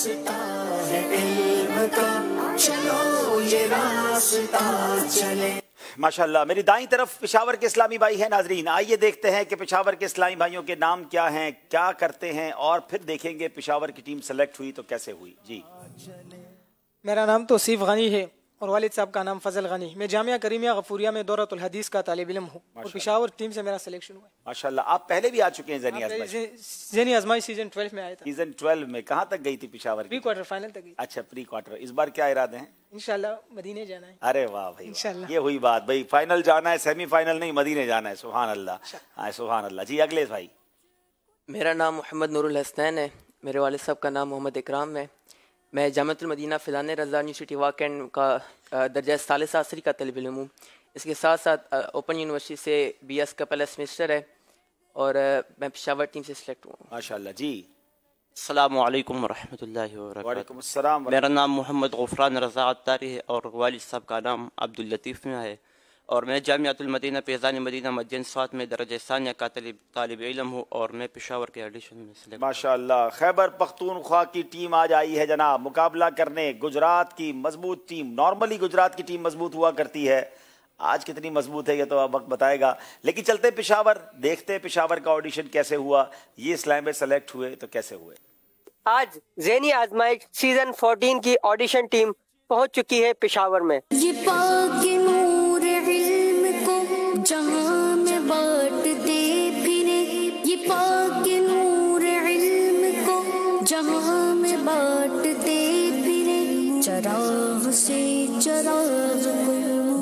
रास्ता है इल्म का, चलो ये रास्ता चले। माशाल्लाह। मेरी दाईं तरफ पेशावर के इस्लामी भाई हैं। नाजरीन, आइए देखते हैं कि पेशावर के इस्लामी भाइयों के नाम क्या हैं, क्या करते हैं, और फिर देखेंगे पेशावर की टीम सेलेक्ट हुई तो कैसे हुई। जी, मेरा नाम तौसीफ गनी है और वालिद साहब का नाम फजल गनी। मैं जामिया करीमिया गफूरिया में दौरतुल हदीस का तालिब इल्म हूँ और पेशावर टीम से मेरा सिलेक्शन हुआ है। माशाल्लाह। आप पहले भी आ चुके हैं ज़ेनी आजमाइश सीजन 12 में आया था। सीजन 12 में कहाँ तक गई थी पेशावर? प्री क्वार्टर फाइनल तक गई। अच्छा, प्री क्वार्टर। इस बार क्या इरादे हैं? इंशाल्लाह मदीने जाना है। अरे वाह भाई, इंशाल्लाह। ये हुई बात भाई, फाइनल जाना है, सेमीफाइनल नहीं, मदीने जाना है। सुभान अल्लाह, सुभान अल्लाह। जी, अगले भाई। मेरा नाम मोहम्मद नूरुल हसनैन है। मेरे वालिद साहब का नाम मोहम्मद इकराम है। मैं जामिअतुल मदीना फ़िज़ान रज़ा यूनिवर्सिटी वाकन का दर्जा सालिस आसरी का तलब इल्म हूँ। इसके साथ साथ ओपन यूनिवर्सिटी से BS का पहला सेमेस्टर है और मैं पेशावर टीम से सिलेक्ट हुआ हूँ। माशाल्लाह। जी, अस्सलामु अलैकुम वरहमतुल्लाहि वबरकातुहू। वालेकुम अस्सलाम। मेरा नाम मोहम्मद गुफरान रज़ा अत्तारी है और वालिद साहब का नाम अब्दुल लतीफ़ मियां है और मैं जामिअतुल मदीना फ़ैज़ान मदीना मस्जिद साथ में दर्जा सानिया का तालिब इल्म हूँ और मैं पेशावर के एडिशन में सिलेक्ट। माशाल्लाह। खैबर पख्तूनख्वा की टीम आज आई है जनाब मुकाबला करने गुजरात की मजबूत टीम। नॉर्मली गुजरात की टीम मजबूत हुआ करती है, आज कितनी मजबूत है ये तो अब वक्त बताएगा। लेकिन चलते पेशावर, देखते पेशावर का ऑडिशन कैसे हुआ, ये इस्लाम में सेलेक्ट हुए तो कैसे हुए। आज ज़ेनी आजमाइश सीजन 14 की ऑडिशन टीम पहुंच चुकी है पेशावर में। ये पाक नूर इल्म को जहां में बांट दे फिरे, ये पाक नूर इल्म को जहां में बांट दे फिरे, चराग से चराग को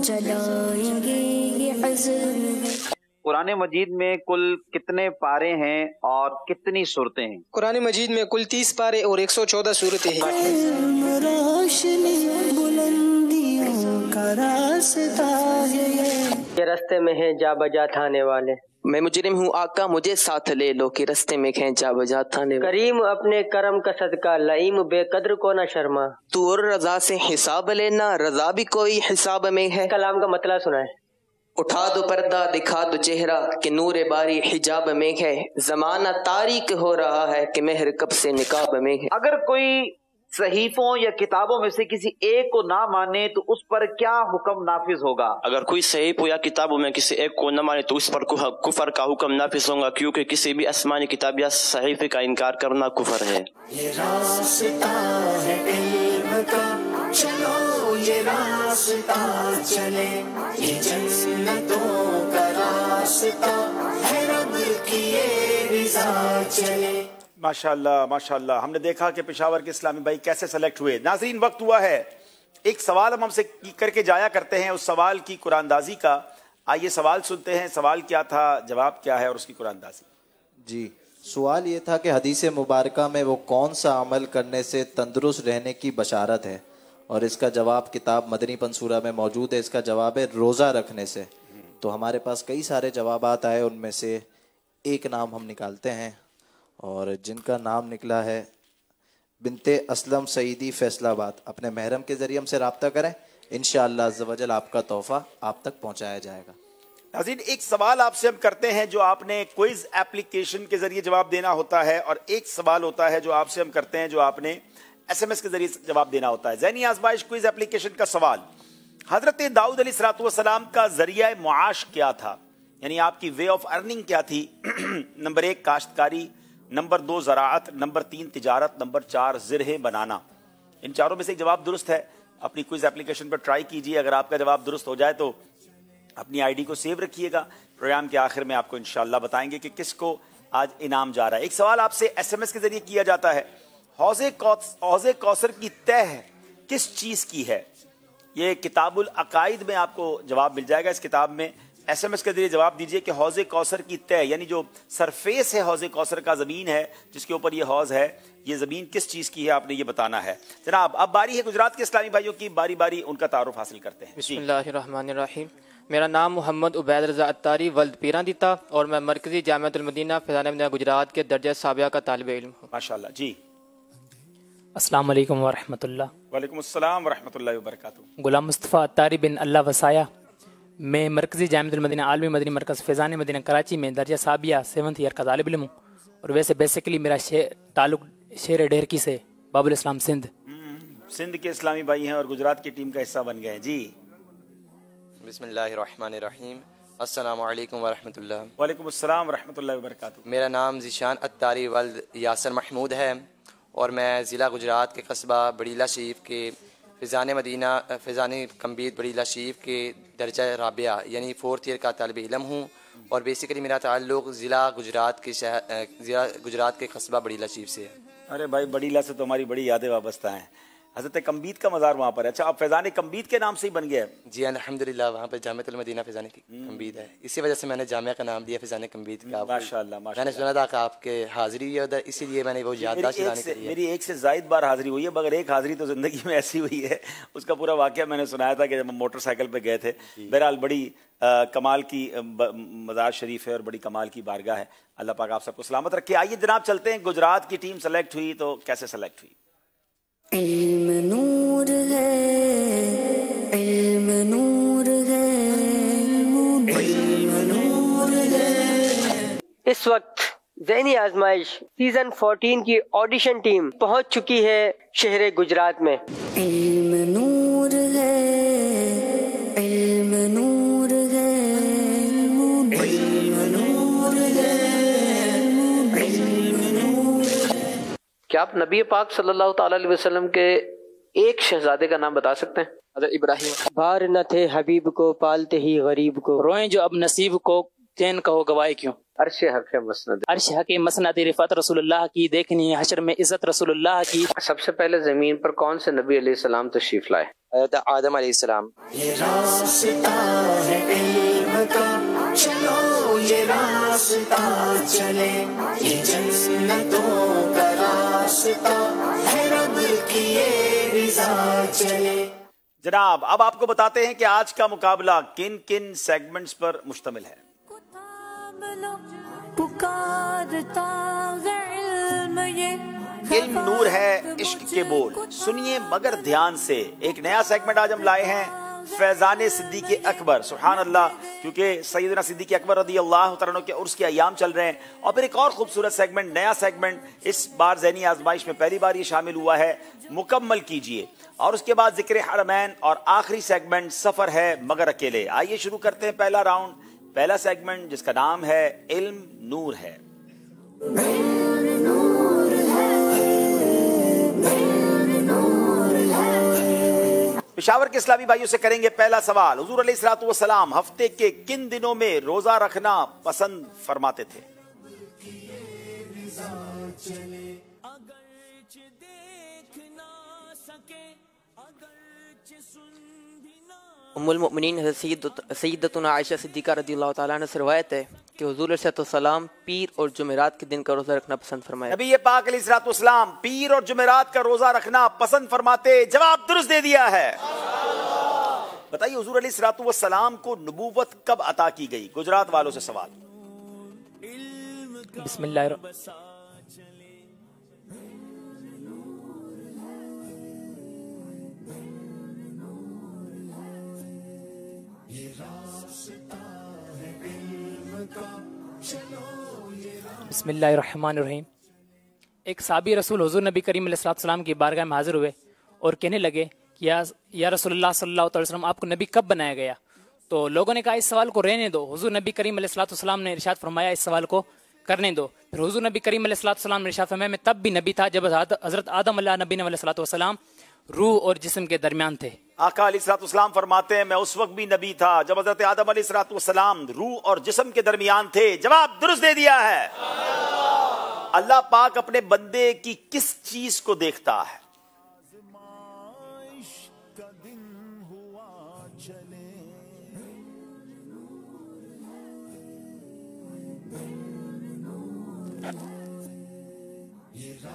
जलाएंगे ये अज़्म। कुरान मजीद में कुल कितने पारे हैं और कितनी सूरतें हैं? कुरान मजीद में कुल 30 पारे और 114 सूरतें हैं। रोशनी बुलंदियों का रास्ता है ये रास्ते में है जा बजा थाने वाले। मैं मुजरिम हूँ आका मुझे साथ ले लो कि रास्ते में खींचा बजा थाने। करीम अपने करम का सदका लईम बेकद्र को न शर्मा। तू और रजा से हिसाब लेना, रजा भी कोई हिसाब में है। कलाम का मतलब सुना है। उठा दो पर्दा दिखा दो चेहरा कि नूर बारी हिजाब में है। जमाना तारीक हो रहा है कि मेहर कब से निकाब में है। अगर कोई सहीफों या किताबों में से किसी एक को ना माने तो उस पर क्या हुक्म नाफिज होगा? अगर कोई सहीफ या किताबों में किसी एक को न माने तो उस पर कुफर का हुक्म नाफिज होगा, क्योंकि किसी भी आसमानी किताब या सहीफे का इनकार करना कुफर है। ये रास्ता है इल्म का, चलो ये रास्ता चले, ये जन्नतों का रास्ता है, रब की ये रिज़ा चले। माशाल्लाह, माशाल्लाह। हमने देखा कि पेशावर के इस्लामी भाई कैसे सेलेक्ट हुए। नाजरीन, वक्त हुआ है, एक सवाल हम हमसे करके जाया करते हैं, उस सवाल की कुरानदाजी का। आइए सवाल सुनते हैं। सवाल क्या था, जवाब क्या है और उसकी कुरानदाजी। जी, सवाल ये था कि हदीस मुबारका में वो कौन सा अमल करने से तंदुरुस्त रहने की बशारत है, और इसका जवाब किताब मदनी पंसूरा में मौजूद है। इसका जवाब है रोज़ा रखने से। तो हमारे पास कई सारे जवाबात आए, उनमें से एक नाम हम निकालते हैं और जिनका नाम निकला है बिनते असलम सईदी फैसलाबाद। अपने महरम के ज़रिए हमसे रब्ता करें, इंशाअल्लाह अज़्ज़ व जल आपका तोहफ़ा आप तक पहुँचाया जाएगा। नाज़रीन, एक सवाल आपसे हम करते हैं जो आपने क्विज एप्लीकेशन के जरिए जवाब देना होता है, और एक सवाल होता है जो आपसे हम करते हैं जो आपने SMS के जरिए जवाब देना होता है। ज़ेनी आज़माइश क्विज एप्लीकेशन का सवाल, हज़रत दाऊद अलैहिस्सलाम का ज़रिया मुआश क्या था, यानी आपकी वे ऑफ अर्निंग क्या थी। नंबर 1 काश्तकारी, नंबर 2 ज़राअत, नंबर 3 तिजारत, नंबर 4 ज़िरह बनाना। इन चारों में से एक जवाब दुरुस्त है। अपनी क्विज एप्लीकेशन पर ट्राई कीजिए, अगर आपका जवाब दुरुस्त हो जाए तो अपनी ID को सेव रखिएगा। प्रोग्राम के आखिर में आपको इंशाअल्लाह बताएंगे कि किसको आज इनाम जा रहा है। एक सवाल आपसे SMS के जरिए किया जाता है, हौज़े कौसर की तह किस चीज़ की है। ये किताबुल अकाइद में आपको जवाब मिल जाएगा। इस किताब में SMS के जरिए जवाब दीजिए कि हौज़े कौसर की तह, यानी जो सरफेस है हौज़े कौसर का, ज़मीन है जिसके ऊपर ये हौज़ है, ये ज़मीन किस चीज़ की है, आपने ये बताना है। जनाब, अब बारी है गुजरात के इस्लामी भाइयों की, बारी बारी उनका तारुफ हासिल करते हैं। बिस्मिल्लाहिर्रहमानिर्रहीम। मेरा नाम मोहम्मद उबैद रज़ा अत्तारी वल्द पीरांदीता और मैं मरकज़ी जामिअतुल मदीना फ़िज़ान मदीना गुजरात के दर्जा साबिया का तालिब इल्म हूँ। माशाअल्लाह। जी, अस्सलाम वालेकुम वरहमतुल्लाह। वालेकुम अस्सलाम वरहमतुल्लाहि वबरकातुहू। गुलाम मुस्तफ़ा अत्तारी बिन अल्लाह वसाया। मैं मरकज़ी जामिअतुल मदीना आलमी मदनी मरकज़ फ़ैज़ान मदीना कराची में दर्जा साबिया 7th ईयर का तालिब इल्म हूँ। और वैसे बेसिकली मेरा ताल्लुक़ शेर ढेरकी से باب الاسلام سندھ. سندھ کے اسلامی بھائی ہیں اور گجرات کی ٹیم کا حصہ بن گئے ہیں. جی بسم اللہ الرحمن الرحیم. السلام علیکم ورحمۃ اللہ. وعلیکم السلام ورحمۃ اللہ وبرکاتہ. میرا نام ذیشان اتاری ولد یاسر محمود ہے اور میں ضلع گجرات کے قصبہ بڑیلا شریف کے فیضان کمبید بڑیلا شریف کے درجہ رابعہ یعنی 4th ایئر کا طالب علم ہوں. اور بیسیکلی میرا تعلق ضلع گجرات کے قصبہ بڑیلا شریف سے ہے. ارے بھائی بڑیلا سے تو ہماری بڑی یادیں وابستہ ہیں. حضرت کمبید کا مزار وہاں پر ہے. اچھا اب فیضان کمبید کے نام سے ہی بن گیا ہے؟ جی الحمدللہ وہاں پہ جامعۃ المدینہ فیضان کمبید ہے. اسی وجہ سے میں نے جامعہ کا نام دیا فیضان کمبید کا. ماشاءاللہ میں نے سنا تھا کہ آپ کے حاضری ہے ادھر، اسی لیے میں نے وہ یادداشت لانے کے لیے. میری ایک سے زائد بار حاضری ہوئی ہے مگر ایک حاضری تو زندگی میں ایسی ہوئی ہے اس کا پورا واقعہ میں نے سنایا تھا کہ جب ہم موٹر سائیکل پہ گئے تھے. بہرحال بڑی کمال کی مزار شریف ہے اور بڑی کمال کی بارگاہ ہے. اللہ پاک آپ سب کو سلامت رکھے. آئیے جناب چلتے ہیں. گجرات کی ٹیم سلیکٹ ہوئی تو کیسے سلیکٹ ہوئی؟ علم نور ہے، علم نور ہے، علم نور ہے. اس وقت ذہنی آزمائش سیزن 14 کی آڈیشن ٹیم پہنچ چکی ہے شہر گجرات میں. علم نور ہے، علم نور ہے، علم نور ہے، علم نور ہے. کیا آپ نبی پاک صلی اللہ تعالی علیہ وسلم کے ایک شہزادے کا نام بتا سکتے ہیں؟ حضرت ابراہیم. بار نہ تھے حبیب کو پالتے ہی غریب کو، روئیں جو اب نصیب کو چین کہو گواہی کیوں. عرش حق مسند، عرش حق مسند رفعت رسول اللہ کی، دیکھنی ہے حشر میں عزت رسول اللہ کی. سب سے پہلے زمین پر کون سے نبی علیہ السلام تشریف لائے؟ حضرت آدم علیہ السلام. یہ راستہ ہے علم کا، چلو یہ راستہ چلے، یہ جنتوں کا راستہ ہے، رب کی یہ رضا چلے. جناب اب آپ کو بتاتے ہیں کہ آج کا مقابلہ کن کن سیگمنٹس پر مشتمل ہے. علم نور ہے، عشق کے بول، سنیے مگر دھیان سے. ایک نیا سیگمنٹ آج ہم لائے ہیں، فیضان صدیق اکبر. سبحان اللہ، کیونکہ سیدنا صدیق اکبر رضی اللہ تعالیٰ عنہ کے عرس کے ایام چل رہے ہیں. اور پھر ایک اور خوبصورت سیگمنٹ، نیا سیگمنٹ اس بار ذہنی آزمائش میں پہلی بار یہ شامل ہوا ہے، مکمل کیجئے. اور اس کے بعد ذکر حرمین اور آخری سیگمنٹ سفر ہے مگر اکیلے. آئیے شروع کرتے ہیں پہلا راؤنڈ، پہلا سیگمنٹ جس کا نام ہے علم نور ہے. پشاور کے اسلامی بھائیوں سے کریں گے پہلا سوال. حضور علیہ الصلوۃ والسلام ہفتے کے کن دنوں میں روزہ رکھنا پسند فرماتے تھے؟ ام المؤمنین حضرت سیدتنا عائشہ صدیقہ رضی اللہ تعالیٰ عنہ سے روایت ہے کہ حضور علیہ السلام پیر اور جمعرات کے دن کا روزہ رکھنا پسند فرمایا. نبی پاک علیہ الصلوۃ والسلام پیر اور جمعرات کا روزہ رکھنا پسند فرماتے. جواب درست دے دیا ہے. بتائیے حضور علیہ الصلوۃ والسلام کو نبوت کب عطا کی گئی؟ گجرات والوں سے سوال. بسم اللہ بسم اللہ الرحمن الرحیم. ایک صحابی رسول حضور نبی کریم علیہ السلام کی بارگاہ میں حاضر ہوئے اور کہنے لگے کہ یا رسول اللہ صلی اللہ علیہ وسلم آپ کو نبی کب بنایا گیا؟ تو لوگوں نے کہا اس سوال کو رہنے دو. حضور نبی کریم علیہ السلام نے ارشاد فرمایا اس سوال کو کرنے دو. پھر حضور نبی کریم علیہ السلام نے ارشاد فرمایا میں تب بھی نبی تھا جب حضرت آدم علیہ نبی علیہ السلام روح اور جسم کے درمیان تھے. آقا علیہ الصلوۃ والسلام فرماتے ہیں میں اس وقت بھی نبی تھا جب حضرت آدم علیہ الصلوۃ والسلام روح اور جسم کے درمیان تھے. جواب درست دے دیا ہے. اللہ پاک اپنے بندے کی کس چیز کو دیکھتا ہے؟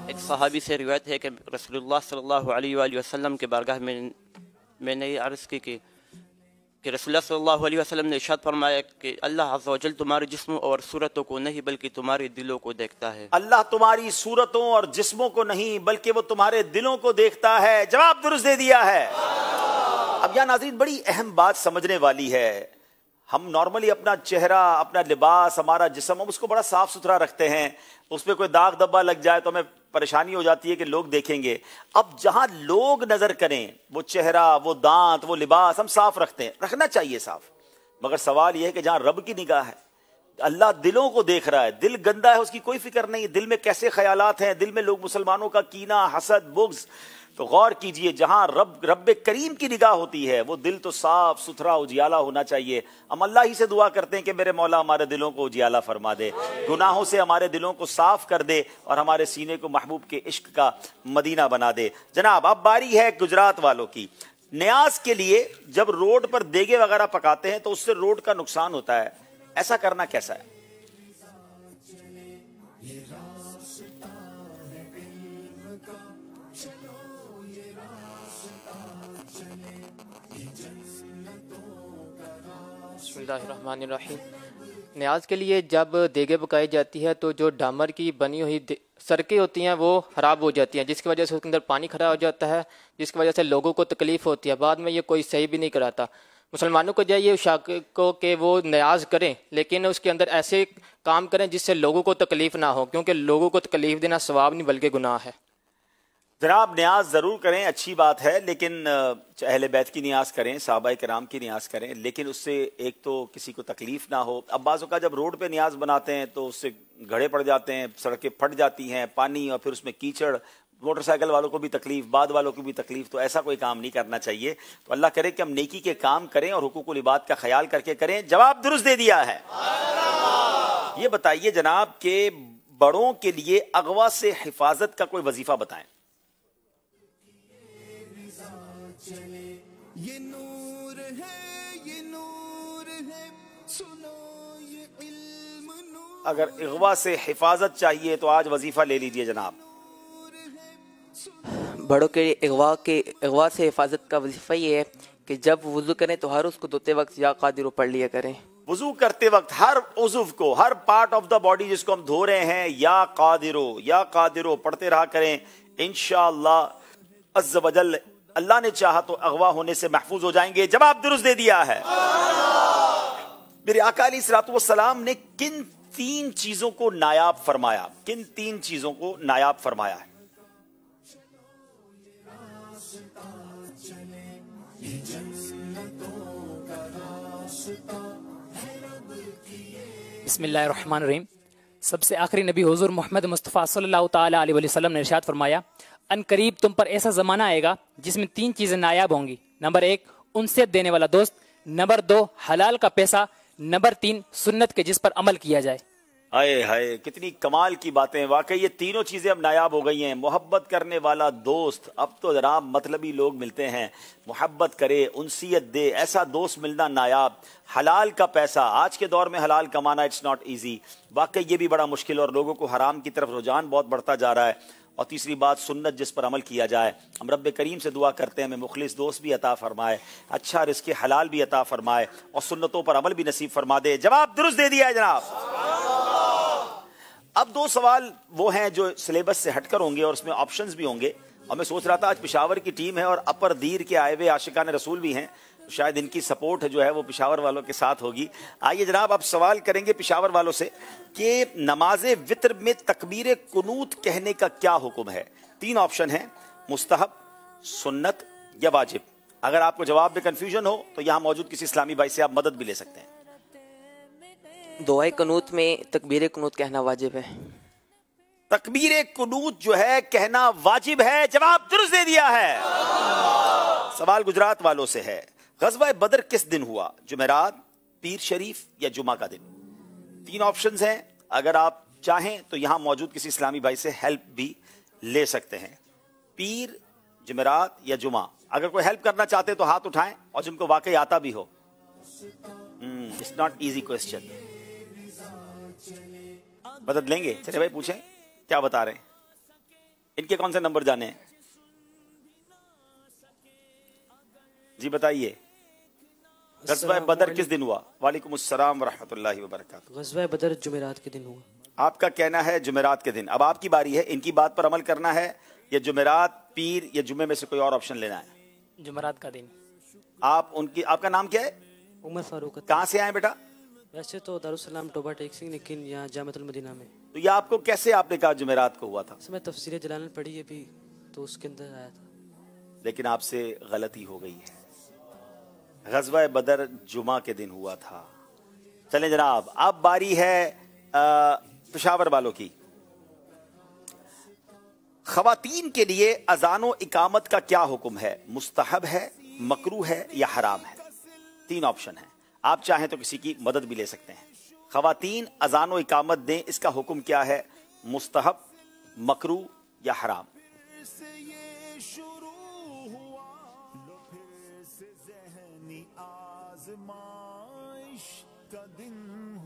ایک صحابی سے روایت ہے کہ رسول اللہ صلی اللہ علیہ وآلہ وسلم کے بارگاہ میں نے یہ عرض کی کہ رسول اللہ صلی اللہ علیہ وسلم نے ارشاد فرمایا کہ اللہ عز و جل تمہارے جسموں اور صورتوں کو نہیں بلکہ تمہارے دلوں کو دیکھتا ہے. اللہ تمہاری صورتوں اور جسموں کو نہیں بلکہ وہ تمہارے دلوں کو دیکھتا ہے. جواب درست دے دیا ہے. اب یا ناظرین بڑی اہم بات سمجھنے والی ہے. ہم نارملی اپنا چہرہ، اپنا لباس، ہمارا جسم ہم اس کو بڑا صاف ستھرا رکھتے ہیں. اس پہ کوئی داغ دبا لگ جائے تو ہمیں परेशानी हो जाती है कि लोग देखेंगे। अब जहां लोग नजर करें, वो चेहरा, वो दांत, वो लिबास हम साफ रखते हैं, रखना चाहिए साफ, मगर सवाल यह है कि जहां रब की निगाह है, अल्लाह दिलों को देख रहा है, दिल गंदा है उसकी कोई फिक्र नहीं, दिल में कैसे ख्यालात हैं, दिल में लोग मुसलमानों का कीना, हसद, बुग़्ज़, तो गौर कीजिए जहां रब करीम की निगाह होती है वो दिल तो साफ सुथरा उजियाला होना चाहिए। हम अल्लाह ही से दुआ करते हैं कि मेरे मौला हमारे दिलों को उजियाला फरमा दे, गुनाहों से हमारे दिलों को साफ कर दे और हमारे सीने को महबूब के इश्क का मदीना बना दे। जनाब अब बारी है गुजरात वालों की। न्याज के लिए जब रोड पर देगे वगैरह पकाते हैं तो उससे रोड का नुकसान होता है, ऐसा करना कैसा है? बिस्मिल्लाहिर्रहमानिर्रहीम। न्याज के लिए जब देगे पकाई जाती है तो जो डामर की बनी हुई सड़कें होती हैं वो ख़राब हो जाती हैं, जिसकी वजह से उसके अंदर पानी खड़ा हो जाता है, जिसकी वजह से लोगों को तकलीफ़ होती है। बाद में ये कोई सही भी नहीं कराता। मुसलमानों को चाहिए शाक को कि वो न्याज करें, लेकिन उसके अंदर ऐसे काम करें जिससे लोगों को तकलीफ़ ना हो, क्योंकि लोगों को तकलीफ़ देना सवाब नहीं बल्कि गुनाह है। जनाब न्याज ज़रूर करें, अच्छी बात है, लेकिन अहले बैत की न्याज करें, सहाबाए किराम की न्याज करें, लेकिन उससे एक तो किसी को तकलीफ ना हो। अब बाज़ औक़ात जब रोड पे न्याज बनाते हैं तो उससे गड्ढे पड़ जाते हैं, सड़कें फट जाती हैं, पानी और फिर उसमें कीचड़, मोटरसाइकिल वालों को भी तकलीफ, बाद वालों को भी तकलीफ, तो ऐसा कोई काम नहीं करना चाहिए। तो अल्लाह करे कि हम नेकी के काम करें और हुकूकुल इबाद का ख्याल करके करें। जवाब दुरुस्त दे दिया है। ये बताइए जनाब के बड़ों के लिए अगवा से हिफाजत का कोई वजीफा बताएं। ये नूर है, ये नूर है, सुनो ये इल्म नूर। अगर अगवा से हिफाजत चाहिए तो आज वजीफा ले लीजिए जनाब। बड़ों के अगवा से हिफाजत का वजीफा ये है कि जब वुज़ू करें तो हर उसको धोते वक्त या कादिरो पढ़ लिया करें। वुज़ू करते वक्त हर उज़ुव को, हर पार्ट ऑफ द बॉडी जिसको हम धो रहे हैं, या कादिरो पढ़ते रहा करें। इंशाअल्लाह अज़्ज़ वजल अल्लाह ने चाहा तो अगवा होने से महफूज हो जाएंगे। जवाब दुरुस्त दे दिया है। मेरे आका अलैहिस्सलातु वस्सलाम ने किन 3 चीजों को नायाब फरमाया? किन 3 चीजों को नायाब फरमाया है? बिस्मिल्लाहिर्रहमानिर्रहीम। सबसे आखिरी नबी हुजूर मोहम्मद मुस्तफ़ा सल्लल्लाहु ताला अलैहि वसल्लम ने इरशाद फरमाया, अन करीब तुम पर ऐसा ज़माना आएगा जिसमें 3 चीज़ें नायाब होंगी। नंबर 1 उनसे देने वाला दोस्त, नंबर 2 हलाल का पैसा, नंबर 3 सुन्नत के जिस पर अमल किया जाए। हाय हाय कितनी कमाल की बातें। वाकई ये तीनों चीजें अब नायाब हो गई हैं। मोहब्बत करने वाला दोस्त, अब तो जरा मतलबी लोग मिलते हैं। मोहब्बत करे, उनसियत दे, ऐसा दोस्त मिलना नायाब। हलाल का पैसा, आज के दौर में हलाल कमाना इट्स नॉट इजी। वाकई ये भी बड़ा मुश्किल और लोगों को हराम की तरफ रुझान बहुत बढ़ता जा रहा है। और तीसरी बात सुन्नत जिस पर अमल किया जाए। हम रब्बे करीम से दुआ करते हैं हमें मुखलिस दोस्त भी अता फरमाए, अच्छा रिज़्क़ हलाल भी अता फरमाए और सुन्नतों पर अमल भी नसीब फरमा दे। जवाब दुरुस्त दे दिया है जनाब। अब 2 सवाल वो हैं जो सिलेबस से हटकर होंगे और उसमें ऑप्शंस भी होंगे। और मैं सोच रहा था आज पेशावर की टीम है और अपर दीर के आए हुए आशिकान रसूल भी हैं, शायद इनकी सपोर्ट जो है वो पेशावर वालों के साथ होगी। आइए जनाब अब सवाल करेंगे पेशावर वालों से कि नमाज वितर में तकबीर कुनूत कहने का क्या हुक्म है? 3 ऑप्शन है, मुस्तहब, सुन्नत या वाजिब। अगर आपको जवाब में कंफ्यूजन हो तो यहाँ मौजूद किसी इस्लामी भाई से आप मदद भी ले सकते हैं। दुआए कुनूत में तकबीर कुनूत कहना वाजिब है। तकबीर कुनूत जो है कहना वाजिब है। जवाब दुरुस्त दे दिया है। सवाल गुजरात वालों से है, ग़ज़वा बदर किस दिन हुआ? जुमेरात, पीर शरीफ या जुमा का दिन? 3 ऑप्शंस हैं। अगर आप चाहें तो यहां मौजूद किसी इस्लामी भाई से हेल्प भी ले सकते हैं। पीर, जुमेरात या जुमा? अगर कोई हेल्प करना चाहते हैं तो हाथ उठाएं और जिनको वाकई आता भी हो। It's not easy question. मदद लेंगे? चलिए भाई पूछें, क्या बता रहे हैं? इनके कौन से नंबर जाने हैं? जी बताइए। ग़ज़वा बदर किस दिन हुआ? वालेकुम अस्सलाम व रहमतुल्लाहि व बरकातहू। ग़ज़वा बदर जुमेरात के दिन हुआ। आपका कहना है जुमेरात के दिन। अब आपकी बारी है, इनकी बात पर अमल करना है या जुमेरात, पीर या जुमे में से कोई और ऑप्शन लेना है? जुमेरात का दिन। आपका नाम क्या है? उमर फारूक। कहाँ से आए बेटा? वैसे तो दारुसलाम टोबा टेक्सिंग, लेकिन यहाँ जामियातुल मदीना में। तो ये आपको कैसे, आपने कहा जुमेरात को हुआ था? मैं तफसीर जलाल पढ़ी है भी, तो उसके अंदर आया था। लेकिन आपसे गलती हो गई है। गज़वा बदर जुमा के दिन हुआ था। चलें जनाब, अब बारी है पेशावर वालों की। ख़वातीन के लिए अज़ान व इकामत का क्या हुक्म है? मुस्तहब है, मकरूह है या हराम है? 3 ऑप्शन है, आप चाहें तो किसी की मदद भी ले सकते हैं। ख़वातीन अज़ान व इकामत दें, इसका हुक्म क्या है? मुस्तहब, मकरूह या हराम?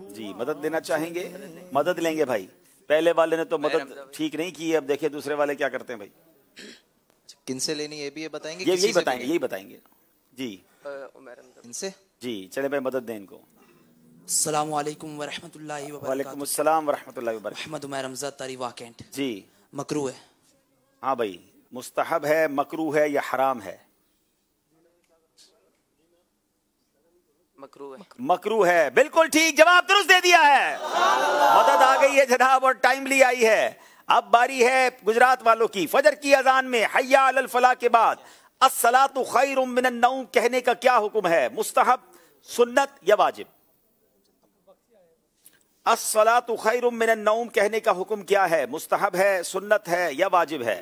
जी, मदद देना चाहेंगे? मदद लेंगे भाई। पहले वाले ने तो मदद ठीक नहीं की है, अब देखिए दूसरे वाले क्या करते हैं भाई। किन से लेनी ये भी ये बताएंगे? यही बताएंगे, यही बताएंगे जी। इनसे जी, चले भाई मदद दें इनको। अस्सलामु अलैकुम व रहमतुल्लाहि व बरकातहू। वालेकुम अस्सलाम व रहमतुल्लाहि व बरकातहू। मोहम्मद उमर रमज़ा तारीवा कैंट। जी, मकरूह है। हाँ भाई, मुस्तहब है, मकरूह है या हराम है? मकरूह है। बिल्कुल ठीक जवाब, दुरुस्त दे दिया है। मदद आ गई है जनाब और टाइमली आई है। अब बारी है गुजरात वालों की। फजर की अजान में हय्या अलल फलाह के बाद अस्सलातु खैरुम मिनन नौम कहने का क्या हुक्म है? मुस्तहब, सुन्नत या वाजिब? अस्सलातु खैरुम मिनन नौम कहने का हुक्म क्या है? मुस्तहब है, सुन्नत है या वाजिब है?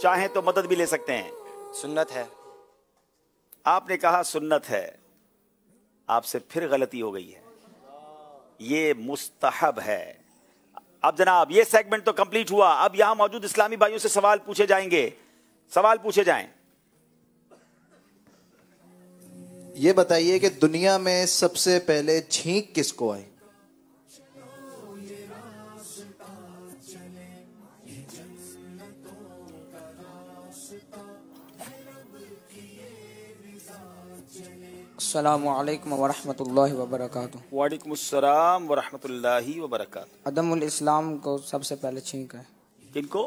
चाहें तो मदद भी ले सकते हैं। सुन्नत है। आपने कहा सुन्नत है, आपसे फिर गलती हो गई है, ये मुस्तहब है। अब जनाब ये सेगमेंट तो कंप्लीट हुआ। अब यहां मौजूद इस्लामी भाइयों से सवाल पूछे जाएंगे। सवाल पूछे जाएं। ये बताइए कि दुनिया में सबसे पहले छींक किसको आई? अस्सलामु अलैकुम व रहमतुल्लाहि व बरकातहू। वालेकुम अस्सलाम व रहमतुल्लाहि व बरकातहू। अदमुल इस्लाम को सबसे पहले छींक है। किनको?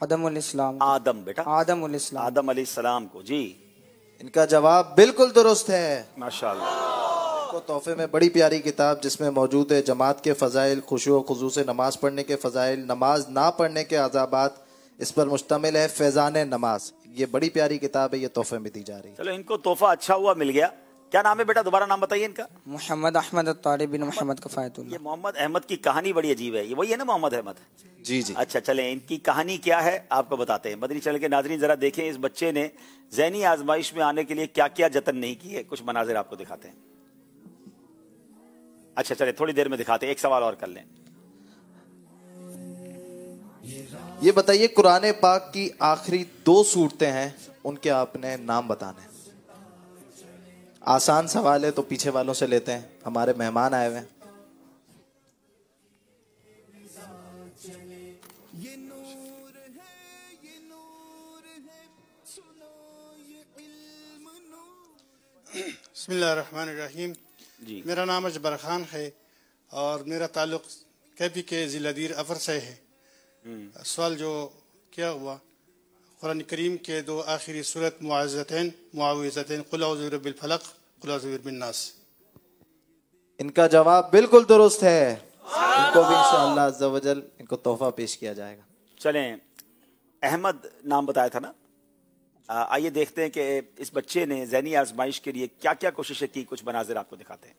अदमुल इस्लाम। आदम बेटा, आदमुल इस्लाम, आदम अलैहिस्सलाम को। जी, इनका जवाब बिल्कुल दुरुस्त है। माशाअल्लाह। इनको तोहफे में बड़ी प्यारी किताब जिसमें मौजूद है जमात के फ़ज़ाइल, खुशू खुजू से नमाज पढ़ने के फ़ज़ाइल, नमाज ना पढ़ने के अज़ाबात, इस पर मुश्तमिल है फैज़ान नमाज। ये बड़ी प्यारी किताब है, ये तोहफे में दी जा रही है। चलो इनको तोहफा अच्छा हुआ मिल गया। क्या नाम है बेटा? दोबारा नाम बताइए इनका। मोहम्मद अहमद तारिब बिन मोहम्मद कफायतुल्लाह। ये मोहम्मद अहमद की कहानी बड़ी अजीब है। ये वही है ना मोहम्मद अहमद? जी जी। अच्छा, चलें इनकी कहानी क्या है आपको बताते हैं। मदनी चैनल के नाज़रीन जरा देखें, इस बच्चे ने ज़हनी आजमाइश में आने के लिए क्या क्या जतन नहीं किए। कुछ मनाजिर आपको दिखाते हैं। अच्छा चले, थोड़ी देर में दिखाते हैं। एक सवाल और कर लें। ये बताइए कुरान पाक की आखिरी 2 सूरतें हैं, उनके आपने नाम बताने। आसान सवाल है तो पीछे वालों से लेते हैं, हमारे मेहमान आए हुए हैं। बिस्मिल्लाहिर्रहमानिर्रहीम। मेरा नाम अजबर खान है और मेरा ताल्लुक कैपी के ज़िलादीर अफर से है। सवाल जो क्या हुआ, कुरान करीम के 2 आखिरी सूरत मुआविज़तैन कुल औज़ु बिरब्बिल फलक कुल औज़ु बिरब्बिन नास। इनका जवाब बिल्कुल दुरुस्त है। इनको भी इंशाअल्लाह अज़्ज़ा वजल इनको तोहफा पेश किया जाएगा। चलें, अहमद नाम बताया था ना। आइए देखते हैं कि इस बच्चे ने ज़हनी आजमाइश के लिए क्या क्या कोशिशें की। कुछ मनाजिर आपको दिखाते हैं।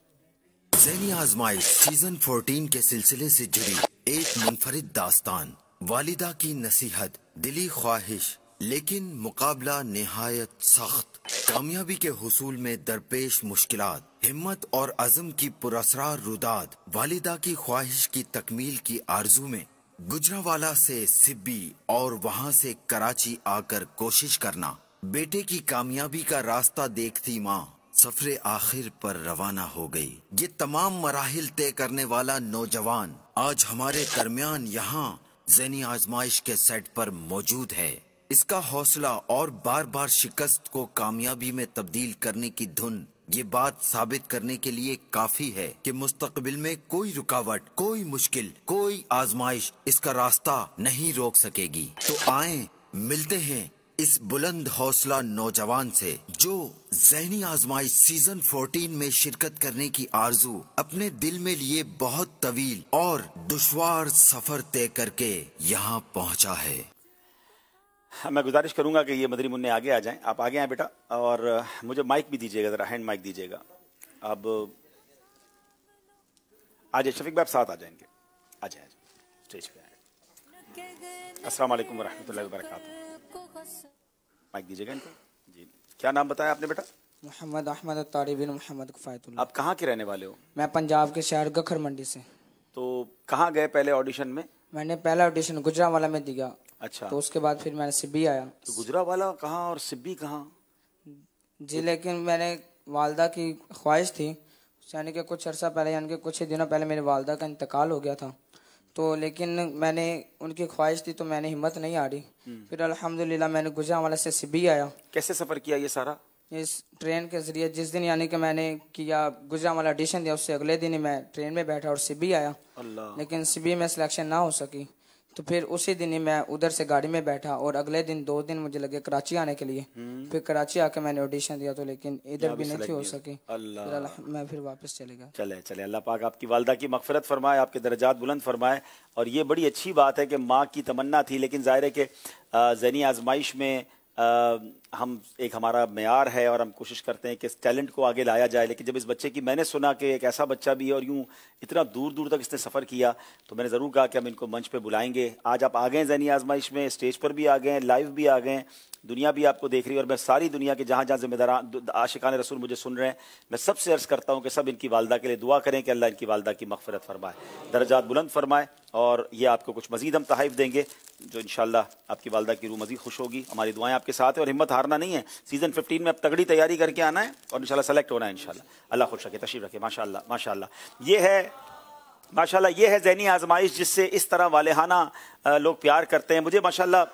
ज़हनी आजमाइश सीजन 14 के सिलसिले से जुड़ी एक मुनफरिद दास्तान। वालिदा की नसीहत, दिली ख्वाहिश लेकिन मुकाबला निहायत सख्त। कामयाबी के हुसूल में दरपेश मुश्किलात, हिम्मत और अज़म की पुरअसरार रुदाद। वालिदा की ख्वाहिश की तकमील की आरजू में गुजरावाला से सिब्बी और वहाँ से कराची आकर कोशिश करना। बेटे की कामयाबी का रास्ता देखती माँ सफरे आखिर पर रवाना हो गई। ये तमाम मराहिल तय करने वाला नौजवान आज हमारे दरमियान यहाँ ज़हनी आजमाइश के सेट पर मौजूद है। इसका हौसला और बार बार शिकस्त को कामयाबी में तब्दील करने की धुन ये बात साबित करने के लिए काफी है कि मुस्तकबिल में कोई रुकावट, कोई मुश्किल, कोई आजमाइश इसका रास्ता नहीं रोक सकेगी। तो आए मिलते हैं اس بلند حوصلہ نوجوان سے جو ذہنی آزمائش سیزن 14 میں شرکت کرنے کی آرزو اپنے دل میں لیے بہت طویل اور دشوار سفر طے کر کے یہاں پہنچا ہے. میں گزارش کروں گا کہ یہ مدنی منع آگے آ جائیں. آپ آگے آئیں بیٹا, اور مجھے مائک بھی دیجیے گا, ذرا ہینڈ مائک دیجیے گا. اب آ جائیں شفیق بھائی, ساتھ آ جائیں گے. آ جائیں اسٹیج پہ آئیں. السلام علیکم ورحمۃ اللہ وبرکاتہ. مائک دیجیے گا ان کو. جی, کیا نام بتایا آپ نے بیٹا؟ محمد احمد الطاری بن محمد کفایت اللہ. آپ کہاں کے رہنے والے ہو؟ میں پنجاب کے شہر گکھر منڈی سے. تو کہاں گئے پہلے آڈیشن میں؟ میں نے پہلا آڈیشن گجرانوالہ میں دیا. اچھا, تو اس کے بعد پھر میں نے سبی آیا. تو گجرانوالہ کہاں اور سبی کہاں؟ جی, لیکن میں نے والدہ کی خواہش تھی, یعنی کہ کچھ عرصہ پہلے, یعنی کہ کچھ ہی دنوں پہلے میری والدہ کا انتقال ہو گیا تھا. تو لیکن میں نے ان کی خواہش تھی تو میں نے ہمت نہیں ہاری. پھر الحمدللہ میں نے گجرانوالہ سے سبی آیا. کیسے سفر کیا یہ سارا؟ اس ٹرین کے ذریعے. جس دن یعنی کہ میں نے کیا گجرانوالہ آڈیشن دیا, اس سے اگلے دن ہی میں ٹرین میں بیٹھا اور سبی آیا. لیکن سبی میں سلیکشن نہ ہو سکی, تو پھر اسی دن ہی میں ادھر سے گاڑی میں بیٹھا اور اگلے دن 2 دن مجھے لگے کراچی آنے کے لیے. پھر کراچی آ کے میں نے آڈیشن دیا, تو لیکن ادھر بھی نہیں ہو سکی. میں پھر واپس چلے گیا. چلے اللہ پاک آپ کی والدہ کی مغفرت فرمائے, آپ کے درجات بلند فرمائے. اور یہ بڑی اچھی بات ہے کہ ماں کی تمنا تھی, لیکن ظاہر ہے کہ ذہنی آزمائش میں ہم ایک ہمارا معیار ہے اور ہم کوشش کرتے ہیں کہ اس ٹیلنٹ کو آگے لایا جائے. لیکن جب اس بچے کی میں نے سنا کہ ایک ایسا بچہ بھی ہے اور یوں اتنا دور دور تک اس نے سفر کیا, تو میں نے ضرور کہا کہ ہم ان کو منچ پہ بلائیں گے. آج آپ آ گئے ہیں ذہنی آزمائش میں, اسٹیج پر بھی آ گئے ہیں, لائیو بھی آ گئے ہیں, دنیا بھی آپ کو دیکھ رہی ہے. اور میں ساری دنیا کے جہاں جہاں ذمہ داران عاشقان رسول مجھے سن رہے ہیں, میں سب سے عرض کرتا ہوں کہ سب ان کی والدہ کے لیے دعا کریں کہ اللہ ان کی والدہ کی مغفرت فرمائے, درجات بلند فرمائے. اور یہ آپ کو کچھ مزید ہم تحائف دیں گے جو انشاءاللہ آپ کی والدہ کی روح مزید خوش ہوگی. ہماری دعائیں آپ کے ساتھ ہیں اور ہمت ہارنا نہیں ہے. سیزن 15 میں اب تگڑی تیاری کر کے آنا ہے اور انشاءاللہ سلیکٹ ہونا ہے انشاءاللہ. اللہ خوش رکھے, تشریف رکھے. ماشاءاللہ ماشاءاللہ. یہ ہے ذہنی آزمائش جس سے اس طرح والہانہ لوگ پیار کرتے ہیں. مجھے ماشاءاللہ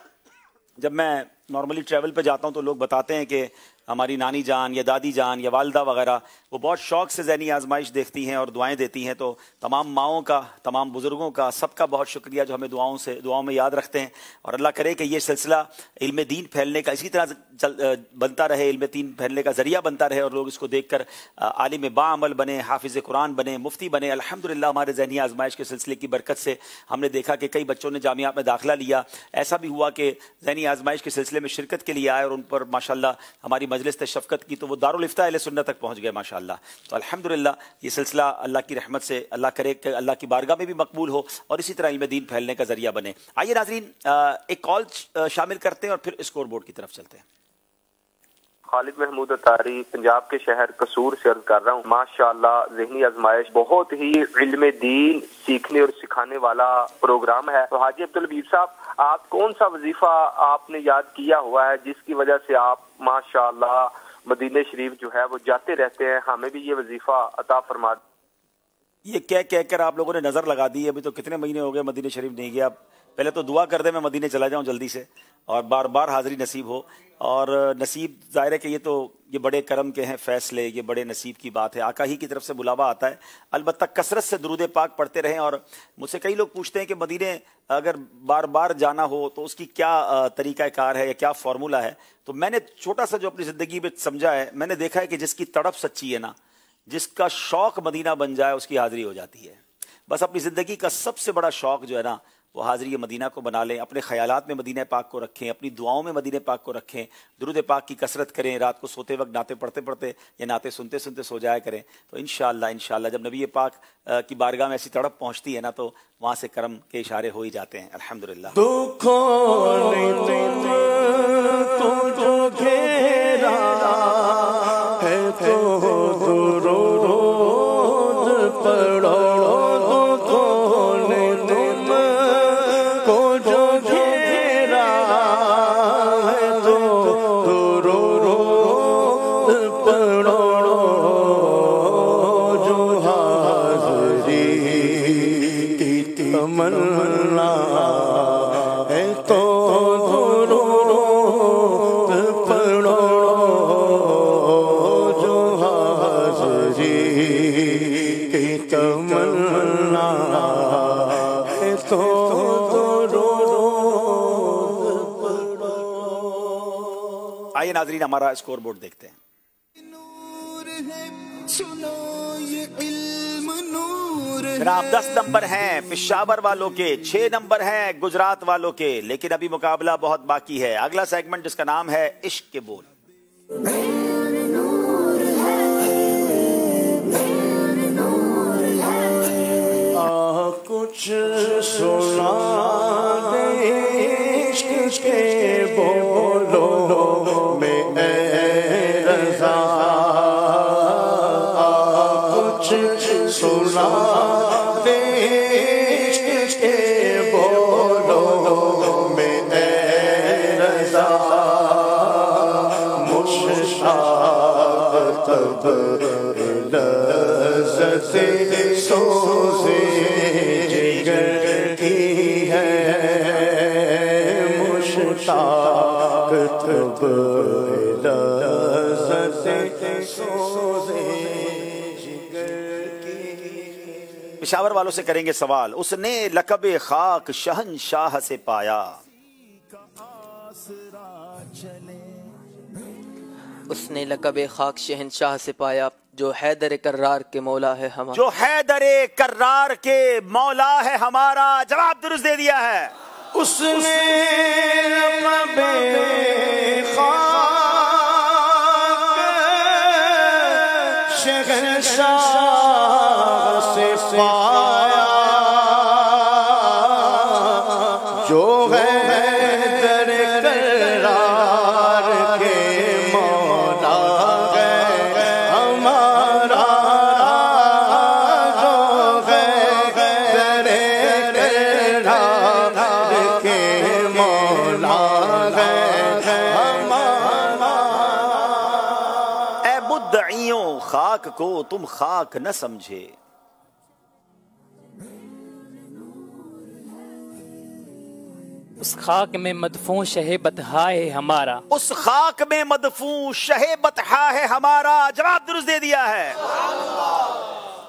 جب میں نارملی ٹریول پہ جاتا ہوں تو لوگ بتاتے ہیں کہ ہماری نانی جان یا دادی جان یا والدہ وغیرہ وہ بہت شوق سے ذہنی آزمائش دیکھتی ہیں اور دعائیں دیتی ہیں. تو تمام ماؤں کا, تمام بزرگوں کا, سب کا بہت شکریہ جو ہمیں دعاؤں میں یاد رکھتے ہیں. اور اللہ کرے کہ یہ سلسلہ علم دین پھیلنے کا اسی طرح بنتا رہے, علم دین پھیلنے کا ذریعہ بنتا رہے اور لوگ اس کو دیکھ کر عالم باعمل بنے, حافظ قرآن بنے, مفتی بنے. الحمدللہ ہمارے ذہنی آزمائش کے سلسلے کی برکت سے ہم نے دیکھا کہ کئی بچوں نے جامعات میں داخلہ لیا. ایسا بھی ہوا کہ ذہنی آزمائش کے سلسلے میں شرکت کے لیے آئے اور ان پر ماشاءاللہ ہماری مجلس شفقت کی تو وہ دارالافتاء اہل سنت تک پہنچ گئے ماشاءاللہ. تو الحمدللہ یہ سلسلہ اللہ کی رحمت سے اللہ کرے کہ اللہ کی بارگاہ میں بھی مقبول ہو اور اسی طرح علم دین پھیلنے کا ذریعہ بنے. آئیے ناظرین ایک کال شامل کرتے ہیں اور پھر اسکور بورڈ کی طرف چلتے ہیں. خالد محمود اتاری پنجاب کے شہر قصور سے عرض کر رہا ہوں. ماشاءاللہ ذہنی آزمائش بہت ہی علم دین سیکھنے اور سکھانے والا پروگرام ہے. تو حاجی عبدالحبیب صاحب, آپ کون سا وظیفہ آپ نے یاد کیا ہوا ہے جس کی وجہ سے آپ ماشاءاللہ مدینہ شریف جو ہے وہ جاتے رہتے ہیں؟ ہمیں بھی یہ وظیفہ عطا فرما. یہ کہہ کر آپ لوگوں نے نظر لگا دی. ابھی تو کتنے مہینے ہو گئے مدینہ شریف نہیں گیا. پہلے تو دعا کر دیں میں مدینے چلا جاؤں جلدی سے اور بار بار حاضری نصیب ہو. اور نصیب ظاہر ہے کہ یہ بڑے کرم کے ہیں فیصلے, یہ بڑے نصیب کی بات ہے. آقا ہی کی طرف سے بلاوا آتا ہے. البتہ کثرت سے درود پاک پڑھتے رہیں. اور مجھ سے کئی لوگ پوچھتے ہیں کہ مدینے اگر بار بار جانا ہو تو اس کی کیا طریقہ کار ہے یا کیا فارمولہ ہے. تو میں نے چھوٹا سا جو اپنی زندگی میں سمجھا ہے, میں نے دیکھا ہے کہ جس کی تڑپ سچی ہے نا, جس کا شوق مدینہ بن جائے اس کی حاضری ہو جاتی ہے. بس اپنی زندگی کا سب سے بڑا شوق جو ہے نا وہ حاضری مدینہ کو بنا لیں. اپنے خیالات میں مدینہ پاک کو رکھیں, اپنی دعاؤں میں مدینہ پاک کو رکھیں, درود پاک کی کثرت کریں, رات کو سوتے وقت نعتیں پڑھتے پڑھتے یا نعتیں سنتے سنتے سو جایا کریں. تو انشاءاللہ جب نبی پاک کی بارگاہ میں ایسی تڑپ پہنچتی ہے نا تو وہاں سے کرم کے اشارے ہو ہی جاتے ہیں. الحمدللہ. नाजरीन हमारा स्कोर बोर्ड देखते हैं। जनाब 10 नंबर हैं पेशावर वालों के, 6 नंबर हैं गुजरात वालों के, लेकिन अभी मुकाबला बहुत बाकी है। अगला सेगमेंट जिसका नाम है इश्क के बोल। कुछ सुना दे इश्क के बोलों में ऐ रज़ा, कुछ सुना दे इश्क के बोलों में ऐ रज़ा, मुश्ताक़ तब लज़्ज़त सोज़े जिगर की है, मुश्ताक़ तब लज़्ज़त सोज़े जिगर की। पेशावर वालों से करेंगे सवाल। उसने लक़ब खाक शहंशाह से पाया, उसने लक़ब खाक शहंशाह से पाया, जो हैदर कर्रार के मौला है हमारा, जो हैदर कर्रार के मौला है हमारा। जवाब दुरुस्त दे दिया है। उसने लक़ब खाक शहंशाह से पाया, जो हैदर कर्रार के मौला है हमारा, जो हैदर कर्रार के मौला है हमारा। ऐ मुद्दईयों खाक को तुम खाक न समझे, उस खाक में मदफून शहे बतहा है हमारा, उस खाक में मदफून शहे बतहा है हमारा। जवाब दुरुस्त दे दिया है।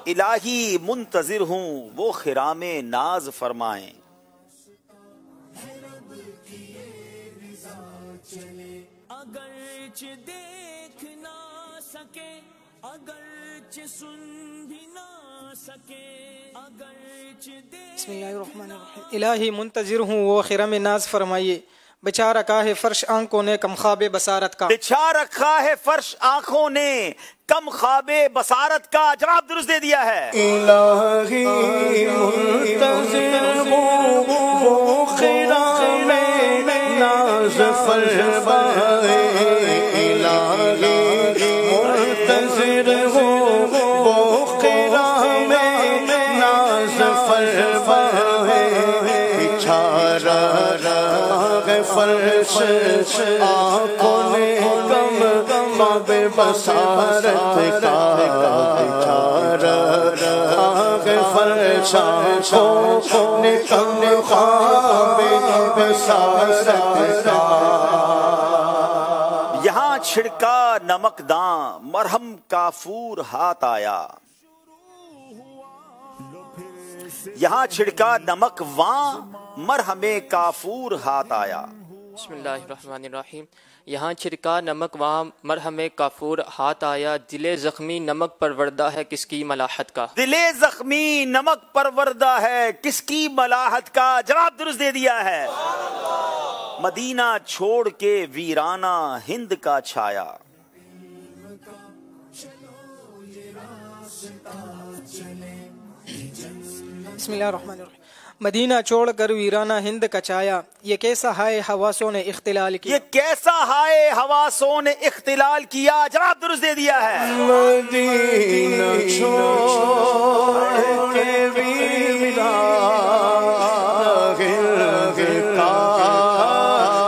इलाही मुंतजिर हूँ वो खिरामे नाज फरमाएं, अगरचे देख ना सके, अगरचे सुन भी ना सके, अगरचे बिस्मिल्लाहिर्रहमानिर्रहीम। इलाही मुंतजिर हूँ वो खिरम नाज फरमाइए, बिछा रखा है फर्श आंखों ने कम ख्वाबे बसारत का, बिछा रखा है फर्श आंखों ने कम ख्वाबे बसारत का। जवाब दुरुस्त दे दिया है। इलाही मुंतजिर हूँ वो खिराम नाज फरमाए, इलाही मुंतजिर हूँ वो खिराम नाज फरमाए, बिछा फर्श आँखों ने कम ख्वाबे बसारत का, फर्श आँखों ने कम ख्वाबे बसारत का। यहाँ छिड़का नमकदां मरहम काफूर हाथ आया, यहाँ छिड़का नमक वां मरहमे काफूर हाथ आया। बिस्मिल्लाहिर्रहमानिर्रहीम। यहाँ छिड़का नमक वहाँ मरहमे काफूर हाथ आया, दिले जख्मी नमक परवरदा है किसकी मलाहत का, दिले जख्मी नमक परवरदा है किसकी मलाहत का। जवाब दुरुस्त दे दिया है। मदीना छोड़ के वीराना हिंद का छाया, बिस्मिल्लाहिर्रहमानिर्रहीम। मदीना छोड़ कर वीराना हिंद का छाया, ये कैसा हाय हवासों ने इख्तिलाल किया, ये कैसा हाय हवासों ने इख्तिलाल किया। जवाब दुरुस्त दे दिया है। मदीना छोड़ के वीराना हिंद का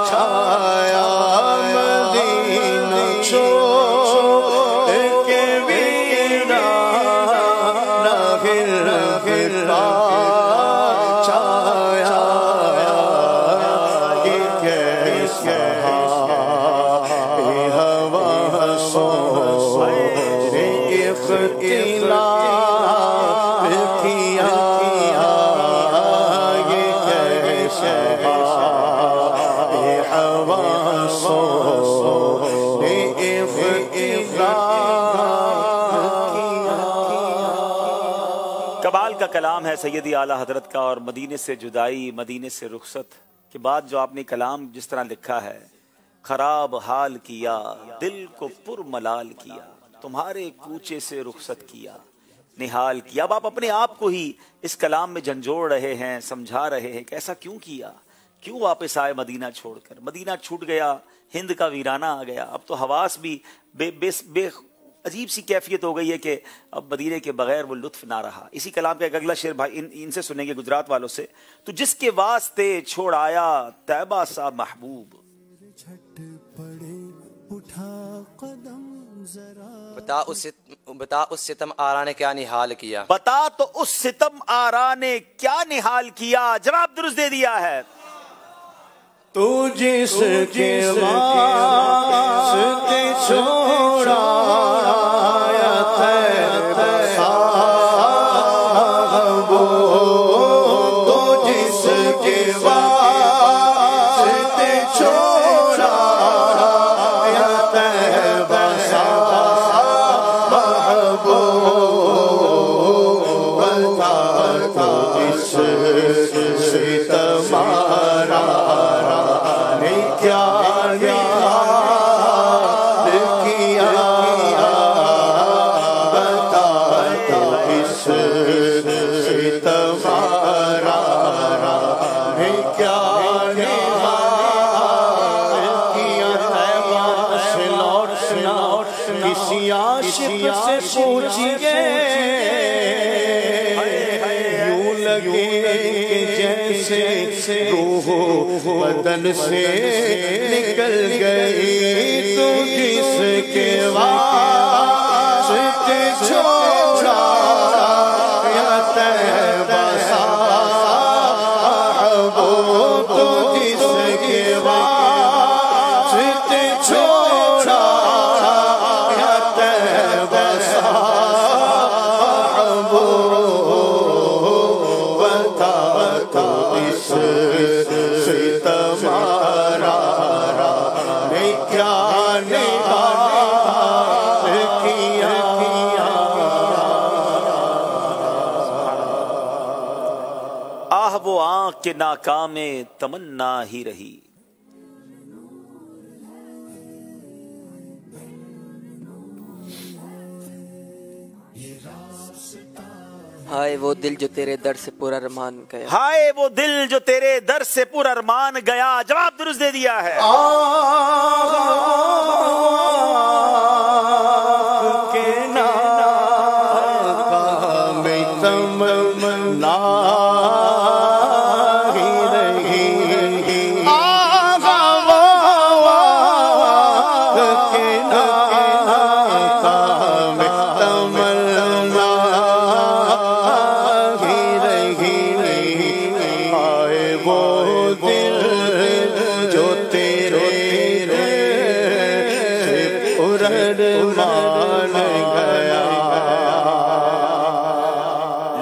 छाया, मदीना छोड़ के वीराना हिंद का کلام ہے سیدی اعلیٰ حضرت کا، اور مدینے سے جدائی مدینے سے رخصت کے بعد جو آپ نے کلام جس طرح لکھا ہے، خراب حال کیا دل کو پر ملال کیا، تمہارے کوچے سے رخصت کیا نہال کیا۔ اب آپ اپنے آپ کو ہی اس کلام میں جھنجھوڑ رہے ہیں، سمجھا رہے ہیں کہ ایسا کیوں کیا، کیوں واپس آئے مدینہ چھوڑ کر؟ مدینہ چھوٹ گیا، ہند کا ویرانہ آ گیا، اب تو حواس بھی بے عجیب سی کیفیت ہو گئی ہے کہ اب مدینے کے بغیر وہ لطف نہ رہا۔ اسی کلام کا ایک اگلا شعر بھائی ان سے سنیں گے گجرات والوں سے، تو جس کے واسطے چھوڑ آیا طیبہ سا محبوب، بتا اس ستم آرا نے کیا نحال کیا، بتا تو اس ستم آرا نے کیا نحال کیا۔ جواب درست دے دیا ہے، تو جس کے واسطے چھوڑا تو جس کے واسطے چھوڑا بدن سے نکل گئی، تو جس کے واسطے چھوڑا یا طیبہ سا محبوب، تو جس کے واسطے چھوڑا یا طیبہ سا محبوب، بتا تو اس وہ آنکھ کے ناکام تمنا ہی رہی۔ ہائے وہ دل جو تیرے در سے پر ارمان گیا، ہائے وہ دل جو تیرے در سے پر ارمان گیا۔ جواب درست دے دیا ہے،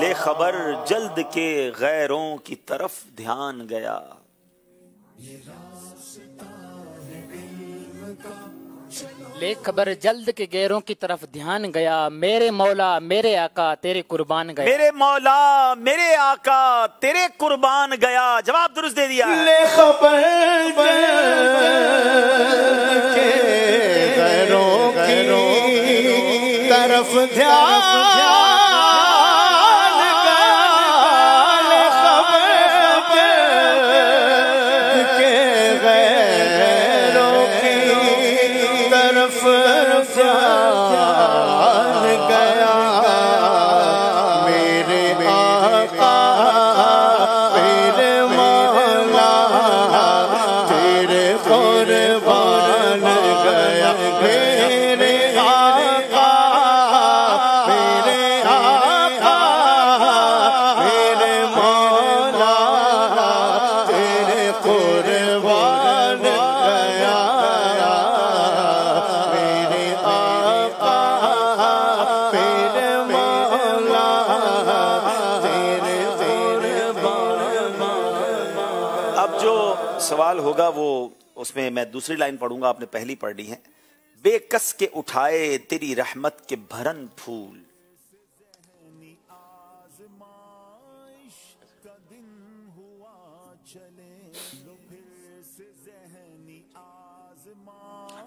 لے خبر جلد کے غیروں کی طرف دھیان گیا۔ لے خبر جلد کے غیروں کی طرف دھیان گیا، میرے مولا میرے آقا تیرے قربان گیا، میرے مولا میرے آقا تیرے قربان گیا۔ جواب درست دے دیا ہے، لے خبر کے غیروں کی طرف دھیان سوال ہوگا وہ اس میں میں دوسری لائن پڑھوں گا، آپ نے پہلی پڑھ لی ہے۔ بے کس کے اٹھائے تیری رحمت کے بھرن پھول،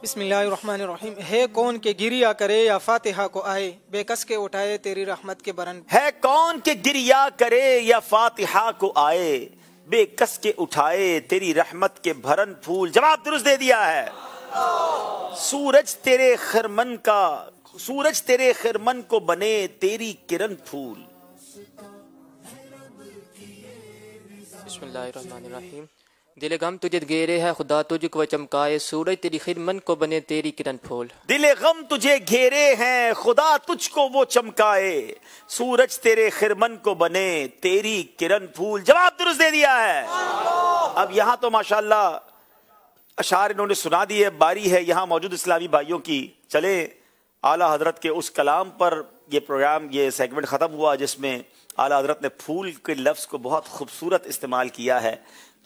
बिस्मिल्लाहिर्रहमानिर्रहीम। है कौन के गिरिया करे या फातिहा को आए, बेकस के उठाए तेरी रहमत के बरन। है कौन के गिरिया करे या फातिहा को आए, बेकस के उठाए तेरी रहमत के भरन फूल। जवाब दुरुस्त दे दिया है। सूरज तेरे खिरमन को बने तेरी किरण फूल। बिस्मिल्लाहिर्रहमानिर्रहीम। दिल गम तुझे घेरे है खुदा तुझको चमकाए, सूरज तेरी खिरमन को बने तेरी किरण फूल। दिल गम तुझे घेरे हैं खुदा तुझको वो चमकाए, सूरज तेरे खिरमन को बने तेरी किरण फूल। जवाब दुरुस्त दे दिया है। अब यहाँ तो माशाल्लाह अशार इन्होंने सुना दी है। बारी है यहाँ मौजूद इस्लामी भाइयों की। चले आला हजरत के उस कलाम पर ये प्रोग्राम, ये सेगमेंट ख़त्म हुआ जिसमें आला हजरत ने फूल के लफ्ज़ को बहुत खूबसूरत इस्तेमाल किया है।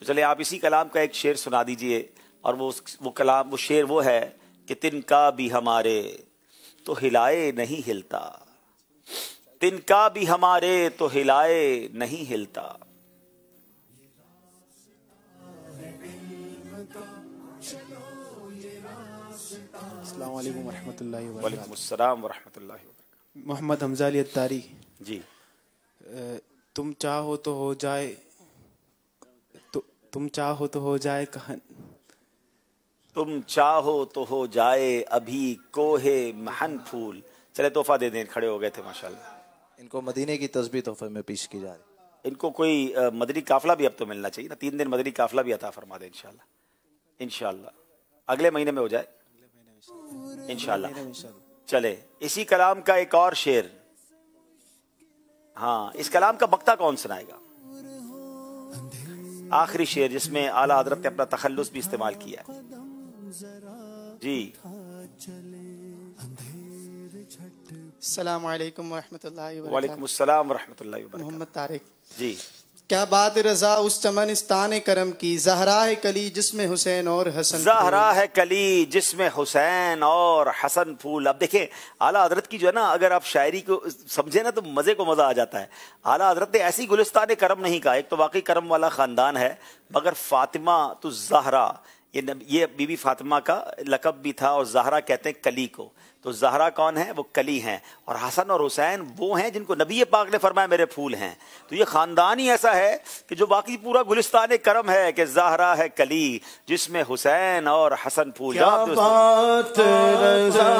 तो चले आप इसी कलाम का एक शेर सुना दीजिए। और वो शेर वो है कि तिनका भी हमारे तो हिलाए नहीं हिलता, तिनका भी हमारे तो हिलाए नहीं हिलता। अस्सलाम वालेकुम वरहमतुल्लाहि वबरकातुहू। वालेकुम अस्सलाम वरहमतुल्लाहि वबरकातुहू। मोहम्मद हमजा अली अत्तारी जी। तुम चाहो तो हो जाए, तुम चाहो तो हो जाए कहन, तुम चाहो तो हो जाए अभी कोहे महन फूल। चले तोहफा दे दें, खड़े हो गए थे माशाल्लाह। इनको मदीने की तस्बीह तोहफे में पेश की जा रही। इनको कोई मदनी काफिला भी अब तो मिलना चाहिए ना, 3 दिन मदनी काफिला भी अता फरमा दे इंशाल्लाह। इंशाल्लाह अगले महीने में हो जाए इंशाल्लाह। चले इसी कलाम का एक और शेर। हाँ, इस कलाम का बक्ता कौन सुनाएगा? आखिरी शेर जिसमें आला हजरत ने अपना तखल्लुस भी इस्तेमाल किया है। जी। अस्सलाम वालेकुम वरहमतुल्लाहि वबरकातुहू। वालेकुम अस्सलाम वरहमतुल्लाहि वबरकातुहू। मोहम्मद तारिक जी। क्या बात रजा उस चमनिस्तान करम की, जहरा है कली जिसमें हुसैन और हसन, जहरा है कली जिसमें हुसैन और हसन फूल। अब देखें आला हजरत की जो है ना, अगर आप शायरी को समझे ना तो मजे को मजा आ जाता है। आला हजरत ने ऐसी गुलिस्तान करम नहीं कहा, एक तो वाकई करम वाला खानदान है, मगर फातिमा तो जहरा, ये बीबी फातिमा का लकब भी था, और जहरा कहते हैं कली को। तो जहरा कौन है? वो कली हैं। और हसन और हुसैन वो हैं जिनको नबी पाक ने फरमाया मेरे फूल हैं। तो ये खानदान ही ऐसा है कि जो बाकी पूरा गुलिस्तान करम है कि जहरा है कली जिसमें हुसैन और हसन फूल। क्या बात रज़ा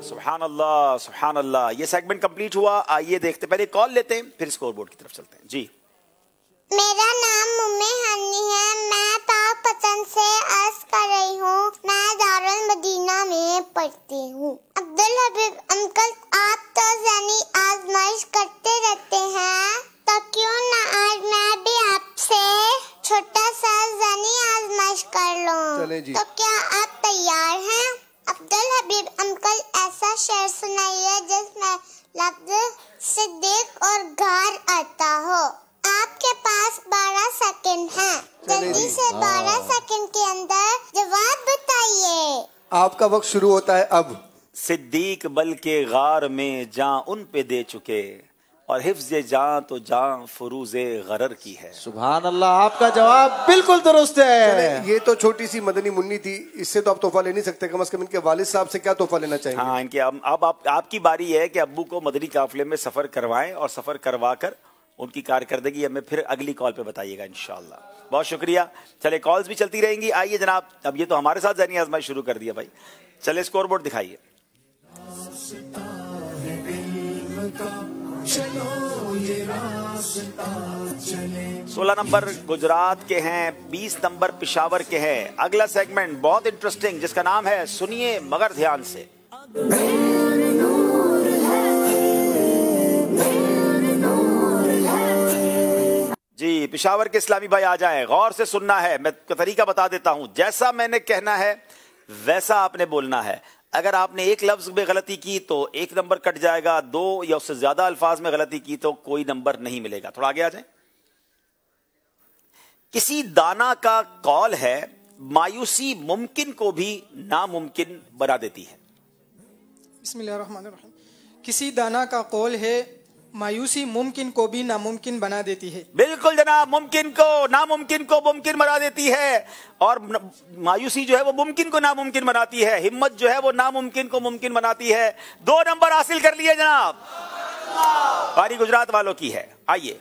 सुभान अल्लाह सुभान अल्लाह। ये सेगमेंट कंप्लीट हुआ। आइए देखते, पहले कॉल लेते हैं फिर स्कोर बोर्ड की तरफ चलते हैं। जी। मेरा नाम मुम्मे हनी है, मैं पाक पतन से अर्ज कर रही हूँ। मैं दारुल मदीना में पढ़ती हूँ। अब्दुल हबीब अंकल, आप तो ज़हनी आजमाइश करते रहते हैं, तो क्यों ना आज मैं भी आपसे छोटा सा ज़हनी आजमाइश कर लूँ। तो क्या आप तैयार हैं? अब्दुल हबीब अंकल, ऐसा शेर सुनाइए जिसमें लफ्ज सिद्दीक और गार आता हो। आपके पास 12 सेकंड हैं, जल्दी से 12 सेकंड के अंदर जवाब बताइए। आपका वक्त शुरू होता है अब। सिद्दीक बल के गार में जां उन पे दे चुके, और हिफ्ज़े जां तो जां फुरूज़े गरर की है। सुभान अल्लाह, आपका जवाब बिल्कुल दुरुस्त है। ये तो छोटी सी मदनी मुन्नी थी, इससे तो आप तोहफा ले नहीं सकते। कम से कम इनके वालिद साहब से क्या तोहफा लेना चाहिए? हाँ, इनके अब आपकी बारी है कि अब्बू को मदनी काफिले में सफर करवाएं, और सफर करवा कर उनकी कारकर्दगी हमें फिर अगली कॉल पे बताइएगा इंशाल्लाह। बहुत शुक्रिया। चले कॉल्स भी चलती रहेंगी। आइए जनाब, अब ये तो हमारे साथ ज़हनी आज़माइश शुरू कर दिया भाई। चले स्कोर बोर्ड दिखाइए। का चलो ये रास्ता चले। 16 नंबर गुजरात के हैं, 20 नंबर पेशावर के हैं। अगला सेगमेंट बहुत इंटरेस्टिंग जिसका नाम है सुनिए मगर ध्यान से। जी पेशावर के इस्लामी भाई आ जाए, गौर से सुनना है। मैं तरीका बता देता हूं, जैसा मैंने कहना है वैसा आपने बोलना है। अगर आपने एक लफ्ज में गलती की तो 1 नंबर कट जाएगा, 2 या उससे ज्यादा अल्फाज में गलती की तो कोई नंबर नहीं मिलेगा। थोड़ा आगे आ जाए। किसी दाना का कौल है, मायूसी मुमकिन को भी नामुमकिन बना देती है। बिस्मिल्लाहिर्रहमानिर्रहीम। किसी दाना का कौल है, मायूसी मुमकिन को भी नामुमकिन बना देती है। बिल्कुल जनाब, मुमकिन को नामुमकिन को मुमकिन बना देती है, और मायूसी जो है वो मुमकिन को नामुमकिन बनाती है। हिम्मत जो है वो नामुमकिन को मुमकिन बनाती है। 2 नंबर हासिल कर लिए जनाब। बारी गुजरात वालों की है। आइए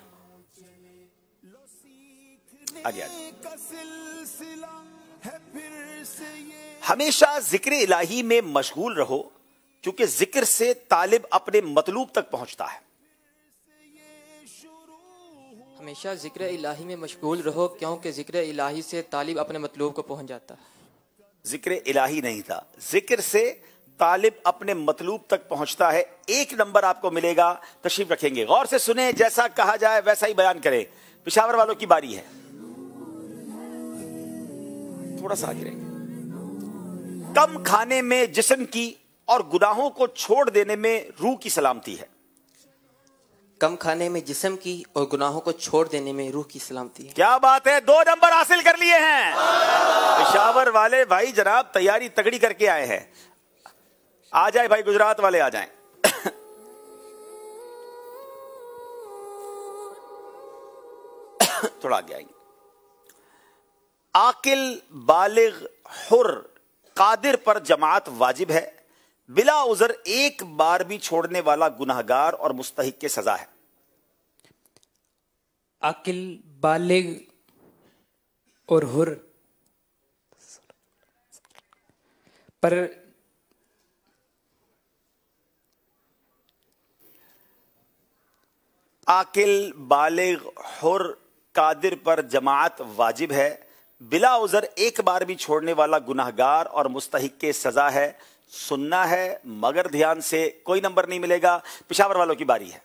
आगे आइए। हमेशा जिक्र इलाही में मशगूल रहो क्योंकि जिक्र से तालिब अपने मतलूब तक पहुंचता है। हमेशा जिक्र इलाही में मशगूल रहो क्योंकि जिक्र इलाही से तालिब अपने मतलूब को पहुंच जाता है। जिक्र इलाही नहीं था, जिक्र से तालिब अपने मतलूब तक पहुंचता है। 1 नंबर आपको मिलेगा। तशरीफ रखेंगे, गौर से सुने, जैसा कहा जाए वैसा ही बयान करें। पेशावर वालों की बारी है। थोड़ा सा आगे रहेंगे। कम खाने में जिस्म की और गुनाहों को छोड़ देने में रूह की सलामती है। कम खाने में जिस्म की और गुनाहों को छोड़ देने में रूह की सलामती है। क्या बात है, 2 नंबर हासिल कर लिए हैं। पेशावर वाले भाई जनाब तैयारी तगड़ी करके आए हैं। आ जाए भाई गुजरात वाले आ जाएं। थोड़ा आगे आएंगे। आकिल बालिग हुर कादिर पर जमात वाजिब है, बिला उज़र एक बार भी छोड़ने वाला गुनाहगार और मुस्तहिक के सजा है। आकिल बालिग और हुर पर आकिल बालिग हुर कादिर पर जमात वाजिब है, बिला उज़र एक बार भी छोड़ने वाला गुनाहगार और मुस्तहिक के सजा है। सुनना है मगर ध्यान से, कोई नंबर नहीं मिलेगा। पेशावर वालों की बारी है।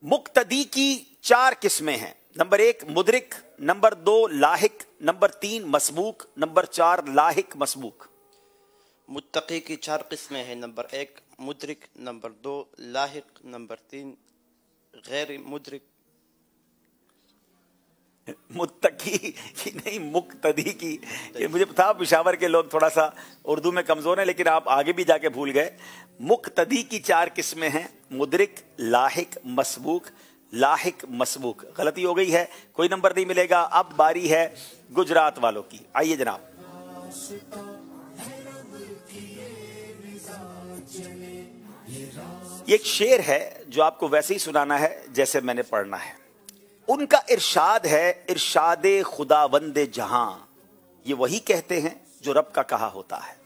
मुक्तदी की 4 किस्में हैं। नंबर 1 मुदरिक, नंबर 2 लाहिक, नंबर 3 मसबूक, नंबर 4 लाहिक मसबूक। मुत्तकी की 4 किस्में हैं। नंबर 1 मुदरिक, नंबर 2 लाहिक, नंबर 3 गैर मुदरिक। मुत्तकी की नहीं, मुक्तदी की। ये मुझे था पेशावर के लोग थोड़ा सा उर्दू में कमजोर हैं, लेकिन आप आगे भी जाके भूल गए। मुक्तदी की 4 किस्में हैं, मुदरिक, लाहिक, मसबूक, लाहिक मसबूक। गलती हो गई है, कोई नंबर नहीं मिलेगा। अब बारी है गुजरात वालों की। आइए जनाब। ये एक शेर है जो आपको वैसे ही सुनाना है जैसे मैंने पढ़ना है। उनका इरशाद है, इरशादे खुदावंदे जहां, ये वही कहते हैं जो रब का कहा होता है।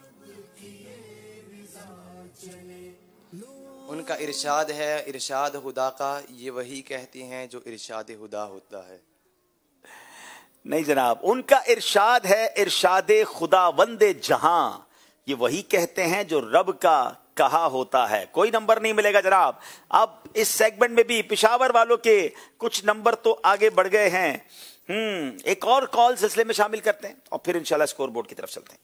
उनका इरशाद है, इरशाद खुदा का, ये वही कहती हैं जो इरशाद खुदा होता है। नहीं जनाब, उनका इरशाद है, इरशादे खुदावंदे जहां, ये वही कहते हैं जो रब का कहा होता है। कोई नंबर नहीं मिलेगा जनाब। अब इस सेगमेंट में भी पेशावर वालों के कुछ नंबर तो आगे बढ़ गए हैं। एक और कॉल सिलसिले में शामिल करते हैं और फिर इंशाल्लाह स्कोर बोर्ड की तरफ चलते हैं।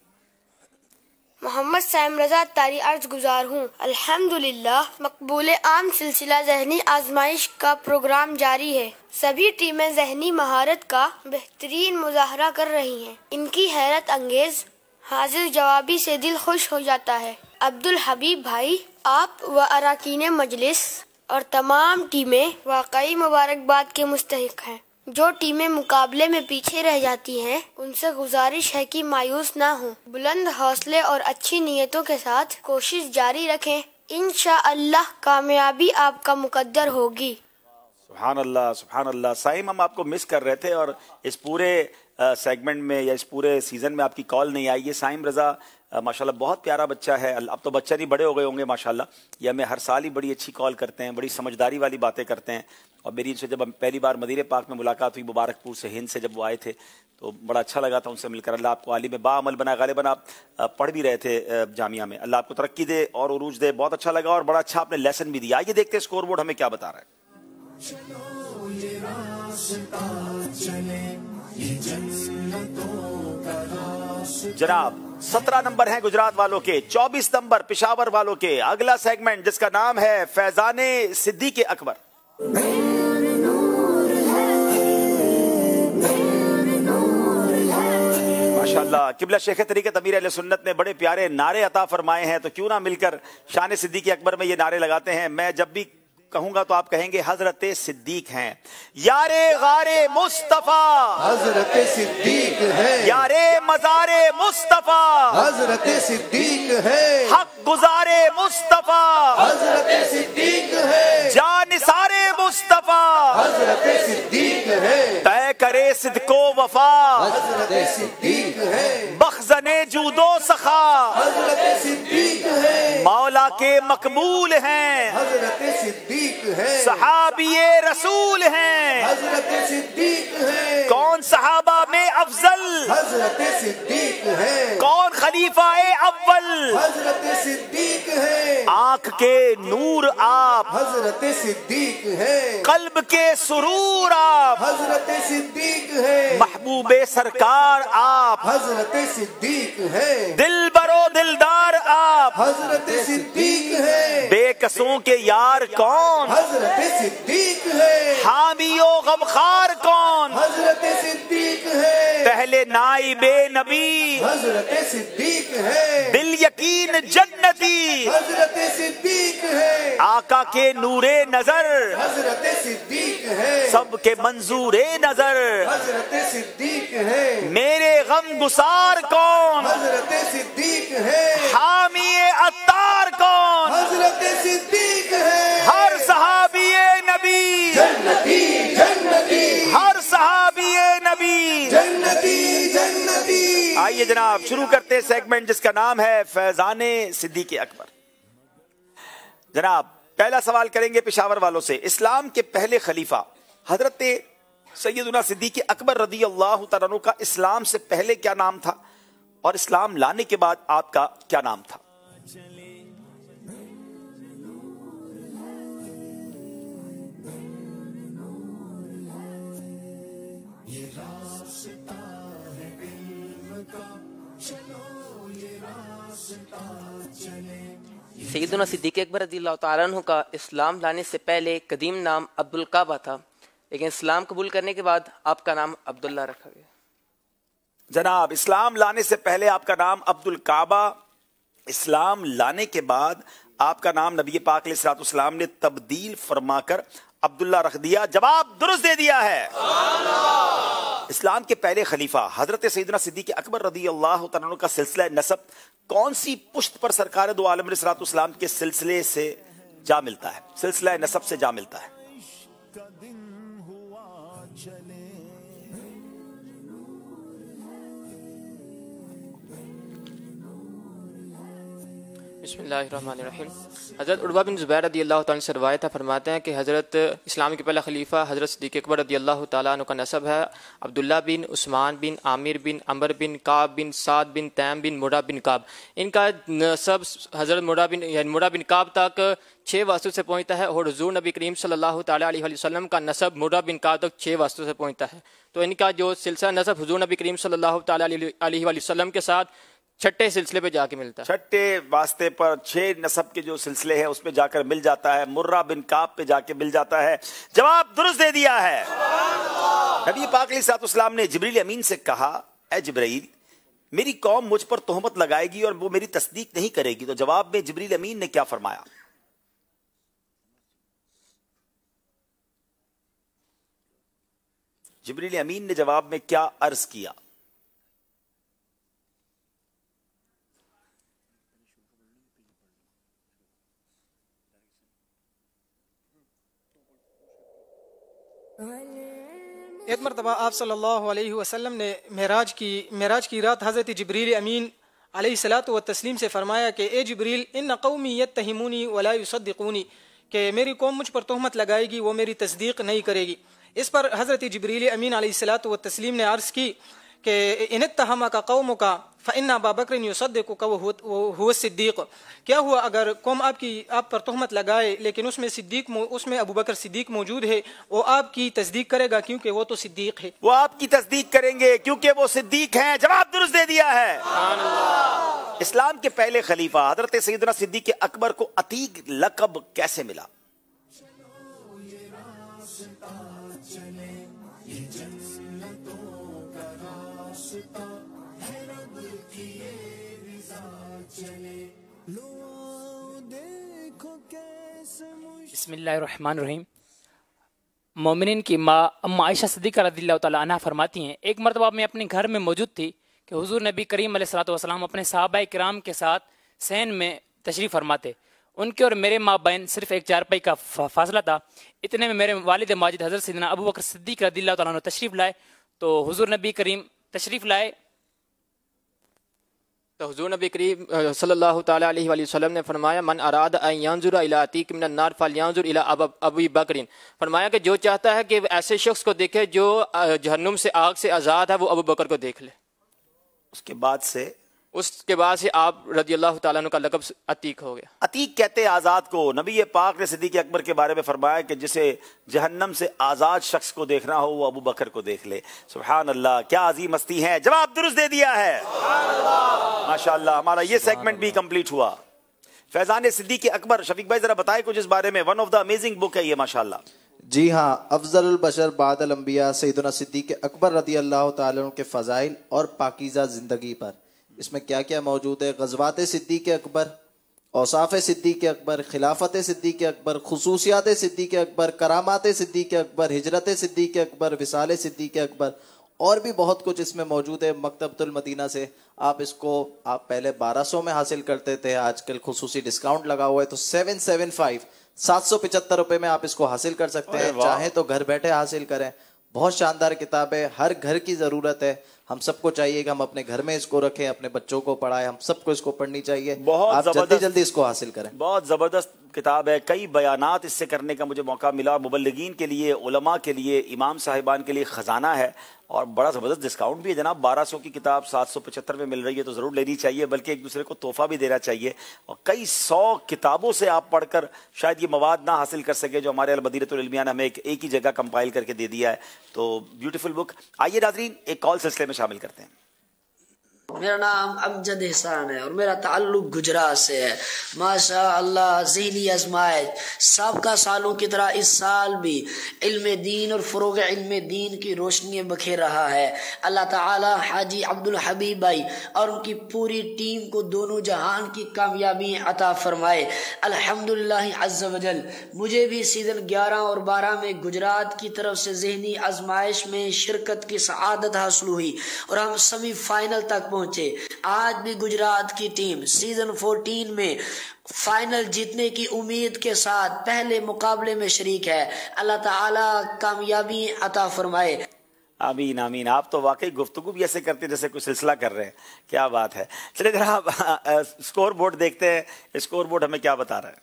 मोहम्मद सैम रजा तारी अर्ज गुजार हूँ। अल्हम्दुलिल्लाह मकबूल आम सिलसिला ज़हनी आजमाइश का प्रोग्राम जारी है। सभी टीमें ज़हनी महारत का बेहतरीन मुजाहरा कर रही हैं। इनकी हैरत अंगेज हाजिर जवाबी से दिल खुश हो जाता है। अब्दुल हबीब भाई, आप व अराकीन मजलिस और तमाम टीमें वाकई मुबारकबाद के मुस्तहिक हैं। जो टीमें मुकाबले में पीछे रह जाती हैं उनसे गुजारिश है कि मायूस ना हो, बुलंद हौसले और अच्छी नीयतों के साथ कोशिश जारी रखें। इंशाअल्लाह कामयाबी आपका मुकद्दर होगी। सुभान अल्लाह। साइम, हम आपको मिस कर रहे थे और इस पूरे सेगमेंट में या इस पूरे सीजन में आपकी कॉल नहीं आई। ये साइम रज़ा माशाल्लाह बहुत प्यारा बच्चा है, अब तो बच्चा नहीं बड़े हो गए होंगे माशाल्लाह। ये हमें हर साल ही बड़ी अच्छी कॉल करते हैं, बड़ी समझदारी वाली बातें करते हैं। और मेरी इनसे जब पहली बार मदीने पाक में मुलाकात हुई, मुबारकपुर से, हिंद से जब वो आए थे, तो बड़ा अच्छा लगा था उनसे मिलकर। अल्लाह आपको आलिम बाअमल बना। गालिबन आप पढ़ भी रहे थे जामिया में, अल्लाह आपको तरक्की दे और उरूज दे। बहुत अच्छा लगा और बड़ा अच्छा आपने लेसन भी दिया। आइए देखते हैं स्कोर बोर्ड हमें क्या बता रहा है। जनाब 17 नंबर हैं गुजरात वालों के, 24 नंबर पिशावर वालों के। अगला सेगमेंट जिसका नाम है फैजाने सिद्दीक अकबर। माशाअल्लाह, किबला शेख तरीक़त अमीर अहले सुन्नत ने बड़े प्यारे नारे अता फरमाए हैं, तो क्यों ना मिलकर शान सिद्दीक अकबर में ये नारे लगाते हैं। मैं जब भी कहूंगा तो आप कहेंगे हजरत सिद्दीक हैं। यारे गारे मुस्तफा हजरत सिद्दीक है, यारे मजारे मुस्तफा हजरत सिद्दीक है, हक गुजारे मुस्तफा हजरत सिद्दीक है, जानिसारे मुस्तफा हजरत सिद्दीक है, तय करे सिद्को वफा हजरत सिद्दीक है, बख्जने जूदो सखा हजरत सिद्दीक है, मौला के मकबूल हैं, हजरत सिद्दीक है, सहाबिये रसूल हैं, हजरत सिद्दीक है, कौन सहाबा में अफजल, हजरत सिद्दीक है, कौन खलीफाए अव्वल, हजरत सिद्दीक है, आंख के नूर आप, हजरत सिद्दीक है, कल्ब के सुरूर आप, हजरत सिद्दीक है, महबूबे सरकार आप, हजरत सिद्दीक है, दिल बरो दिलदार आप, हजरत सिद्दीक है, बेकसों के यार कौन, हजरत सिद्दीक है, हामियो गमखार कौन, हजरत सिद्दीक है, पहले नाइबे नबी, हजरत सिद्दीक है, दिल यकीन जन्नती, हजरत सिद्दीक है, आका के नूरे नजर, हजरत सिद्दीक है, सबके मंजूरे नजर, हजरत सिद्दीक है, मेरे गम गुसार कौन, हजरत सिद्दीक है, हामिए अत्तार कौन, हजरत सिद्दीक है, हर सहाबिये नबी जन्नती जन्नती, हर सहाबिये नबी जन्नती जन्नती। आइए जनाब शुरू करते हैं सेगमेंट जिसका नाम है फैजाने सिद्दीक अकबर। जनाब पहला सवाल करेंगे पेशावर वालों से। इस्लाम के पहले खलीफा हजरत सैयदुना सिद्दीक अकबर रदी अल्लाह तआला अन्हु का इस्लाम से पहले क्या नाम था और इस्लाम लाने के बाद आपका क्या नाम था? सैयदुना सिद्दीक अकबर रज़ियल्लाहु ताला अन्हु का इस्लाम लाने से पहले कदीम नाम अब्दुल काबा था, लेकिन इस्लाम कबूल करने के बाद आपका नाम अब्दुल्ला रखा गया। जनाब इस्लाम लाने से पहले आपका नाम अब्दुल काबा, इस्लाम लाने के बाद आपका नाम नबी पाक अलैहिस्सलाम ने तब्दील फरमाकर अब्दुल्ला रख दिया। जवाब दुरुस्त दे दिया है। इस्लाम के पहले खलीफा हजरत सैयदना सिद्दीक अकबर रदी अल्लाह तआला अन्हु का सिलसिला नसब कौन सी पुश्त पर सरकार दो आलम अलैहिस्सलाम के सिलसिले से जा मिलता है, सिलसिला नसब से जा मिलता है? बिस्मिल्लाहिर्रहमानिर्रहीम। हज़रत उर्वा बिन ज़ुबैर रदी अल्लाह तआला से रवायत है, फरमाते हैं कि हज़रत इस्लाम के पहला खलीफा हज़रत सिद्दीक़ अकबर रदी अल्लाह तआला अन्हु का नसब है अब्दुल्ला बिन उस्मान बिन आमिर बिन अमर बिन काब बिन साद बिन तैम बिन मुरा बिन काब। इनका नसब हज़रत मुरा बिन काब तक 6 वास्तु से पहुँचता है और हुज़ूर नबी करीम सल्लल्लाहु तआला अलैहि वसल्लम का नसब मुरा बिन काब तक 6 वास्तु से पहुँचता है। तो इनका जो सिलसिला नसब हुज़ूर नबी करीम सल्लल्लाहु तआला अलैहि वसल्लम के साथ छठे सिलसिले पे जाके मिलता है। छठे वास्ते पर 6 नसब के जो सिलसिले हैं उसमें जाकर मिल जाता है, मुर्रा बिन काब पे जाके मिल जाता है। जवाब दुरुस्त दे दिया है। नबी पाक अलैहिस्सलाम ने जिब्रील अमीन से कहा, ऐ जिब्रील मेरी कौम मुझ पर तोहमत लगाएगी और वो मेरी तस्दीक नहीं करेगी, तो जवाब में जिब्रील अमीन ने क्या फरमाया? जिब्रील अमीन ने जवाब में क्या अर्ज किया? مرتبہ آپ صلی اللہ علیہ وسلم نے معراج کی رات حضرت جبریل امین علیہ الصلاۃ والتسلیم سے فرمایا کہ اے جبریل ان قومی یتہمونی ولا یصدقونی، کہ میری قوم مجھ پر تہمت لگائے گی، وہ میری تصدیق نہیں کرے گی۔ اس پر حضرت جبریل امین علیہ الصلاۃ والتسلیم نے عرض کی کہ ان اتہمک قومک فإن ابا بکر یصدقک وهو الصدیق، کیا ہوا اگر قوم آپ پر تہمت لگائے لیکن اس میں ابو بکر صدیق موجود ہے، وہ آپ کی تصدیق کرے گا کیونکہ وہ تو صدیق ہے۔ وہ آپ کی تصدیق کریں گے کیونکہ وہ صدیق ہیں۔ جواب درست دے دیا ہے۔ اسلام کے پہلے خلیفہ حضرت سیدنا صدیق اکبر کو عتیق لقب کیسے ملا؟ بسم اللہ الرحمن الرحیم۔ مومنین کی ماں اما عائشہ صدیقہ رضی اللہ تعالیٰ عنہ فرماتی ہیں، ایک مرتبہ میں اپنے گھر میں موجود تھی کہ حضور نبی کریم علیہ الصلوۃ والسلام اپنے صحابہ کرام کے ساتھ سین میں تشریف فرماتے، ان کے اور میرے ماں بہن صرف ایک چارپائی کا فاصلہ تھا۔ اتنے میں میرے والد ماجد حضرت سیدنا ابو بکر صدیق رضی اللہ تعالیٰ عنہ تشریف لائے، تو حضور نبی کریم تشریف لائے تو حضور نبی کریم صلی اللہ تعالیٰ علیہ وآلہ وسلم نے فرمایا من اراد ان ينظر الى عتیق من النار فلينظر الى ابی بکر، فرمایا کہ جو چاہتا ہے کہ ایسے شخص کو دیکھے جو جہنم سے آگ سے آزاد ہے وہ ابو بکر کو دیکھ لے۔ اس کے بعد سے آپ رضی اللہ تعالیٰ عنہ کا لقب عتیق ہو گیا۔ عتیق کہتے ہیں آزاد کو۔ نبی پاک نے صدیق اکبر کے بارے میں فرمایا کہ جسے جہنم سے آزاد شخص کو دیکھنا ہو وہ ابو بکر کو دیکھ لے۔ سبحان اللہ، کیا عظیم ہستی ہے۔ جواب درست دے دیا ہے۔ ماشاءاللہ، ہمارا یہ سیگمنٹ بھی کمپلیٹ ہوا۔ فیضان صدیق اکبر، شفیق بھائی ذرا بتائیں کچھ اس بارے میں۔ One of the amazing book ہے یہ ماشاءاللہ۔ جی ہاں، افضل البشر بعد الانبیاء سیدنا صدیق اکبر رضی اللہ تعالیٰ عنہ کے فضائل اور پاکیزہ زندگی پر۔ اس میں کیا کیا موجود ہے؟ غزوات صدیق اکبر، اوصاف صدیق اکبر، خلافت صدیق اکبر، خصوصیات صدیق اکبر، کرامات صدیق اکبر، ہجرت صدیق اکبر، وصال صدیق اکبر، اور بھی بہت کچھ اس میں موجود ہے۔ مکتبۃ المدینہ سے آپ پہلے 1200 میں حاصل کرتے تھے، آج کل خصوصی ڈسکاؤنٹ لگا ہوا ہے تو 775 روپے میں آپ اس کو حاصل کر سکتے ہیں۔ چاہیں تو گھر بیٹھے حاصل کریں۔ بہت شاندار کتاب ہے، ہر گھر کی ضرورت ہے۔ ہم سب کو چاہیے کہ ہم اپنے گھر میں اس کو رکھیں، اپنے بچوں کو پڑھائیں، ہم سب کو اس کو پڑھنی چاہیے۔ آپ جلدی اس کو حاصل کریں۔ بہت زبردست کتاب ہے، کئی بیانات اس سے کرنے کا مجھے موقع ملا۔ مبلغین کے لیے، علماء کے لیے، امام صاحبان کے لیے خزانہ ہے، اور بڑا زبردست ڈسکاؤنٹ بھی ہے جناب۔ 1200 کی کتاب 775 میں مل رہی ہے تو ضرور لینی چاہیے، بلکہ ایک دوسرے کو تحفہ بھی دینا چاہیے۔ اور کئی 100 کتابوں سے آپ پڑھ کر شاید یہ مواد نہ حاصل کر سکے جو ہمارے البدیرۃ العلمیہ نے ہمیں ایک ہی جگہ کمپائل کر کے دے دیا ہے۔ تو بیوٹیفل بک۔ آئیے ناظرین ایک کال سلسلے میں شامل کرتے ہیں۔ میرا نام امجد احسان ہے اور میرا تعلق گجرات سے ہے۔ ماشاء اللہ، ذہنی آزمائش سابقہ سالوں کی طرح اس سال بھی علم دین اور فروغ علم دین کی روشنی بکھیر رہا ہے۔ اللہ تعالی حاجی عبدالحبیب بھائی اور ان کی پوری ٹیم کو دونوں جہان کی کامیابی عطا فرمائے۔ الحمدللہ عز و جل مجھے بھی سیزن 11 اور 12 میں گجرات کی طرف سے ذہنی آزمائش میں شرکت کی سعادت حاصل ہوئی اور ہم سیمی فائنل تک پہنچے۔ آج بھی گجرات کی ٹیم سیزن 14 میں فائنل جیتنے کی امید کے ساتھ پہلے مقابلے میں شریک ہے۔ اللہ تعالی کامیابی عطا فرمائے۔ آمین آمین۔ آپ تو واقعی گفتگو بھی ایسے کرتے جیسے کوئی سلسلہ کر رہے ہیں، کیا بات ہے۔ چلے ذرا اسکور بورڈ دیکھتے ہیں، اسکور بورڈ ہمیں کیا بتا رہا ہے۔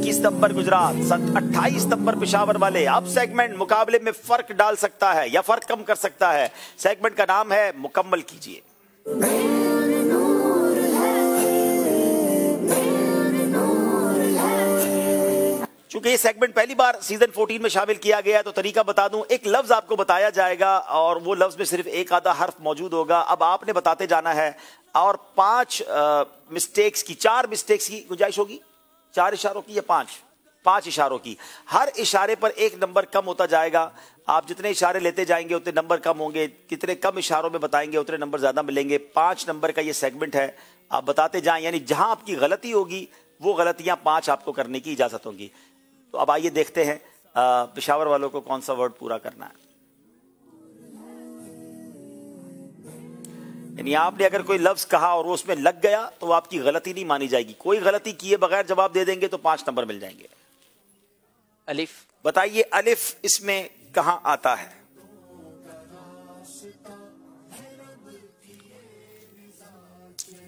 21 نمبر گجرات، 28 نمبر پشاور والے۔ اب سیگمنٹ مقابلے میں فرق ڈال سکتا ہے یا فرق کم کر سکتا ہے۔ سیگمنٹ کا نام ہے مکمل کیجئے۔ چونکہ یہ سیگمنٹ پہلی بار سیزن 14 میں شامل کیا گیا ہے تو طریقہ بتا دوں۔ ایک لفظ آپ کو بتایا جائے گا اور وہ لفظ میں صرف ایک آدھا حرف موجود ہوگا۔ اب آپ نے بتاتے جانا ہے اور 5 مسٹیکس کی، 4 مسٹیکس کی گنجائش ہوگی۔ 4 اشاروں کی یا 5 اشاروں کی۔ ہر اشارے پر 1 نمبر کم ہوتا جائے گا۔ آپ جتنے اشارے لیتے جائیں گے اتنے نمبر کم ہوں گے، کتنے کم اشاروں میں بتائیں گے اتنے نمبر زیادہ ملیں گے۔ 5 نمبر کا یہ سیگمنٹ ہے، آپ بتاتے جائیں، یعنی جہاں آپ کی غلطی ہوگی وہ غلطیاں 5 آپ کو کرنے کی اجازت ہوگی۔ تو اب آئیے دیکھتے ہیں پشاور والوں کو کون سا ورڈ پورا کرنا ہے۔ یعنی آپ نے اگر کوئی لفظ کہا اور وہ اس میں لگ گیا تو وہ آپ کی غلطی نہیں مانی جائے گی. کوئی غلطی کیے بغیر جواب دے دیں گے تو 5 نمبر مل جائیں گے. الف. بتائیے الف اس میں کہاں آتا ہے؟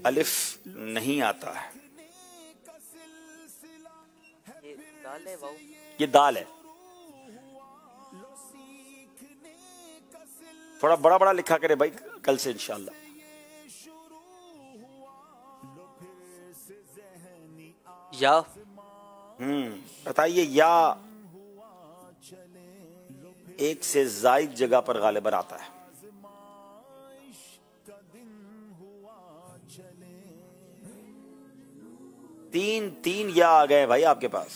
الف نہیں آتا ہے. یہ دال ہے. تھوڑا بڑا بڑا لکھا کرے بھائی کل سے انشاءاللہ. یا. بتائیے یا ایک سے زائد جگہ پر غالباً آتا ہے. تین یا آ گئے بھائی آپ کے پاس.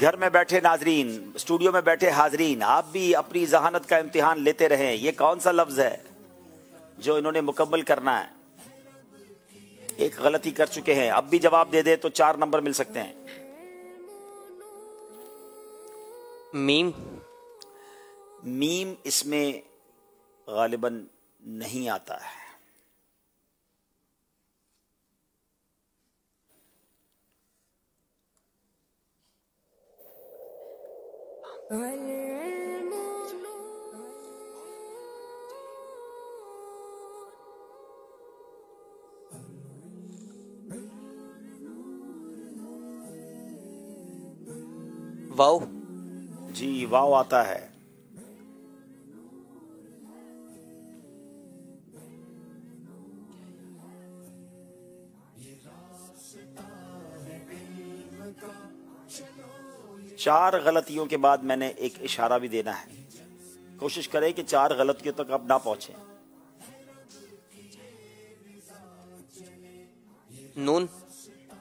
گھر میں بیٹھے ناظرین، اسٹوڈیو میں بیٹھے حاضرین، آپ بھی اپنی ذہانت کا امتحان لیتے رہیں. یہ کون سا لفظ ہے جو انہوں نے مکمل کرنا ہے؟ ایک غلطی کر چکے ہیں، اب بھی جواب دے دے تو 4 نمبر مل سکتے ہیں. میم. میم اس میں غالباً نہیں آتا ہے. واو. جی واو آتا ہے. چار غلطیوں کے بعد میں نے ایک اشارہ بھی دینا ہے. کوشش کریں کہ 4 غلطیوں تک آپ نہ پہنچیں. نون.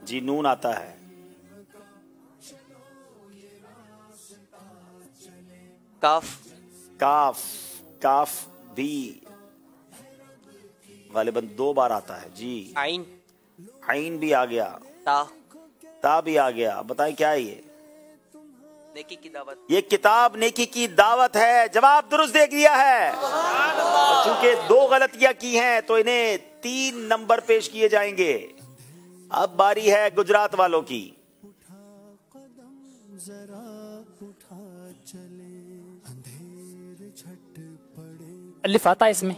جی نون آتا ہے. کاف. کاف بھی غالباً 2 بار آتا ہے. جی عین بھی آ گیا. تا بھی آ گیا. بتائیں کیا ہے یہ؟ نیکی کی دعوت. یہ کتاب نیکی کی دعوت ہے. جواب درست دے دیا ہے. چونکہ 2 غلطیاں کی ہیں تو انہیں 3 نمبر پیش کیے جائیں گے. اب باری ہے گجرات والوں کی. الف آتا ہے اس میں؟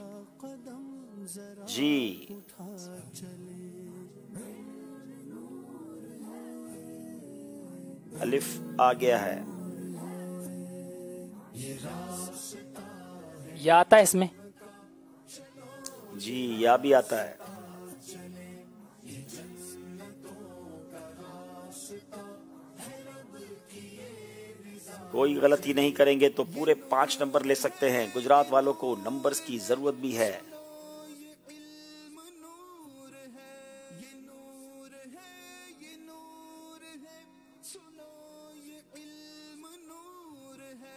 جی الف آ گیا ہے. یا آتا ہے اس میں؟ جی یا بھی آتا ہے. کوئی غلطی نہیں کریں گے تو پورے 5 نمبر لے سکتے ہیں. گجرات والوں کو نمبرز کی ضرورت بھی ہے.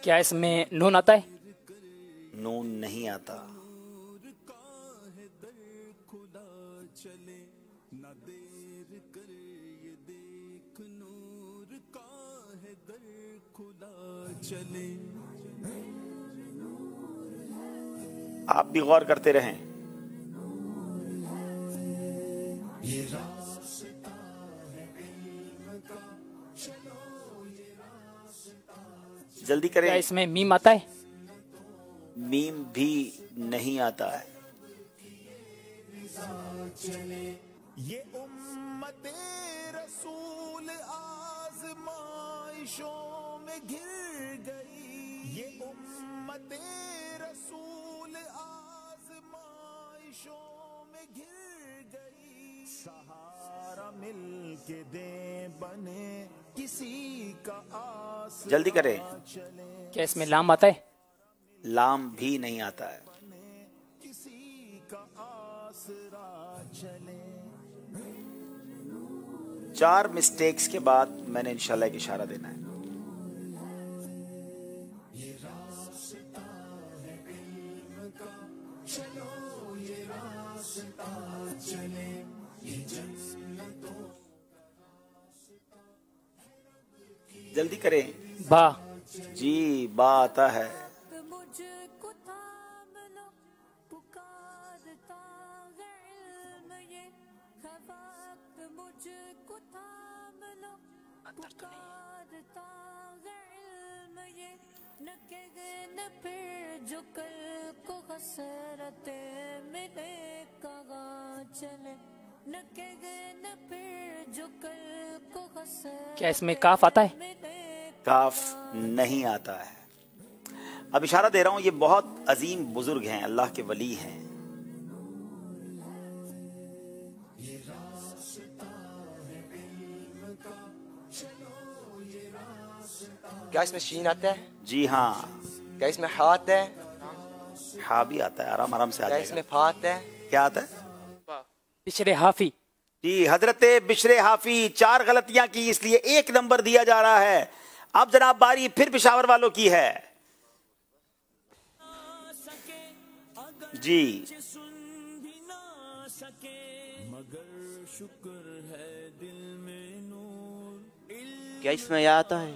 کیا اس میں نون آتا ہے؟ نون نہیں آتا. آپ بھی غور کرتے رہیں. جلدی کریں. کیا اس میں میم آتا ہے؟ میم بھی نہیں آتا ہے. یہ امت رسول آزمائشوں میں گر گئی. یہ امت رسول آزمائشوں میں گر گئی. سہارا مل کے دیں بنے کسی کا آس. جلدی کریں. کیا اس میں لام آتا ہے؟ لام بھی نہیں آتا ہے. کسی کا آسرا چلے. 4 مسٹیکس کے بعد میں نے انشاءاللہ ایک اشارہ دینا ہے. جلدی کریں. با. جی با آتا ہے. کیا اس میں کاف آتا ہے؟ کاف نہیں آتا ہے. اب اشارہ دے رہا ہوں، یہ بہت عظیم بزرگ ہیں، اللہ کے ولی ہیں. کیا اس میں شین آتا ہے؟ جی ہاں. کیا اس میں ہا آتا ہے؟ ہا بھی آتا ہے، آرام آرام سے آ کیا جائے اس گا. میں فا آتا ہے؟ کیا آتا ہے؟ بشر حافی. جی حضرت بشر حافی. 4 غلطیاں کی، اس لیے 1 نمبر دیا جا رہا ہے. اب جناب باری پھر پشاور والوں کی ہے. جی کیا اس میں یا آتا ہے؟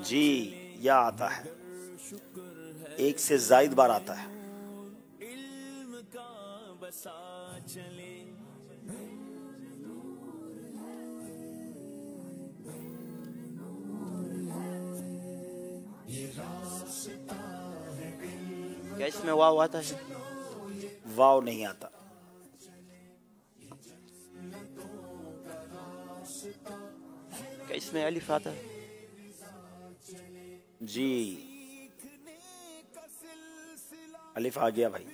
جی یا آتا ہے، 1 سے زائد بار آتا ہے. کیا اس میں واو آتا ہے؟ واو نہیں آتا. کیا اس میں الف آتا ہے؟ جی الف آ گیا بھائی.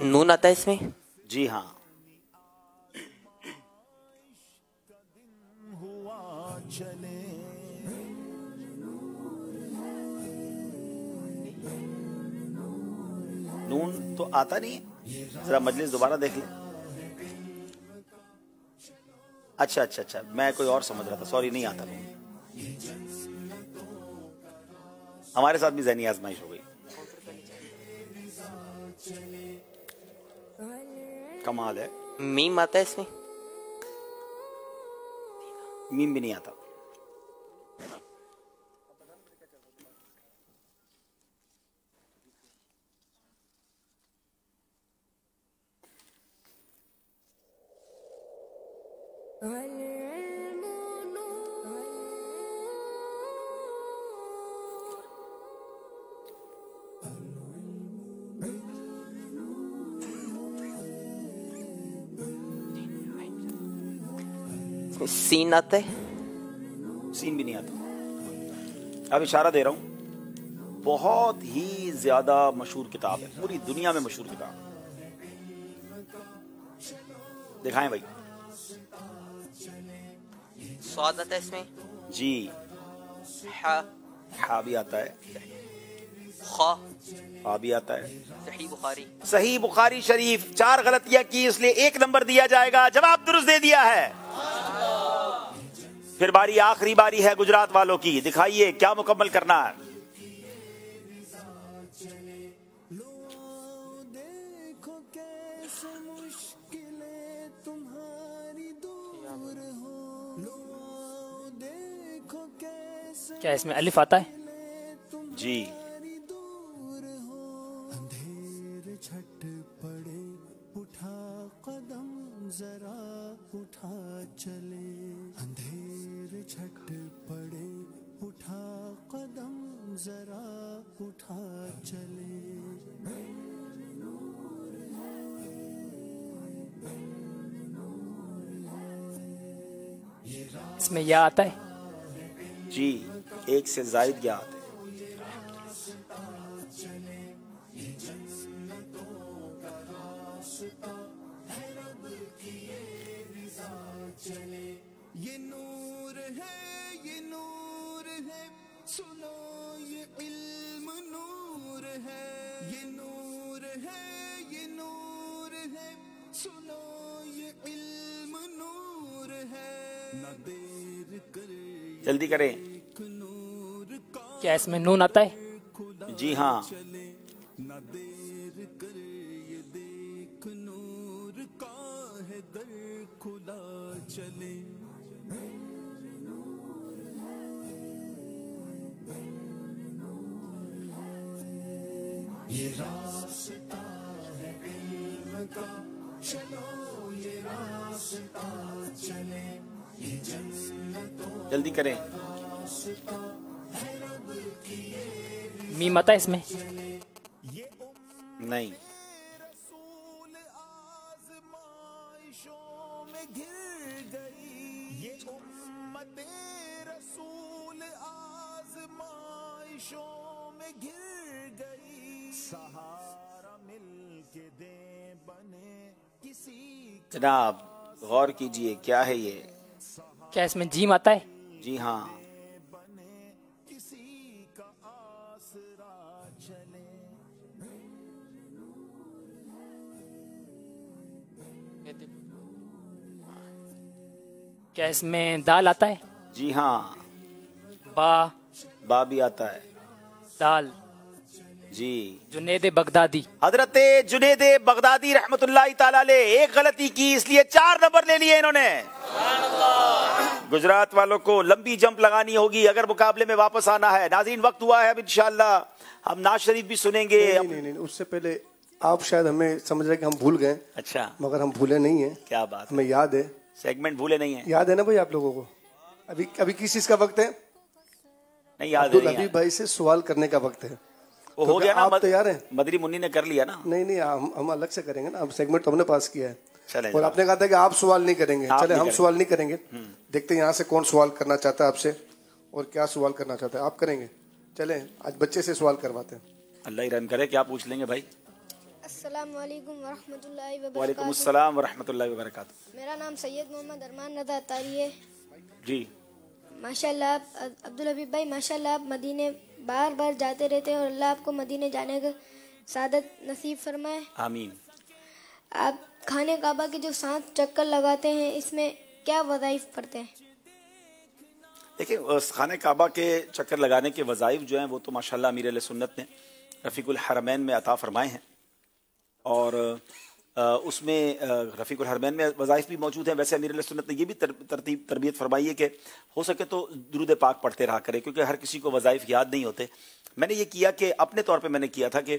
نون آتا ہے اس میں؟ جی ہاں. نون تو آتا نہیں ہے، ذرا مجلس دوبارہ دیکھ لیں. اچھا اچھا اچھا، میں کوئی اور سمجھ رہا تھا، سوری. نہیں آتا نون. ہمارے ساتھ بھی ذہنی آزمائش ہو گئی. کمال ہے. میم آتا ہے اس میں؟ میم بھی نہیں آتا. سین آتا ہے؟ سین بھی نہیں آتا. اب اشارہ دے رہا ہوں، بہت ہی زیادہ مشہور کتاب ہے، پوری دنیا میں مشہور کتاب. دکھائیں بھائی. سواد آتا ہے اس میں؟ جی. ہا بھی آتا ہے. خا بھی آتا ہے. صحیح بخاری. صحیح بخاری شریف. 4 غلطیاں کی، اس لیے 1 نمبر دیا جائے گا. جواب درست دے دیا ہے. پھر باری آخری باری ہے گجرات والوں کی. دکھائیے کیا مکمل کرنا ہے. کیا اس میں الف آتا ہے؟ جی. چھٹ پڑے اٹھا قدم ذرا اٹھا چلے. اندھیر چھٹ پڑے اٹھا قدم ذرا اٹھا چلے. اس میں یا آتا ہے؟ جی 1 سے زائد یا آتے. یہ نور ہے، یہ نور ہے، سنو یہ علم نور ہے. یہ نور ہے، یہ نور ہے، سنو یہ علم نور ہے. نہ دیر کر جلدی کریں. کیا اس میں نون آتا ہے؟ جی ہاں. یہ راستہ ہے علم کا چلو یہ راستہ چلے یہ جنتوں جلدی کریں. میم آتا ہے اس میں؟ نہیں. جناب غور کیجئے کیا ہے یہ. کیا اس میں جیم آتا ہے؟ جی ہاں. کیا اس میں دال آتا ہے؟ جی ہاں. با بھی آتا ہے. دال. جی. جنید بغدادی. حضرت جنید بغدادی رحمت اللہ تعالی علیہ. ایک غلطی کی اس لیے 4 نمبر لے لیے انہوں نے. گجرات والوں کو لمبی جمپ لگانی ہوگی اگر مقابلے میں واپس آنا ہے. ناظرین وقت ہوا ہے اب انشاءاللہ ہم نعت شریف بھی سنیں گے. نہیں اس سے پہلے آپ شاید ہمیں سمجھ رہے کہ ہم بھول گئے. اچھا. مگر ہم بھولے نہیں ہیں. کیا بات. ہمیں یاد ہے. سیگمنٹ بھولے نہیں ہیں. یاد ہے نا بھائی آپ لوگوں کو. ابھی کس چیز کا وقت ہے؟ نہیں یاد. ابھی بھائی سے سوال کرنے کا وقت ہے. وہ ہو گیا نا. آپ تیار ہیں؟ مدری منی نے کر لیا نا. نہیں ہم الگ سے کریں گے نا. اب سیگمنٹ تو ہم نے پاس کیا ہے. چلیں. اور آپ نے کہا تھا کہ آپ سوال نہیں کریں گے. چلے ہم سوال نہیں کریں گے. دیکھتے ہیں یہاں سے کون سوال کرنا چاہتا ہے آپ سے اور کیا سوال کرنا چاہتا ہے. آپ کریں گے؟ چلیں آج بچے سے سوال کرواتے ہیں. اللہ ہی رحم کرے. کیا پوچھ لیں گے بھائی؟ السلام علیکم ورحمۃ اللہ وبرکاتہ. وعلیکم السلام ورحمۃ اللہ وبرکاتہ. میرا نام سید محمد ارمان رضا اتاری ہے. جی. ماشاء اللہ آپ عبدالحبیب بھائی ماشاء اللہ آپ مدینے بار بار جاتے رہتے ہیں اور اللہ آپ کو مدینے جانے کا سعادت نصیب فرمائے. آمین. آپ خانہ کعبہ کے جو 7 چکر لگاتے ہیں اس میں کیا وظائف پڑھتے ہیں؟ دیکھیں خانہ کعبہ کے چکر لگانے کے وظائف جو ہیں وہ تو ماشاءاللہ امیر اہل سنت نے رفیق الحرمین میں عطا فرمائے ہیں اور اس میں رفیق الحرمین میں وظائف بھی موجود ہیں. ویسے امیر اہل سنت نے یہ بھی تربیت فرمائی ہے کہ ہو سکے تو درود پاک پڑھتے رہا کرے کیونکہ ہر کسی کو وظائف یاد نہیں ہوتے. میں نے یہ کیا کہ اپنے طور پہ میں نے کیا تھا کہ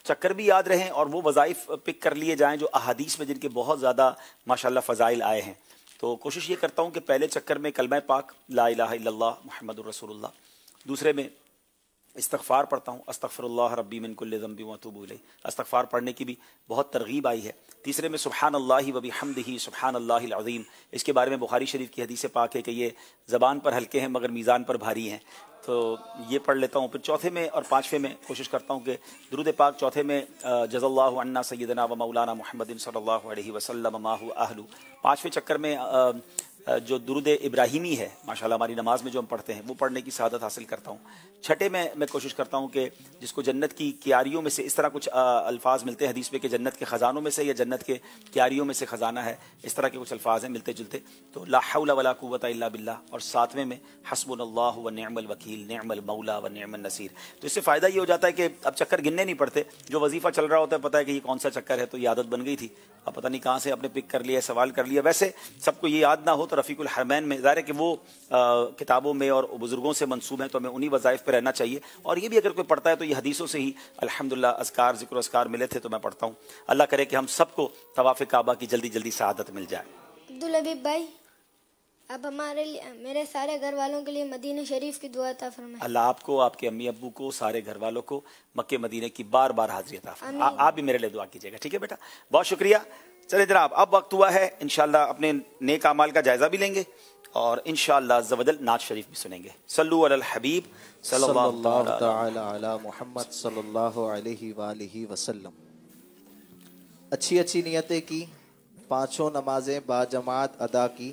چکر بھی یاد رہیں اور وہ وظائف پک کر لیے جائیں جو احادیث میں جن کے بہت زیادہ ماشاءاللہ فضائل آئے ہیں. تو کوشش یہ کرتا ہوں کہ پہلے چکر میں کلمہ پاک لا الہ الا اللہ محمد الرسول اللہ. دوسرے میں استغفار پڑھتا ہوں استغفر اللہ ربی من کل ذنب واتوب الیہ. استغفار پڑھنے کی بھی بہت ترغیب آئی ہے. تیسرے میں سبحان اللہ و بحمدہ سبحان اللہ العظیم. اس کے بارے میں بخاری شریف کی حدیث پاک ہے کہ یہ زبان پر ہلکے ہیں مگر میزان پر بھاری ہیں. تو یہ پڑھ لیتا ہوں. پھر چوتھے میں اور پانچویں میں کوشش کرتا ہوں کہ درود پاک چوتھے میں جزا اللہ عنا سیدنا و مولانا محمد صلی اللہ علیہ وسلم ما هو اہل. پانچویں چکر میں جو درود ابراہیمی ہے ماشاءاللہ ہماری نماز میں جو ہم پڑھتے ہیں وہ پڑھنے کی سعادت حاصل کرتا ہوں. چھٹے میں کوشش کرتا ہوں کہ جس کو جنت کی کیاریوں میں سے اس طرح کچھ الفاظ ملتے ہیں حدیث میں کہ جنت کے خزانوں میں سے یا جنت کے کیاریوں میں سے خزانہ ہے, اس طرح کے کچھ الفاظ ہیں ملتے جلتے, تو لا حول ولا قوت الا باللہ. اور ساتویں میں حسبنا اللہ و نعم الوکیل نعم المولا و نعم النصیر. تو اس سے فائدہ یہ ہو جاتا ہے کہ اب چکر گننے نہیں پڑتے, جو وظیفہ چل رہا ہوتا ہے پتہ ہے کہ یہ کون سا چکر ہے, تو یہ عادت بن گئی تھی, اب پتہ نہیں کہاں سے آپ نے پک کر لیا, سوال کر لیا. ویسے سب کو یہ یاد نہ ہو تو رفیق الحرمین میں ظاہر ہے کہ وہ کتابوں میں اور بزرگوں سے منسوب ہیں, تو ہمیں انہی وظائف پہ رہنا چاہیے. اور یہ بھی اگر کوئی پڑھتا ہے تو یہ حدیثوں سے ہی الحمدللہ اذکار ذکر و اذکار ملے تھے تو میں پڑھتا ہوں. اللہ کرے کہ ہم سب کو طواف کعبہ کی جلدی جلدی سعادت مل جائے. عبدالحبیب بھائی اب ہمارے لیے میرے سارے گھر والوں کے لیے مدینہ شریف کی دعا عطا فرمائے. اللہ آپ کو, آپ کے امی ابو کو, سارے گھر والوں کو مکے مدینے کی بار بار حاضری عطا فرمائے. آپ بھی میرے لیے دعا کیجیے گا, ٹھیک ہے بیٹا, بہت شکریہ. چلے جناب اب وقت ہوا ہے انشاءاللہ اپنے نیک اعمال کا جائزہ بھی لیں گے اور انشاءاللہ عز و جل نعت شریف بھی سنیں گے. صلو علی الحبیب صلی اللہ تعالی علی محمد صلی اللہ علیہ وآلہ وسلم. اچھی اچھی نیتیں کی, پانچوں نمازیں با جماعت ادا کی,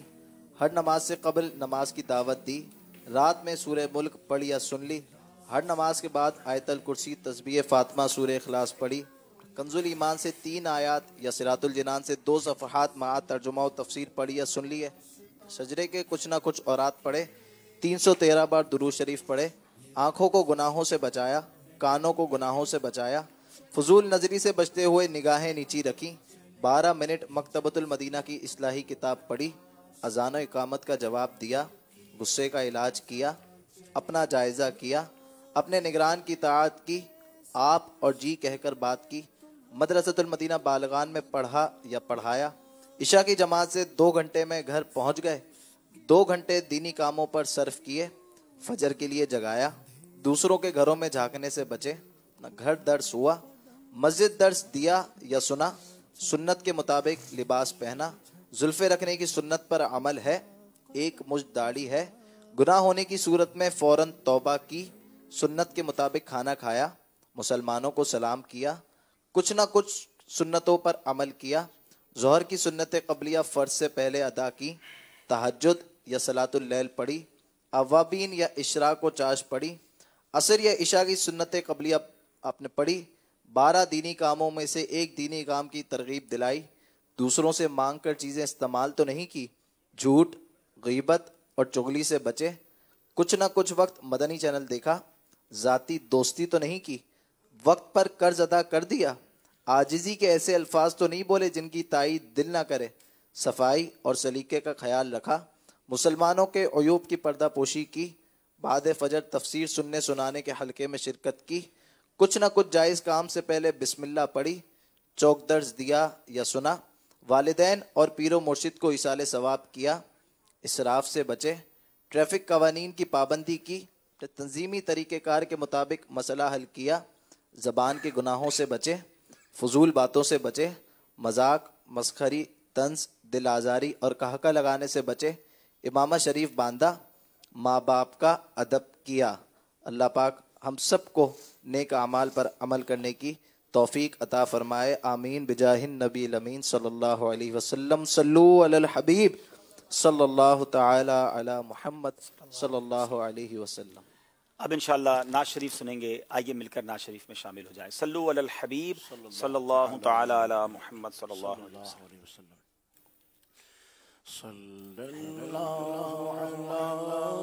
ہر نماز سے قبل نماز کی دعوت دی, رات میں سورہ ملک پڑھی یا سن لی, ہر نماز کے بعد آیت الکرسی تسبیح فاطمہ سورہ اخلاص پڑھی, کنز الایمان سے 3 آیات یا صراط الجنان سے 2 صفحات مع ترجمہ و تفسیر پڑھی یا سن لی ہے, سجدے کے کچھ نہ کچھ اورات پڑھے, 313 बार दुरूद शरीफ पढ़े, आंखों को गुनाहों से बचाया, कानों को गुनाहों से बचाया, फजूल नजरी से बचते हुए निगाहें नीची रखी, 12 मिनट मकतबतुल मदीना की इस्लाही किताब पढ़ी, अजान व इकामत का जवाब दिया, गुस्से का इलाज किया, अपना जायज़ा किया, अपने निगरान की ताअत की, आप और जी कहकर बात की, मदरसतुल मदीना बालगान में पढ़ा या पढ़ाया, इशा की जमात से 2 घंटे में घर पहुंच गए, 2 घंटे दीनी कामों पर सर्फ किए, फजर के लिए जगाया, दूसरों के घरों में झांकने से बचे, न घर दर्स हुआ, मस्जिद दर्स दिया या सुना, सुन्नत के मुताबिक लिबास पहना, जुल्फे रखने की सुन्नत पर अमल है, एक मुझ दाढ़ी है, गुनाह होने की सूरत में फौरन तौबा की, सुन्नत के मुताबिक खाना खाया, मुसलमानों को सलाम किया, कुछ ना कुछ सुन्नतों पर अमल किया, ज़ोहर की सुन्नत क़ब्लिया फ़र्ज से पहले अदा की, तहज्जुद या सलातुल लैल पढ़ी, अवाबीन या इशराक व चाश पढ़ी, असर या इशा की सुन्नत क़ब्लिया आपने पढ़ी, 12 दीनी कामों में से एक दीनी काम की तरगीब दिलाई, दूसरों से मांग कर चीज़ें इस्तेमाल तो नहीं की, झूठ, गीबत और चुगली से बचे, कुछ ना कुछ वक्त मदनी चैनल देखा, ज़ाती दोस्ती तो नहीं की, वक्त पर कर्ज अदा कर दिया, आजिज़ी के ऐसे अल्फाज तो नहीं बोले जिनकी ताईद दिल ना करे, सफाई और सलीके का ख्याल रखा, मुसलमानों के अयूब की पर्दा पोशी की, बाद फजर तफसीर सुनने सुनाने के हलके में शिरकत की, कुछ ना कुछ जायज़ काम से पहले बिस्मिल्लाह पढ़ी, चौक दर्ज दिया या सुना, वालिदैन और पीरो मुर्शिद को इसाले सवाब किया, इसराफ से बचे, ट्रैफिक कवानीन की पाबंदी की, तंजीमी तरीक़ेकार के मुताबिक मसला हल किया, ज़बान के गुनाहों से बचे, फजूल बातों से बचे, मजाक, मस्खरी, तंज, दिल आज़ारी और कहका लगाने से बचे, इमामा शरीफ बांधा, माँ बाप का अदब किया। अल्लाह पाक हम सबको नेक अमाल पर अमल करने की तौफीक अता फरमाए। आमीन बिजाहिन नबी अमीन सल्लल्लाहु अलैहि वसल्लम। सल्लू अलल हबीब सल्लल्लाहु तआला अला मुहम्मद सल्लल्लाहु अलैहि वसल्लम। अब इंशाअल्लाह नाज शरीफ सुनेंगे, आइए मिलकर नाज शरीफ में शामिल हो जाए। सल्लू अलल हबीब सल्लल्लाहु तआला अला मुहम्मद सल्लल्लाहु अलैहि वसल्लम। सल्लल्लाहु अला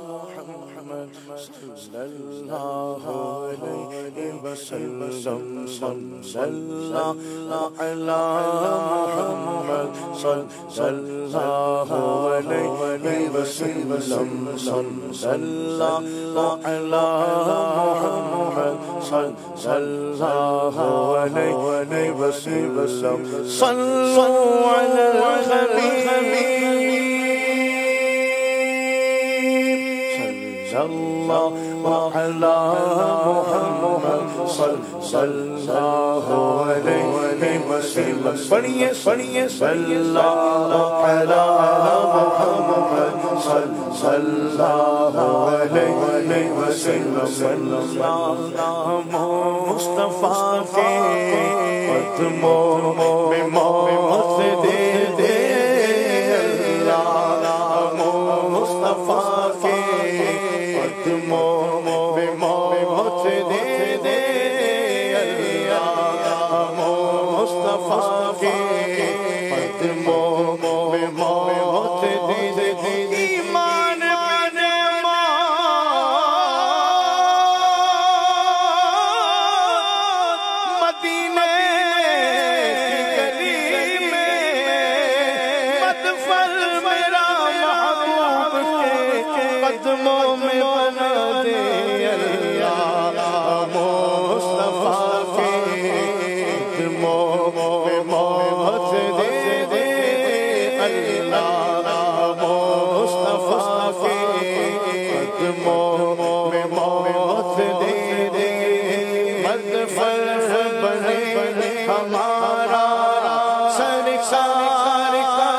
मुहम्मद सल्लल्लाहु अलैहि वसल्लम। सल्लल्लाहु अला मुहम्मद सल्लल्लाहु अलैहि वसल्लम। सल्लल्लाहु अला मुहम्मद सल्लल्लाहु अलैहि वसल्लम। सल्लु अलल हबीब सल्लल्लाहु अला मुहम्मद सल्लल्लाहु अलैहि वसल्लम। पढ़िए पढ़िए सल्लल्लाहु अला मुहम्मद सल्लल्लाहु अलैहि वसल्लम। सल्लल्लाहु मुस्तफा के कदमों में मौत दे दे अल्लाह। मुस्तफा के कदमों में मौत दे दे अल्लाह। मुस्तफा के कदमों में मौत दे दे। ईमान बिन मदीने की गली में मदफन मेरा महबूब के कदमों में बना दे अल्लाह। मुस्तफा के कदमों में मौत दे दे अल्लाह। मुस्तफा के कदमों में मौत दे दे। मदफन बने हमारा सरकार का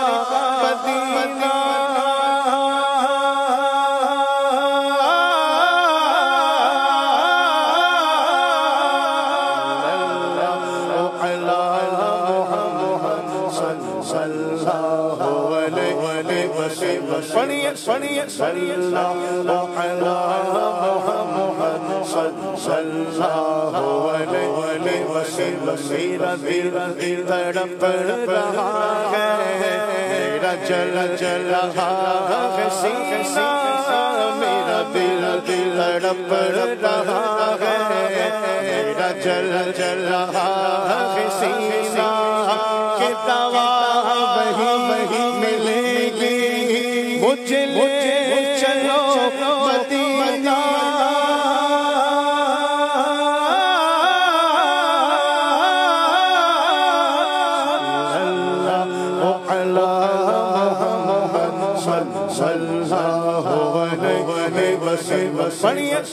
मदीना। पढ़िए पढ़िए सल्लल्लाहु अला मुहम्मद सल्लल्लाहु अलैहि वसल्लम। मेरा दिल तड़प रहा है, मेरा जल रहा है सीना। मेरा दिल तड़प रहा है, मेरा जल रहा है सीना कि दवा वही मिलेगी, मुझे ले चलो मदीना।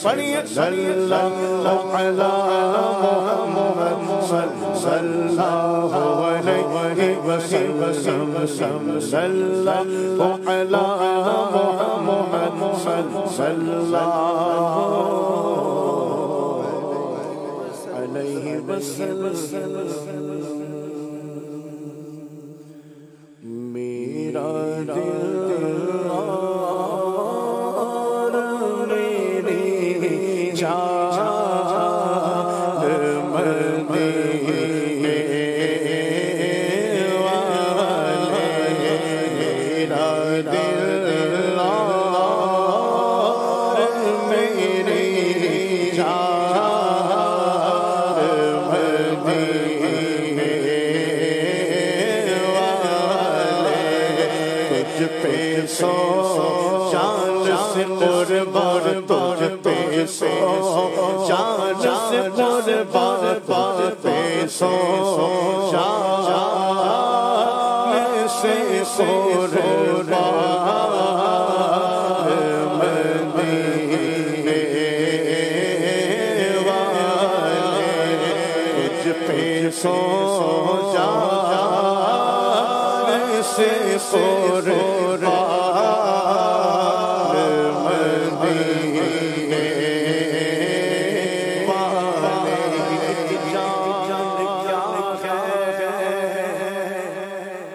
पढ़िए सल्लल्लाहु अला मुहम्मद सल्लल्लाहु अलैहि वसल्लम सल्लल्लाहु अला मुहम्मद सल्लल्लाहु अलैहि वसल्लम। मेरा दिल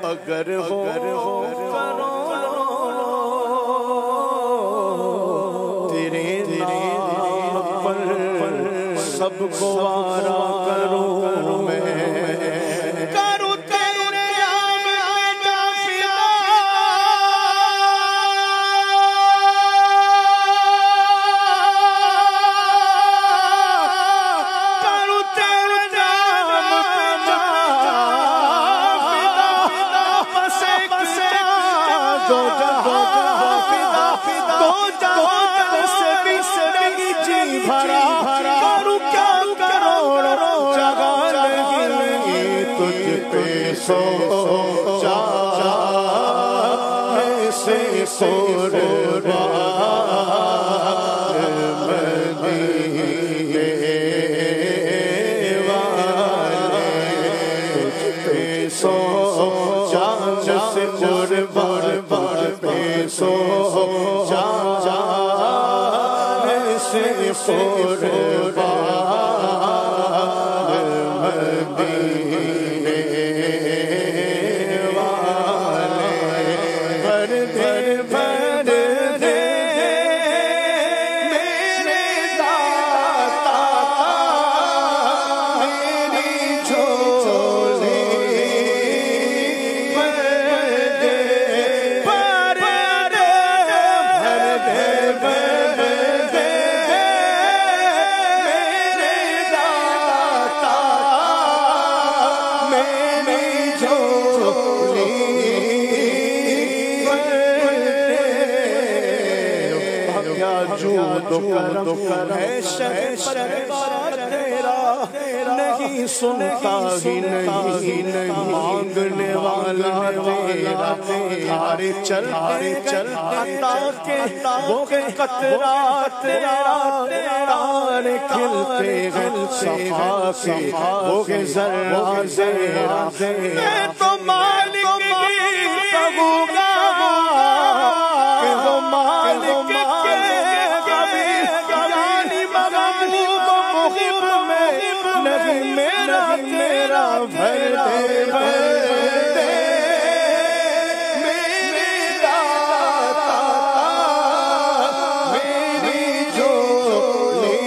अगर हो तेरे नाम पर सबको वारा करूं मैं, करूं तेरे नाम पे जाफिया, करूं तेरे नाम पे जाफिया, दो जहां से भी जी भरा, करूं क्या करोड़ जगह नहीं तुझ पे सो से सोरबा मदीने वाले तुझ पे सो से कुर्बान पे सो से कुर्बान मदीने वाले भर दे मेरे दाता मेरी झोली, है शहर तेरा नहीं सुनता ही नहीं मांगने वाला तेरा, थारे चल अता के वो के कतरा तेरा, तारे खिलते सफा के वो के जर्रा तेरा, मैं तो मालिक की कहूँगा कि वो मालिक नहीं मेरा भर दे मेरे दाता मेरी झोली,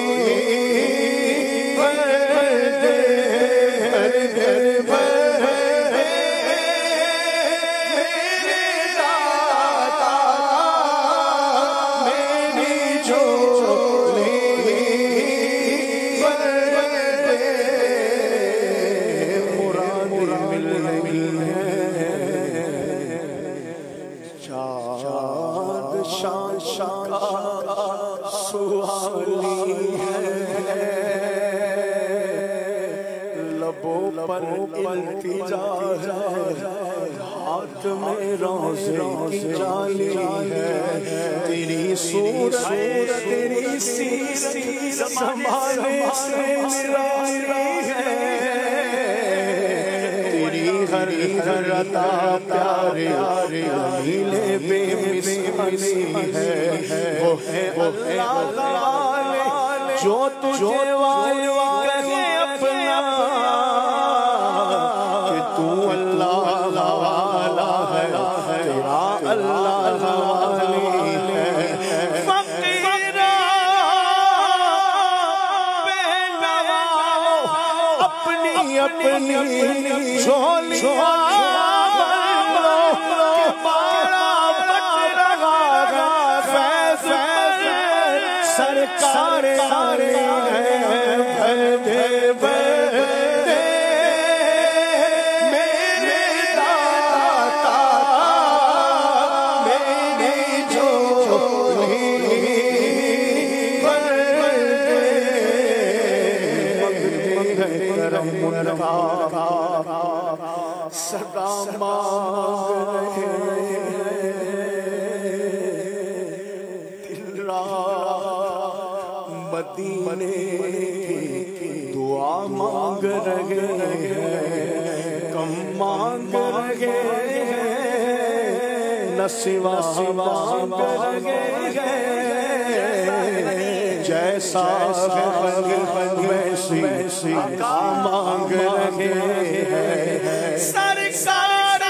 भर दे मेरे दाता मेरी झोली। ہے شاد شان کا سوالی ہے لبوں پر التجا ہے ہاتھ میں روزے کی جالی ہے تیری صورت تیری سیرت سنبھالنے سے نرالی ہے تیری ہر عطا پیارے نیلے بے مثالی ہے وہ ہے اللہ جو تجھے والی کہے اپنا کہ تو اللہ والا ہے تیرا اللہ والی ہے فقیرہ بے نوا اپنی اپنی جھولیاں سرکار بھر دے میرے داتا میری جھولی بھر دے کرم کا صدا مانگ مدینے کی دعا مانگ رہے ہیں کم مانگ رہے ہیں نہ سوا مانگ رہے ہیں جیسا ویسی عطا مانگ رہے ہیں سرکار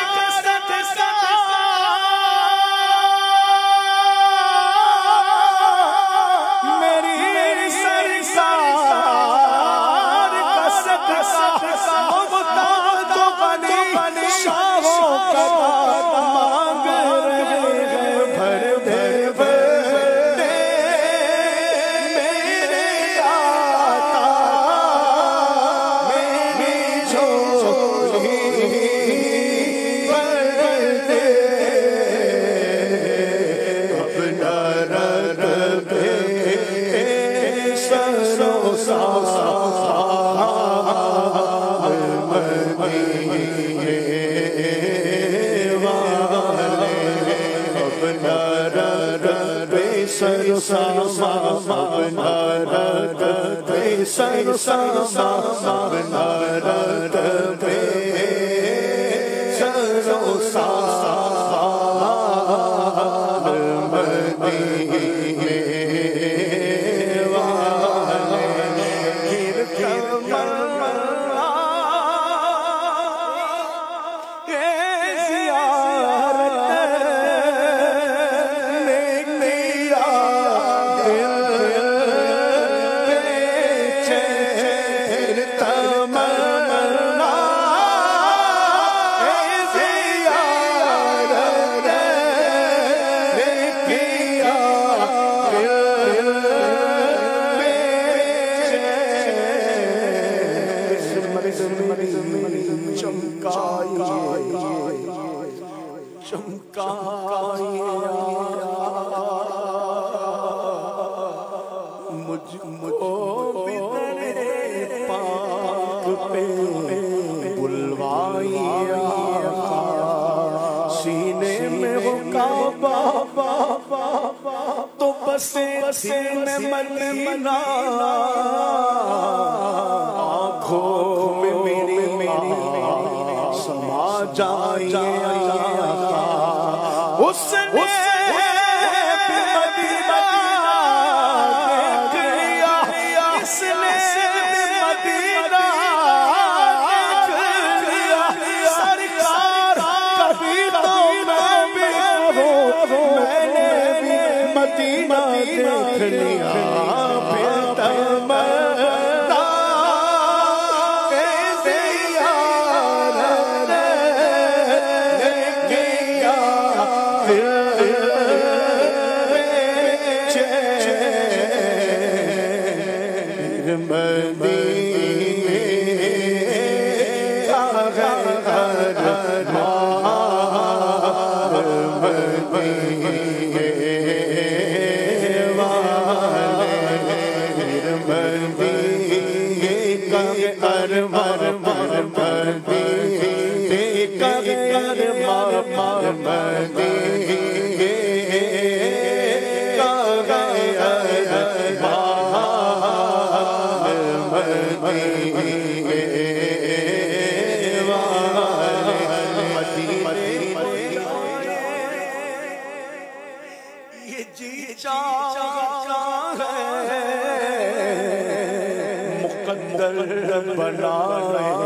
बनाए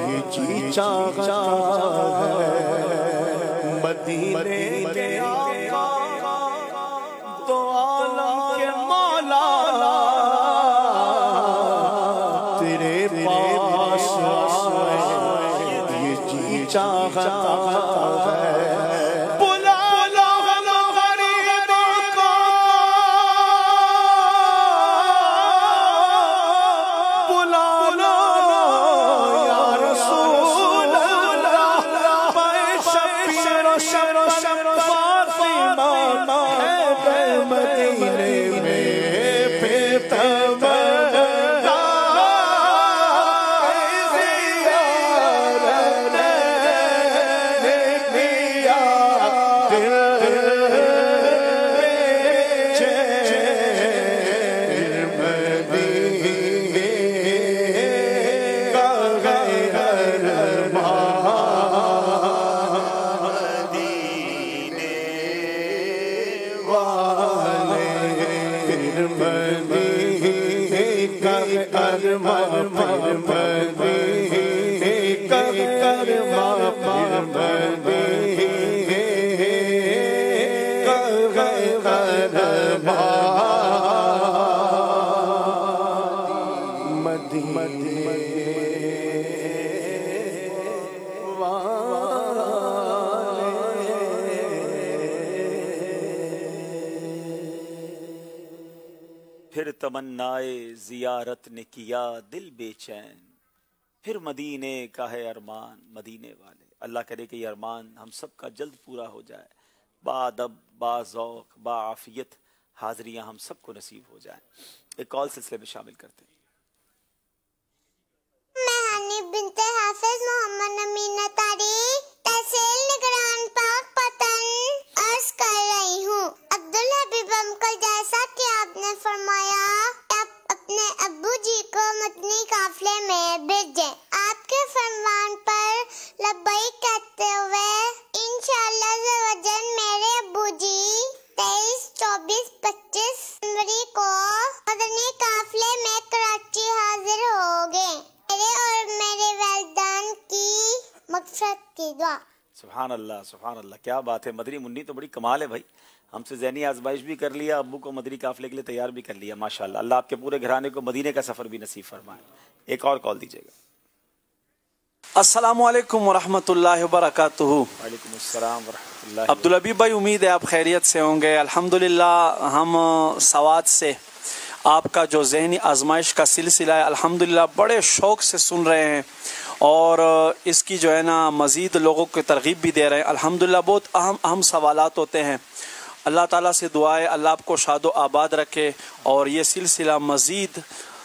ये जी चाहता है मदीने के आका तो आलम के मौला तेरे पास आए ये जी चाहता है फिर तमन्नाए जियारत ने किया दिल बेचैन, फिर मदीने का है अरमान मदीने वाले। अल्लाह करे कि ये अरमान हम सब का जल्द पूरा हो जाए, बादब बाज़ौक़ बाआफियत हाज़रियाँ हम सबको नसीब हो जाए। एक कॉल सिलसिले में शामिल करते हैं। मैं हनीफ बिनते हाफिज मोहम्मद अमीना तारीख तहसील निगरान पाक पतन अर्ज कर रही हूँ। अब्दुल हबीब अंकल, जैसा कि आपने फरमाया आप अपने अब्बू जी को मदनी काफिले में भेजें। आपके फरमान पर लब्बैक कहते हुए इंशाअल्लाह ज़वजल मेरे अब्बू जी 23, 24, 25 जनवरी को मदनी काफिले में कराची हाजिर होंगे। मेरे और मेरे वालिदैन की मक़फ़िरत की दुआ। सुभान अल्लाह, क्या बात है। मदनी मुन्नी तो बड़ी कमाल है भाई, हमसे ज़हनी आजमाइश भी कर लिया, अब्बू को मदनी काफिले के लिए तैयार भी कर लिया। माशाअल्लाह, अल्लाह आपके पूरे घराने को मदीने का सफ़र भी नसीब फरमाए। एक और कॉल दीजिएगा। अस्सलामु अलैकुम वरहमतुल्लाहि वबरकातुहू। वालेकुम अस्सलाम वरहमतुल्लाहि। अब्दुल हबीब भाई, उम्मीद है आप खैरियत से होंगे। अल्हम्दुलिल्लाह हम सवात से आपका जो ज़हनी आजमाइश का सिलसिला है अल्हम्दुलिल्लाह बड़े शौक़ से सुन रहे हैं और इसकी जो है ना मज़ीद लोगों को तरगीब भी दे रहे हैं। अल्हम्दुलिल्लाह बहुत अहम सवालात होते हैं। अल्लाह ताला से दुआ है अल्लाह आपको शादो आबाद रखे और ये सिलसिला मज़ीद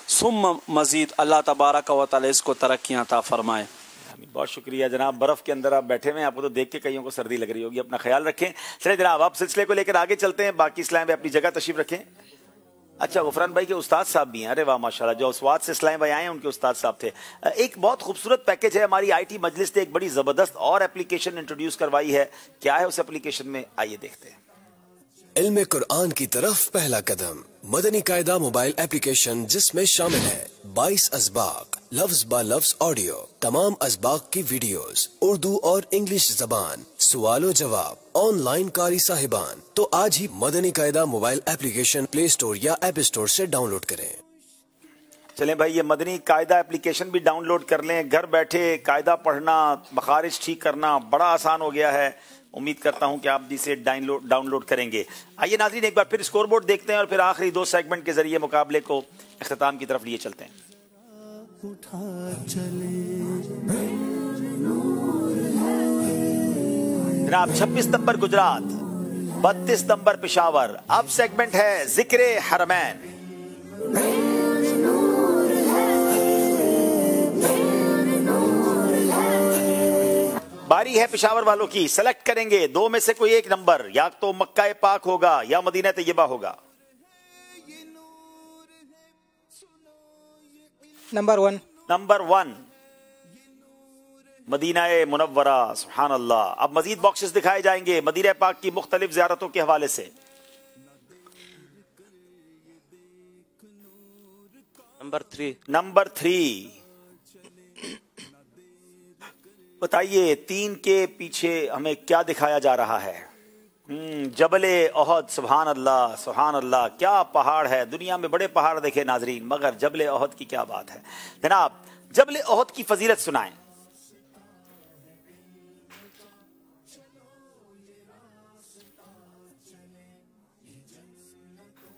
सुम्मा मज़ीद अल्लाह तबारक व तआला इसको तरक्कियां अता फरमाए। बहुत शुक्रिया जनाब। बर्फ़ के अंदर आप बैठे हुए हैं, आपको तो देख के कईयों को सर्दी लग रही होगी, अपना ख्याल रखें। चलिए जनाब, आप सिलसिले को लेकर आगे चलते हैं। बाकी इस्लाम में अपनी जगह तशरीफ रखें। अच्छा, गुफरान भाई के उस्ताद साहब भी हैं। अरे वाह माशाल्लाह, जो स्वाद से इस्लाम भाई आए हैं उनके उस्ताद साहब थे। एक बहुत खूबसूरत पैकेज है, हमारी IT मजलिस ने एक बड़ी ज़बरदस्त और एप्लीकेशन इंट्रोड्यूस करवाई है। क्या है उस एप्लीकेशन में, आइए देखते हैं। इल्म कुरान की तरफ पहला कदम, मदनी कायदा मोबाइल एप्लीकेशन, जिसमें शामिल है 22 असबाक, लफ्ज बा लफ्ज ऑडियो, तमाम असबाक की वीडियोस, उर्दू और इंग्लिश जबान, सवालो जवाब, ऑनलाइन कारी साहिबान। तो आज ही मदनी कायदा मोबाइल एप्लीकेशन प्ले स्टोर या ऐप स्टोर से डाउनलोड करें। चलें भाई, ये मदनी कायदा एप्लीकेशन भी डाउनलोड कर लें। घर बैठे कायदा पढ़ना, मखारिज ठीक करना बड़ा आसान हो गया है। उम्मीद करता हूं कि आप इसे डाउनलोड करेंगे। आइए नाज़रीन, एक बार फिर स्कोर बोर्ड देखते हैं और फिर आखिरी 2 सेगमेंट के जरिए मुकाबले को इख्तिताम की तरफ लिए चलते हैं। जनाब, 26 नंबर गुजरात, 32 नंबर पेशावर। अब सेगमेंट है जिक्रे हरमैन। बारी है पेशावर वालों की, सेलेक्ट करेंगे 2 में से कोई एक नंबर, या तो मक्का पाक होगा या मदीना तैयबा होगा। नंबर 1 मदीना मुनव्वरा। सुभान अल्लाह। अब मजीद बॉक्सेस दिखाए जाएंगे मदीना पाक की मुख्तलिफ ज़ियारतों के हवाले से। नंबर 3 बताइए 3 के पीछे हमें क्या दिखाया जा रहा है? जबले ओहद, सुभान अल्लाह, क्या पहाड़ है। दुनिया में बड़े पहाड़ देखे नाजरीन, मगर जबले ओहद की क्या बात है। जनाब जबले ओहद की फजीलत सुनाएं।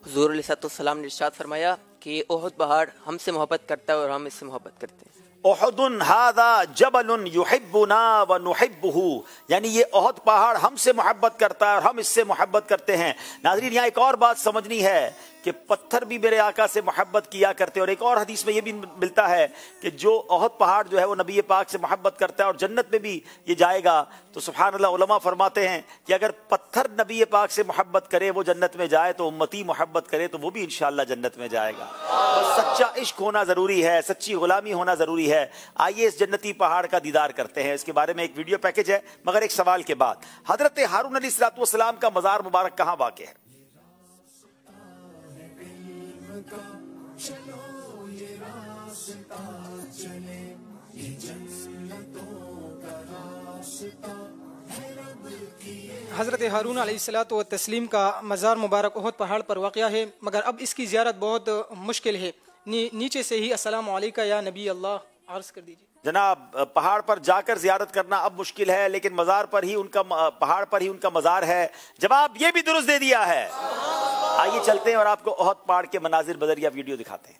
हुज़ूर अलैहिस्सलाम ने इरशाद फरमाया कि ओहद पहाड़ हमसे मोहब्बत करता है और हम इससे मोहब्बत करते हैं। ओहदुन हादा जबलुन युहिब्बुना व नुहिब्बुहु, यानी ये ओहद पहाड़ हमसे मोहब्बत करता है और हम इससे मोहब्बत करते हैं। नाज़रीन यहाँ एक और बात समझनी है कि पत्थर भी मेरे आका से मोहब्बत किया करते हैं। और एक और हदीस में ये भी मिलता है कि जो ओहद पहाड़ जो है वो नबी पाक से मोहब्बत करता है और जन्नत में भी ये जाएगा। तो सुभान अल्लाह, उलमा फरमाते हैं कि अगर पत्थर नबी पाक से मोहब्बत करे वो जन्नत में जाए, तो उम्मती मोहब्बत करे तो वो भी इंशाअल्लाह जन्नत में जाएगा। बस सच्चा इश्क होना ज़रूरी है, सच्ची गुलामी होना ज़रूरी है। आइए इस जन्नती पहाड़ का दीदार करते हैं। इसके बारे में एक वीडियो पैकेज है, मगर एक सवाल के बाद। हजरत हारून अलैहिस्सलाम का मज़ार मुबारक कहाँ वाक़ है? हज़रत हारून अलैहिस्सलातु व तस्लीम का मज़ार मुबारक ओहद पहाड़ पर वाक़या है, मगर अब इसकी ज़ियारत बहुत मुश्किल है। नीचे से ही अस्सलामु अलैका या नबी अल्लाह अर्ज़ कर दीजिए। जनाब पहाड़ पर जाकर जियारत करना अब मुश्किल है, लेकिन मज़ार पर ही उनका, पहाड़ पर ही उनका मज़ार है। जवाब ये भी दुरुस्त दे दिया है। आइए चलते हैं और आपको ओहद पहाड़ के मनाजिर बदरिया वीडियो दिखाते हैं।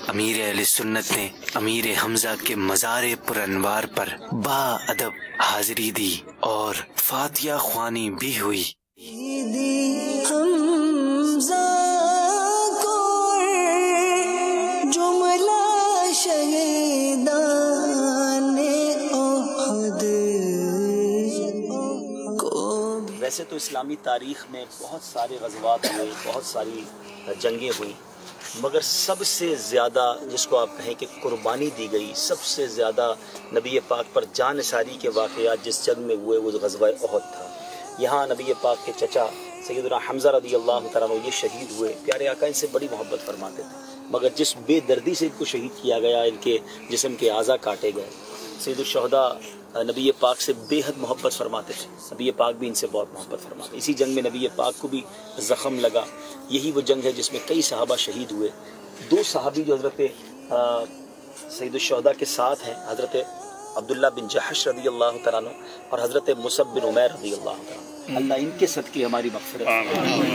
अमीर अहले सुन्नत ने अमीर हमजा के मज़ार पुरअनवार पर बाअदब हाजिरी दी और फातिया ख्वानी भी हुई। वैसे तो इस्लामी तारीख़ में बहुत सारे ग़ज़वात हुए, बहुत सारी जंगें हुई, मगर सबसे ज़्यादा जिसको आप कहें कि कुर्बानी दी गई, सबसे ज़्यादा नबी पाक पर जान निसारी के वाक़यात जिस जंग में हुए वो ग़ज़वा ओहद था। यहाँ नबी पाक के चचा सैयदना हम्ज़ा रज़ी अल्लाह तआला अन्हु ये शहीद हुए। प्यारे आका इनसे बड़ी मोहब्बत फरमाते थे, मगर जिस बेदर्दी से इनको शहीद किया गया, इनके जिस्म के आज़ा काटे गए। सैयदुल शुहदा नबी पाक से बेहद मोहब्बत फरमाते थे, नबी पाक भी इनसे बहुत मोहब्बत फरमाते। इसी जंग में नबी पाक को भी ज़ख़म लगा। यही वो जंग है जिसमें कई सहाबा शहीद हुए। 2 सहाबी जो हज़रत सैयदुल शुहदा के साथ हैं, हज़रत अब्दुल्ला बिन जहश रज़ी अल्लाह तआला अन्हु और हज़रत मुसअब बिन उमैर रज़ी अल्लाह तआला अन्हु। अल्लाह इनके सदक़े हमारी मग़फ़िरत,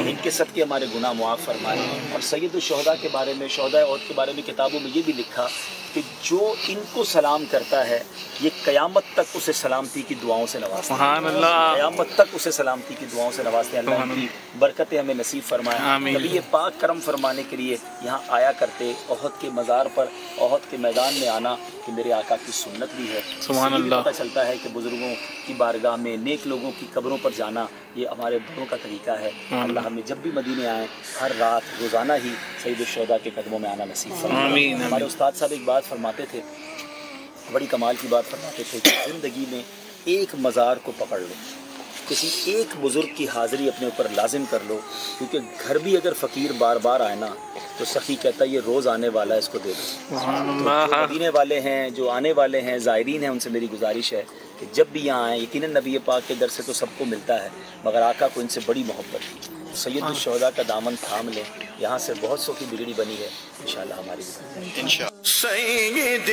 इनके सदक़े हमारे गुनाह मुआफ़ फरमाए। और सैयदुल शुहदा के बारे में, शुहदा ओहद के बारे में किताबों में ये भी लिखा कि जो इनको सलाम करता है ये क़यामत तक उसे सलामती की दुआओं से नवाजते हैं, क़यामत तक उसे सलामती की दुआओं से नवाजते हैं। अल्लाह इनकी बरकतें हमें नसीब फरमाए। नबी पाक करम फरमाने के लिए यहाँ आया करते। ओहद के मज़ार पर, ओहद के मैदान में आना कि मेरे आका की सुन्नत भी है। पता चलता है कि बुजुर्गों की बारगाह में, नेक लोगों की कब्रों पर जाना ये हमारे बड़ों का तरीका है। अल्लाह हमें जब भी मदीने आए हर रात रोज़ाना ही सैयद शुहदा के कदमों में आना नसीब फरमाए। हमारे उस्ताद साहब एक बात फरमाते थे, बड़ी कमाल की बात फरमाते थे कि ज़िंदगी में एक मज़ार को पकड़ लो, किसी एक बुज़ुर्ग की हाज़िरी अपने ऊपर लाजिम कर लो, क्योंकि घर भी अगर फ़कीर बार बार आए ना तो सखी कहता है ये रोज़ आने वाला है, इसको दे दो। तो मदीने वाले हैं, जो आने वाले हैं, ज़ायरीन हैं, उनसे मेरी गुजारिश है कि जब भी यहाँ आएँ, यकीनन नबी पाक के दर से तो सबको मिलता है, मगर आका को इनसे बड़ी मोहब्बत थी। सैयद शुहदा का दामन थाम लें। यहाँ से बहुत सौ की बिगड़ी बनी है, इंशाअल्लाह हमारी सैयद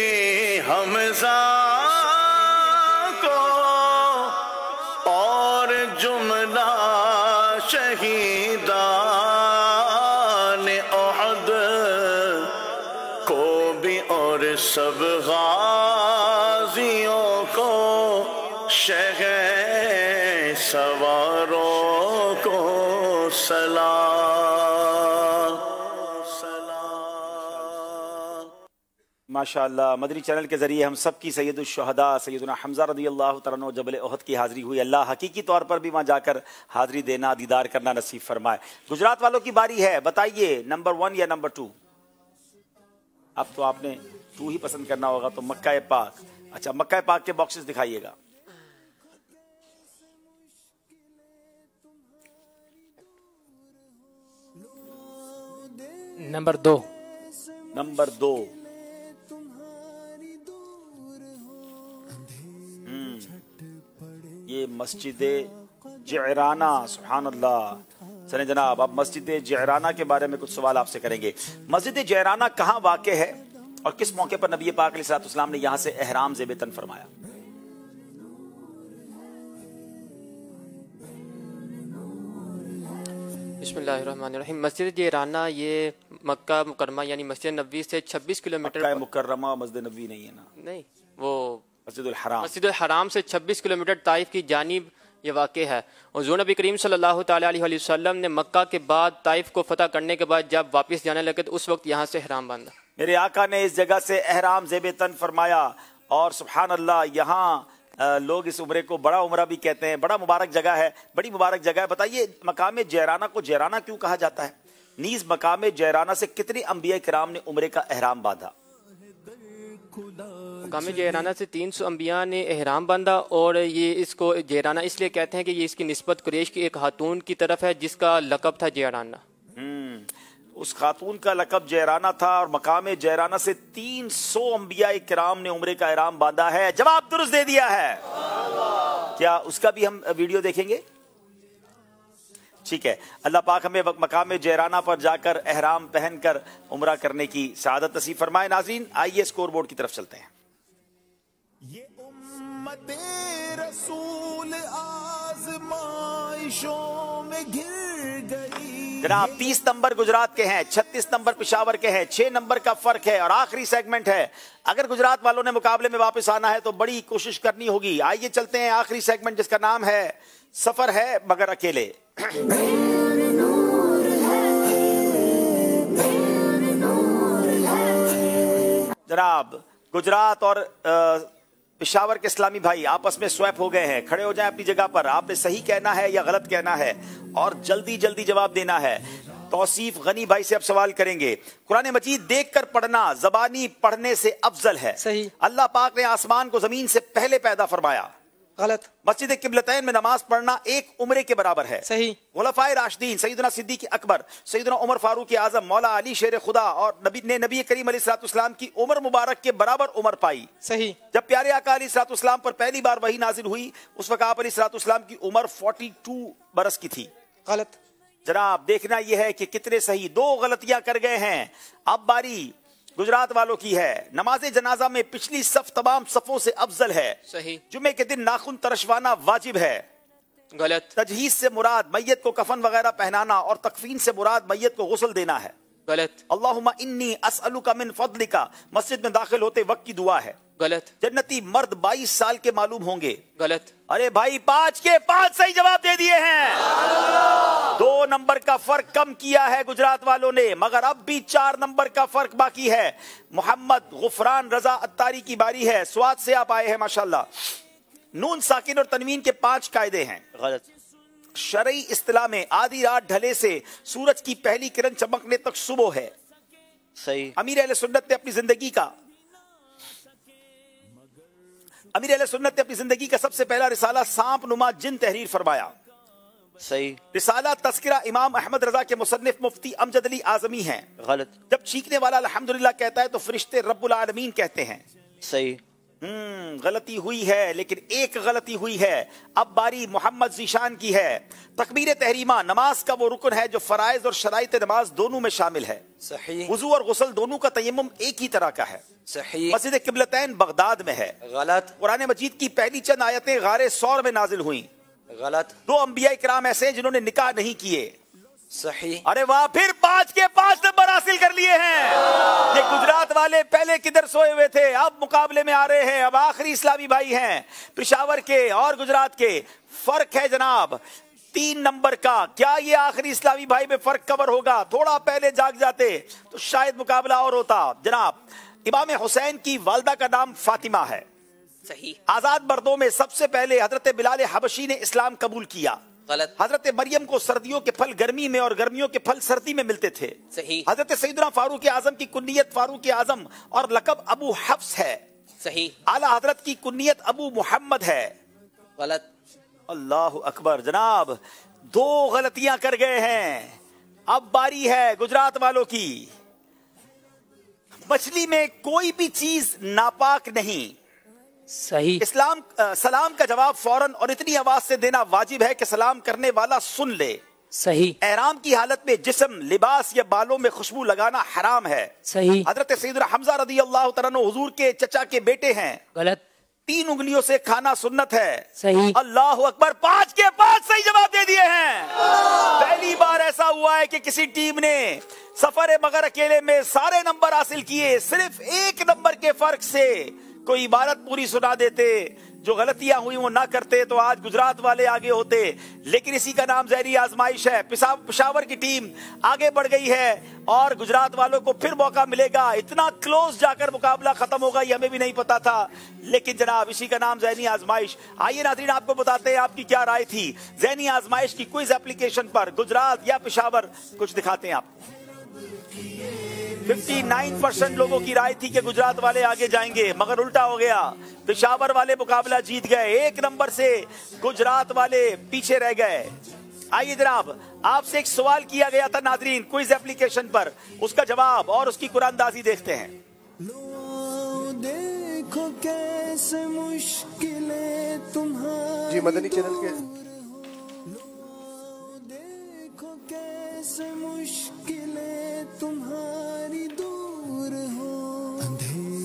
हमज़ा को और जुमला शहीदान ओहद को भी और सब गाजियों को, शहर सवारों को सलाम। माशाअल्लाह मदनी चैनल के जरिए हम सब की सैयदुल शुहदा सैयदना हमजा रदी अल्लाह तआला अन्हु जबल ओहद की हाज़िरी हुई। अल्लाह हकीकी तौर पर भी वहाँ जाकर हाज़िरी देना, दीदार करना नसीब फरमाए। गुजरात वालों की बारी है, बताइए नंबर 1 या नंबर 2? अब तो आपने 2 ही पसंद करना होगा, तो मक्का पाक। अच्छा, मक्का पाक के बॉक्सेस दिखाइएगा। नंबर 2। नंबर 2। ये मस्जिद जहराना, सुभान अल्लाह। चलें जनाब, अब मस्जिद जहराना के बारे में कुछ सवाल आपसे करेंगे। मस्जिद जहराना कहाँ वाक़ है और किस मौके पर नबी पाक अलैहिस्सलाम ने यहाँ से एहराम ज़ेबतन फरमाया? बिस्मिल्लाहिर्रहमानिर्रहीम। मस्जिद जहराना ये मक्का मुकरमा यानी मस्जिद नबवी से 26 किलोमीटर। मक्का मुकर्रमा मस्जिद नबवी नहीं है ना? नहीं, वो मस्जिदुल हराम। मस्जिदुल हराम से 26 किलोमीटर ताइफ की जानिब ये वाक़ है। और हुज़ूर नबी करीम सल्लल्लाहु तआला अलैहि वसल्लम ने मक्का के बाद ताइफ को फतह करने के बाद जब वापस जाने लगे तो उस वक्त यहाँ से एहराम बांधा। मेरे आका ने इस जगह से एहराम ज़ेबतन फरमाया और सुभान अल्लाह यहाँ लोग इस उम्रे को बड़ा उम्रा भी कहते हैं। बड़ा मुबारक जगह है, बड़ी मुबारक जगह है। बताइए मकाम जहराना को जहराना क्यों कहा जाता है? नीज मकाम जहराना से कितने अंबिया किराम ने उम्रे का एहराम बांधा? मकाम जहराना से 300 अंबिया ने एहराम बांधा। और ये इसको जहराना इसलिए कहते हैं कि ये इसकी निस्बत कुरैश की एक खातून की तरफ है जिसका लक़ब था जहराना। उस खातून का लक़ब जहराना था और मकाम जहराना से 300 अंबिया किराम ने उम्रे का एहराम बांधा है। जवाब दुरुस्त दे दिया है। क्या उसका भी हम वीडियो देखेंगे? ठीक है, अल्लाह पाक हमें मकाम जहराना पर जाकर एहराम पहनकर उम्रा करने की सआदत नसीब फरमाए। नाज़रीन, आइए स्कोर बोर्ड की तरफ चलते हैं। ये उम्मते रसूल आज़माइशों में घिर गई। जनाब 30 नंबर गुजरात के हैं, 36 नंबर पेशावर के हैं, 6 नंबर का फर्क है और आखिरी सेगमेंट है। अगर गुजरात वालों ने मुकाबले में वापस आना है तो बड़ी कोशिश करनी होगी। आइए चलते हैं आखिरी सेगमेंट जिसका नाम है सफर है मगर अकेले। जनाब गुजरात और पेशावर के इस्लामी भाई आपस में स्वैप हो गए हैं। खड़े हो जाएं अपनी जगह पर। आपने सही कहना है या गलत कहना है और जल्दी जल्दी जवाब देना है। तौसीफ गनी भाई से अब सवाल करेंगे। कुरान मजीद देखकर पढ़ना ज़बानी पढ़ने से अफजल है। सही। अल्लाह पाक ने आसमान को जमीन से पहले पैदा फरमाया। गलत। मस्जिद किबलतैन में नमाज पढ़ना एक उम्रे के बराबर है। सही। खुलफाए राशिदीन सैयदना सिद्दीक अकबर, सैयदना उमर फारूक आजम, मौला अली शेर खुदा और नबी करीम अलैहिस्सलाम की उम्र मुबारक के बराबर उम्र पाई। सही। जब प्यारे आका अलैहिस्सलाम पर पहली बार वही नाजिल हुई उस वक्त आप अलैहिस्सलाम की उम्र 42 बरस की थी। गलत। जनाब देखना यह है कि कितने सही। 2 गलतियां कर गए हैं। अब बारी गुजरात वालों की है। नमाज जनाजा में पिछली सफ तमाम सफों से अफजल है। सही। जुमे के दिन नाखून तरशवाना वाजिब है। गलत। तजहीज से मुराद मैयत को कफन वगैरह पहनाना और तकफीन से मुराद मैयत को गुस्ल देना है। गलत। अल्लाहुम्मा इन्नी अस्अलुका मिन फضलिका मस्जिद में दाखिल होते वक्त की दुआ है। गलत। जन्नती मर्द 22 साल के मालूम होंगे। गलत। अरे भाई 5 के 5 सही जवाब दे दिए हैं। 2 नंबर का फर्क कम किया है गुजरात वालों ने, मगर अब भी 4 नंबर का फर्क बाकी है। मोहम्मद गुफरान रजा अत्तारी की बारी है। स्वाद से आप आए हैं माशाल्लाह। नून साकिन और तनवीन के 5 कायदे हैं। गलत। शरई इस्तिलाह में आधी रात ढले से सूरज की पहली किरण चमकने तक सुबह है। सही। अमीर अहले सुन्नत ने अपनी जिंदगी का सबसे पहला रिसाला सांप नुमा जिन तहरीर फरमाया। सही। रिसाला तस्किरा इमाम अहमद रजा के मुसन्निफ मुफ्ती अमजद अली आजमी हैं। गलत। जब चीखने वाला अल्हम्दुलिल्लाह कहता है तो फरिश्ते रब्बुल आलमीन कहते हैं। सही। गलती हुई है, लेकिन एक गलती हुई है। अब बारी मोहम्मद जीशान की है। तकबीर तहरीमा नमाज का वो रुकन है जो फराइज और शराइत नमाज दोनों में शामिल है। सही। वुजू और गुस्ल दोनों का तयम्मुम एक ही तरह का है। सही। मस्जिद किबलतैन बगदाद में है। गलत। कुरान मजीद की पहली चंद आयतें गारे सौर में नाजिल हुई। गलत। 2 अंबिया इकराम ऐसे हैं जिन्होंने निकाह नहीं किए। सही। अरे वाह, फिर 5 के 5 नंबर हासिल कर लिए हैं। ये गुजरात वाले पहले किधर सोए हुए थे, अब मुकाबले में आ रहे हैं। अब आखिरी इस्लामी भाई हैं पेशावर के और गुजरात के। फर्क है जनाब 3 नंबर का। क्या ये आखिरी इस्लामी भाई में फर्क कवर होगा? थोड़ा पहले जाग जाते तो शायद मुकाबला और होता। जनाब इमाम हुसैन की वालदा का नाम फातिमा है। सही। आजाद मर्दों में सबसे पहले हजरत बिलाल हबशी ने इस्लाम कबूल किया। गलत। हजरत मरियम को सर्दियों के फल गर्मी में और गर्मियों के फल सर्दी में मिलते थे। सही। हजरत सैयदना फारूक आजम की कुन्नियत फारूक आजम और लकब अबू हफ्स है। सही। आला हजरत की कुन्नियत अबू मुहम्मद है। गलत। अल्लाह अकबर। जनाब 2 गलतियां कर गए हैं। अब बारी है गुजरात वालों की। मछली में कोई भी चीज नापाक नहीं। सही। इस्लाम सलाम का जवाब फौरन और इतनी आवाज से देना वाजिब है कि सलाम करने वाला सुन ले। सही। एहराम की हालत में जिस्म, लिबास या बालों में खुशबू लगाना हराम है। सही। हजरत सैयदना हमजा रदी अल्लाह तआला अन्हु हुजूर के चचा के बेटे हैं। गलत। 3 उंगलियों से खाना सुन्नत है। सही। अल्लाह अकबर। 5 के 5 सही जवाब दे दिए हैं। पहली बार ऐसा हुआ है कि किसी टीम ने सफर मगर अकेले में सारे नंबर हासिल किए, सिर्फ 1 नंबर के फर्क से कोई इबारत पूरी सुना देते, जो गलतियां हुई वो ना करते तो आज गुजरात वाले आगे होते। लेकिन इसी का नाम ज़हनी आजमाइश है। पेशावर की टीम आगे बढ़ गई है और गुजरात वालों को फिर मौका मिलेगा। इतना क्लोज जाकर मुकाबला खत्म होगा ये हमें भी नहीं पता था, लेकिन जनाब इसी का नाम ज़हनी आजमाइश। आइए नाज़रीन आपको बताते हैं आपकी क्या राय थी ज़हनी आजमाइश की क्विज एप्लीकेशन पर, गुजरात या पेशावर। कुछ दिखाते हैं आपको। 59% लोगों की राय थी कि गुजरात वाले आगे जाएंगे, मगर उल्टा हो गया। पेशावर वाले मुकाबला जीत गए। 1 नंबर से गुजरात वाले पीछे रह गए। आइए जनाब, आपसे एक सवाल किया गया था नाजरीन क्विज एप्लीकेशन पर, उसका जवाब और उसकी कुरानदाजी देखते हैं। देखो कैसे मुश्किलें तुम्हारी जी मदनी चैनल के कैसे मुश्किलें तुम्हारी दूर हो।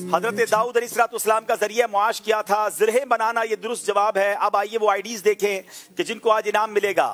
हजरत दाऊद अलैहिस्सलाम का जरिया मुआश किया था, ज़िरह बनाना ये दुरुस्त जवाब है। अब आइए वो आईडीज देखें कि जिनको आज इनाम मिलेगा।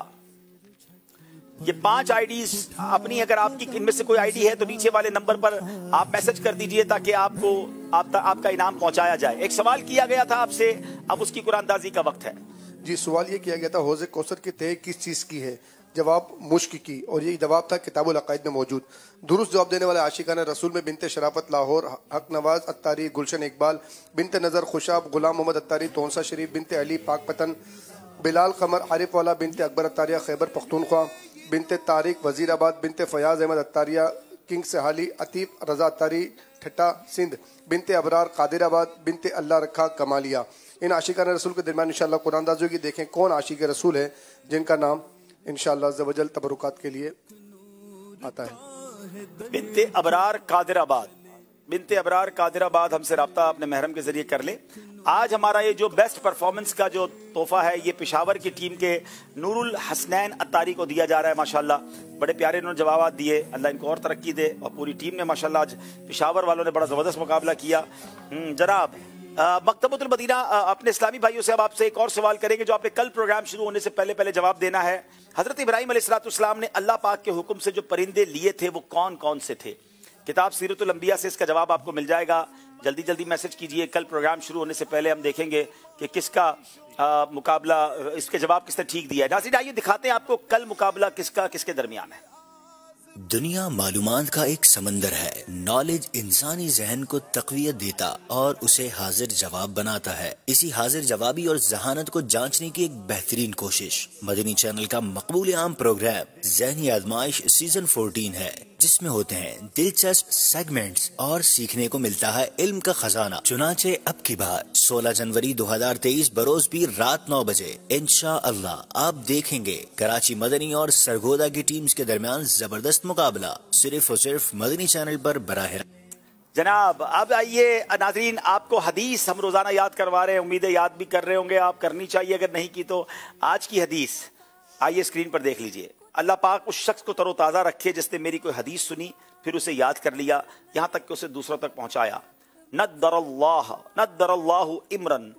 ये 5 आईडीज अपनी, अगर आपकी इनमें से कोई आईडी है तो नीचे वाले नंबर पर आप मैसेज कर दीजिए ताकि आपका इनाम पहुंचाया जाए। एक सवाल किया गया था आपसे, अब उसकी कुरानदाजी का वक्त है। जी सवाल ये किया गया था हौज़ कौसर की तह किस चीज़ की है? जवाब मुश्क की, और ये जवाब था किताबुल अकाइद में मौजूद। दुरुस्त जवाब देने वाले आशिकाना रसूल में बिनते शराफत लाहौर, हक नवाज अत्तारी, गुलशन इकबाल, बिनते नज़र खुशाब, गुलाम मोहम्मद अत्तारी तोनसा शरीफ, बिनते अली पाक पतन, बिलाल कमर आरिफ वाला, बिनते अकबर अत्तारिया खैबर पख्तूनख्वा, बिनते तारिक वजीराबाद, बिनते फयाज अहमद अत्तारिया किंग सहाली, अतीफ रजा अत्तारी ठट्टा सिंध, बिनते अबरार कादिराबाद, बिनते अल्लाह रखा कमालिया। इन आशिकाना रसूल के दरमियान इंशाअल्लाह कुरानदाज़ियों की देखें कौन आशिक रसूल है जिनका नाम इंशाअल्लाह अज़्ज़ वजल तबरुकात के लिए आता है। बिनते अबरार कादिराबाद, बिनते अबरार कादिराबाद हमसे रब्ता अपने महरम के जरिए कर ले। आज हमारा ये जो बेस्ट परफॉर्मेंस का जो तोहफा है ये पेशावर की टीम के नूरुल हसनैन अत्तारी को दिया जा रहा है। माशाल्लाह बड़े प्यारे इन्होंने जवाब दिए, अल्लाह इनको और तरक्की दे। और पूरी टीम ने माशाल्लाह आज पेशावर वालों ने बड़ा ज़बरदस्त मुकाबला किया। जनाब मकतबतुल मदीना अपने इस्लामी भाइयों से अब आपसे एक और सवाल करेंगे जो आपने कल प्रोग्राम शुरू होने से पहले जवाब देना है। हजरत इब्राहिम अलैहिस्सलाम ने अल्लाह पाक के हुक्म से जो परिंदे लिए थे वो कौन कौन से थे? किताब सीरतुल अंबिया से इसका जवाब आपको मिल जाएगा। जल्दी जल्दी मैसेज कीजिए। कल प्रोग्राम शुरू होने से पहले हम देखेंगे कि किसका मुकाबला, इसके जवाब किसने ठीक दिया है। नाज़रीन आइए दिखाते हैं आपको कल मुकाबला किसका किसके दरमियान है। दुनिया मालूमात का एक समंदर है। नॉलेज इंसानी जहन को तक़वियत देता और उसे हाजिर जवाब बनाता है। इसी हाजिर जवाबी और जहानत को जांचने की एक बेहतरीन कोशिश मदनी चैनल का मकबूल आम प्रोग्राम ज़हनी आज़माइश सीजन 14 है, जिसमें होते हैं दिलचस्प सेगमेंट्स और सीखने को मिलता है इल्म का खजाना। चुनाचे अब की बार 16 जनवरी 2023 बरोज भी रात 9 बजे इंशाअल्लाह आप देखेंगे कराची मदनी और सरगोदा की टीम्स के दरमियान जबरदस्त मुकाबला सिर्फ और सिर्फ मदनी चैनल पर बराह। जनाब अब आइए नाजरीन, आपको हदीस हम रोजाना याद करवा रहे हैं, उम्मीदें याद भी कर रहे होंगे आप, करनी चाहिए अगर नहीं की तो। आज की हदीस आइए स्क्रीन पर देख लीजिए। अल्लाह पाक उस शख्स को तरोताज़ा रखे जिसने मेरी कोई हदीस सुनी फिर उसे याद कर लिया, यहाँ तक कि उसे दूसरों तक पहुँचाया। नद्दरल्लाहु इमरन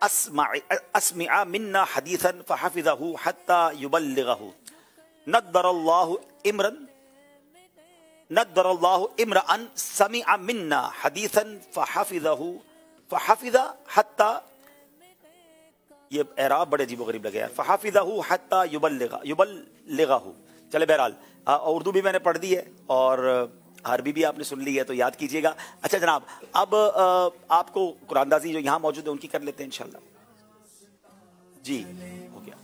अस्मिअ मिन्ना हदीसन फहफिज़हु हत्ता युबल्लिगहु। नद्दरल्लाहु इमरअन समिअ मिन्ना हदीसन फहफिज़हु हत्ता, ये एराब बड़े अजीब गरीब लगे यार। फहाफिज़हु हत्ता युबल्लिगहु। चले बहरहाल उर्दू भी मैंने पढ़ दी है और عربی بھی آپ نے سن لی ہے تو یاد کیجئے گا. اچھا جناب، اب آپ کو قرآن اندازی جو یہاں موجود ہے ان کی کر لیتے ہیں انشاءاللہ. جی ہو گیا.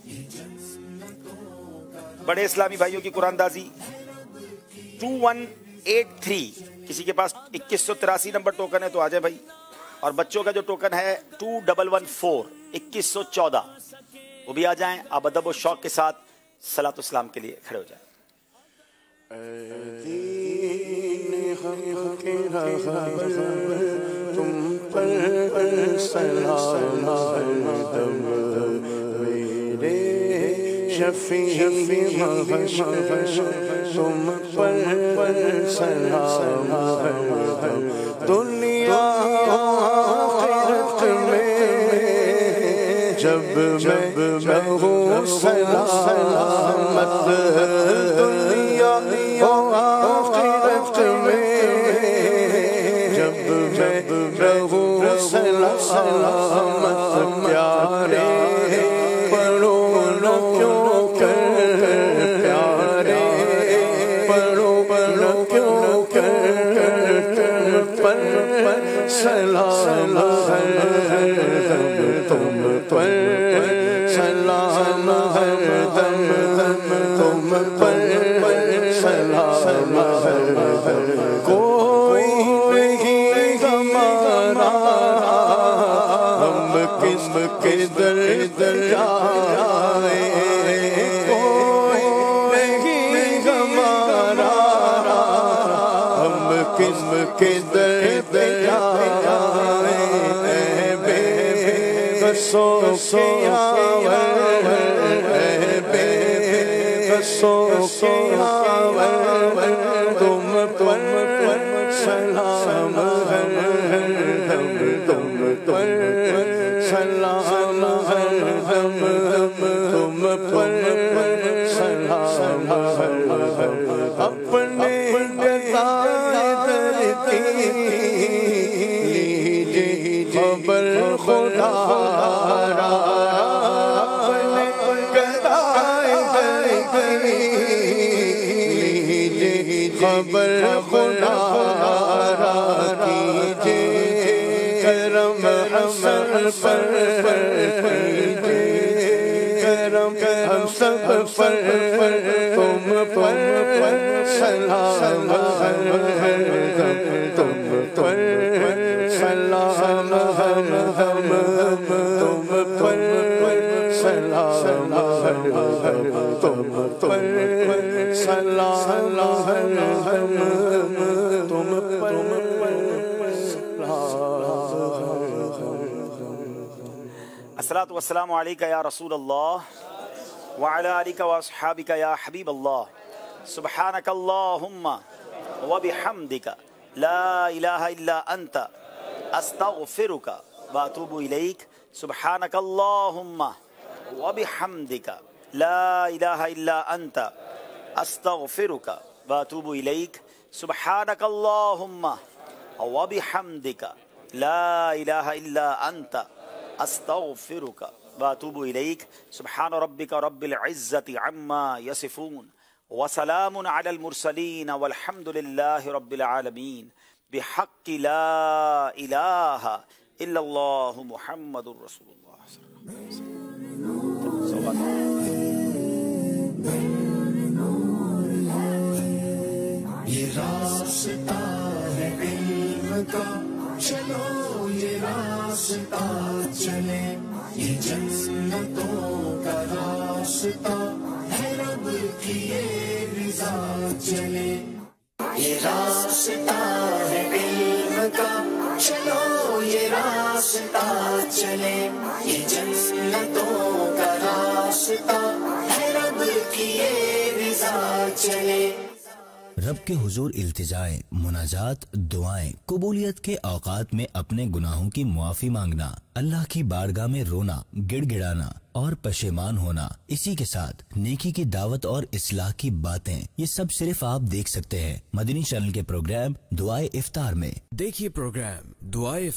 بڑے اسلامی بھائیوں کی قرآن اندازی 2183. کسی کے پاس 2183 نمبر ٹوکن ہے تو آ جائے بھائی. اور بچوں کا جو ٹوکن ہے 2114 2114 وہ بھی آ جائیں. آپ ادب و شوق کے ساتھ صلاۃ السلام کے لیے کھڑے ہو جائیں. تم پر سلام میرے شفیع محشر تم پر سلام دنیا آخرت میں جب میں ہوں سلامت دنیا آخرت میں جب میں ہوں سلامت پیارے پڑھو نہ کیوں کر پیارے پڑھو نہ کیوں کر پر سلام تم پر سلام تم پر سلام کوئی نہیں ہمارا ہم کس کے در جائیں کوئی نہیں ہمارا ہم کس کے در جائیں بے بسوں کے آور بے بسوں کے آور تم پر سلام تم پر سلام تم پر سلام اپنے گدائے درتی خبر خدا را اپنے گدائے درتی خبر خدا را کیجئے کرم ہم پر کیجئے کرم ہم سب پر تم پر سلام تم پر سلام تم پر سلام تم پر سلام تم الصلاۃ والسلام علیک یا رسول اللہ وعلی آلک واصحابک یا حبیب اللہ سبحانک اللہم وبحمدک لا الہ الا انت استغفرک واتوب الیک سبحانک اللہم وبحمدک لا الہ الا انت استغفرک واتوب الیک سبحانک اللہم وبحمدک لا الہ الا انت استغفرک واتوب الیک سبحان ربک رب العزت عما یصفون وسلام علی المرسلین والحمد للہ رب العالمین بحق لا الہ الا اللہ محمد رسول اللہ صلی اللہ علیہ وسلم. یہ راستہ ہے علم کا چلو یہ راستہ چلے یہ جنتوں کا راستہ ہے رب کی یہ رضا چلے یہ راستہ ہے علم کا چلو یہ راستہ چلے یہ جنتوں کا راستہ ہے رب کی یہ رضا چلے. رب کے حضور التجائیں، مناجات، دعائیں، قبولیت کے اوقات میں اپنے گناہوں کی معافی مانگنا، اللہ کی بارگاہ میں رونا، گڑ گڑانا اور پشیمان ہونا، اسی کے ساتھ نیکی کی دعوت اور اصلاح کی باتیں، یہ سب صرف آپ دیکھ سکتے ہیں مدنی چینل کے پروگرام دعائے افطار میں. دیکھیے پروگرام دعائے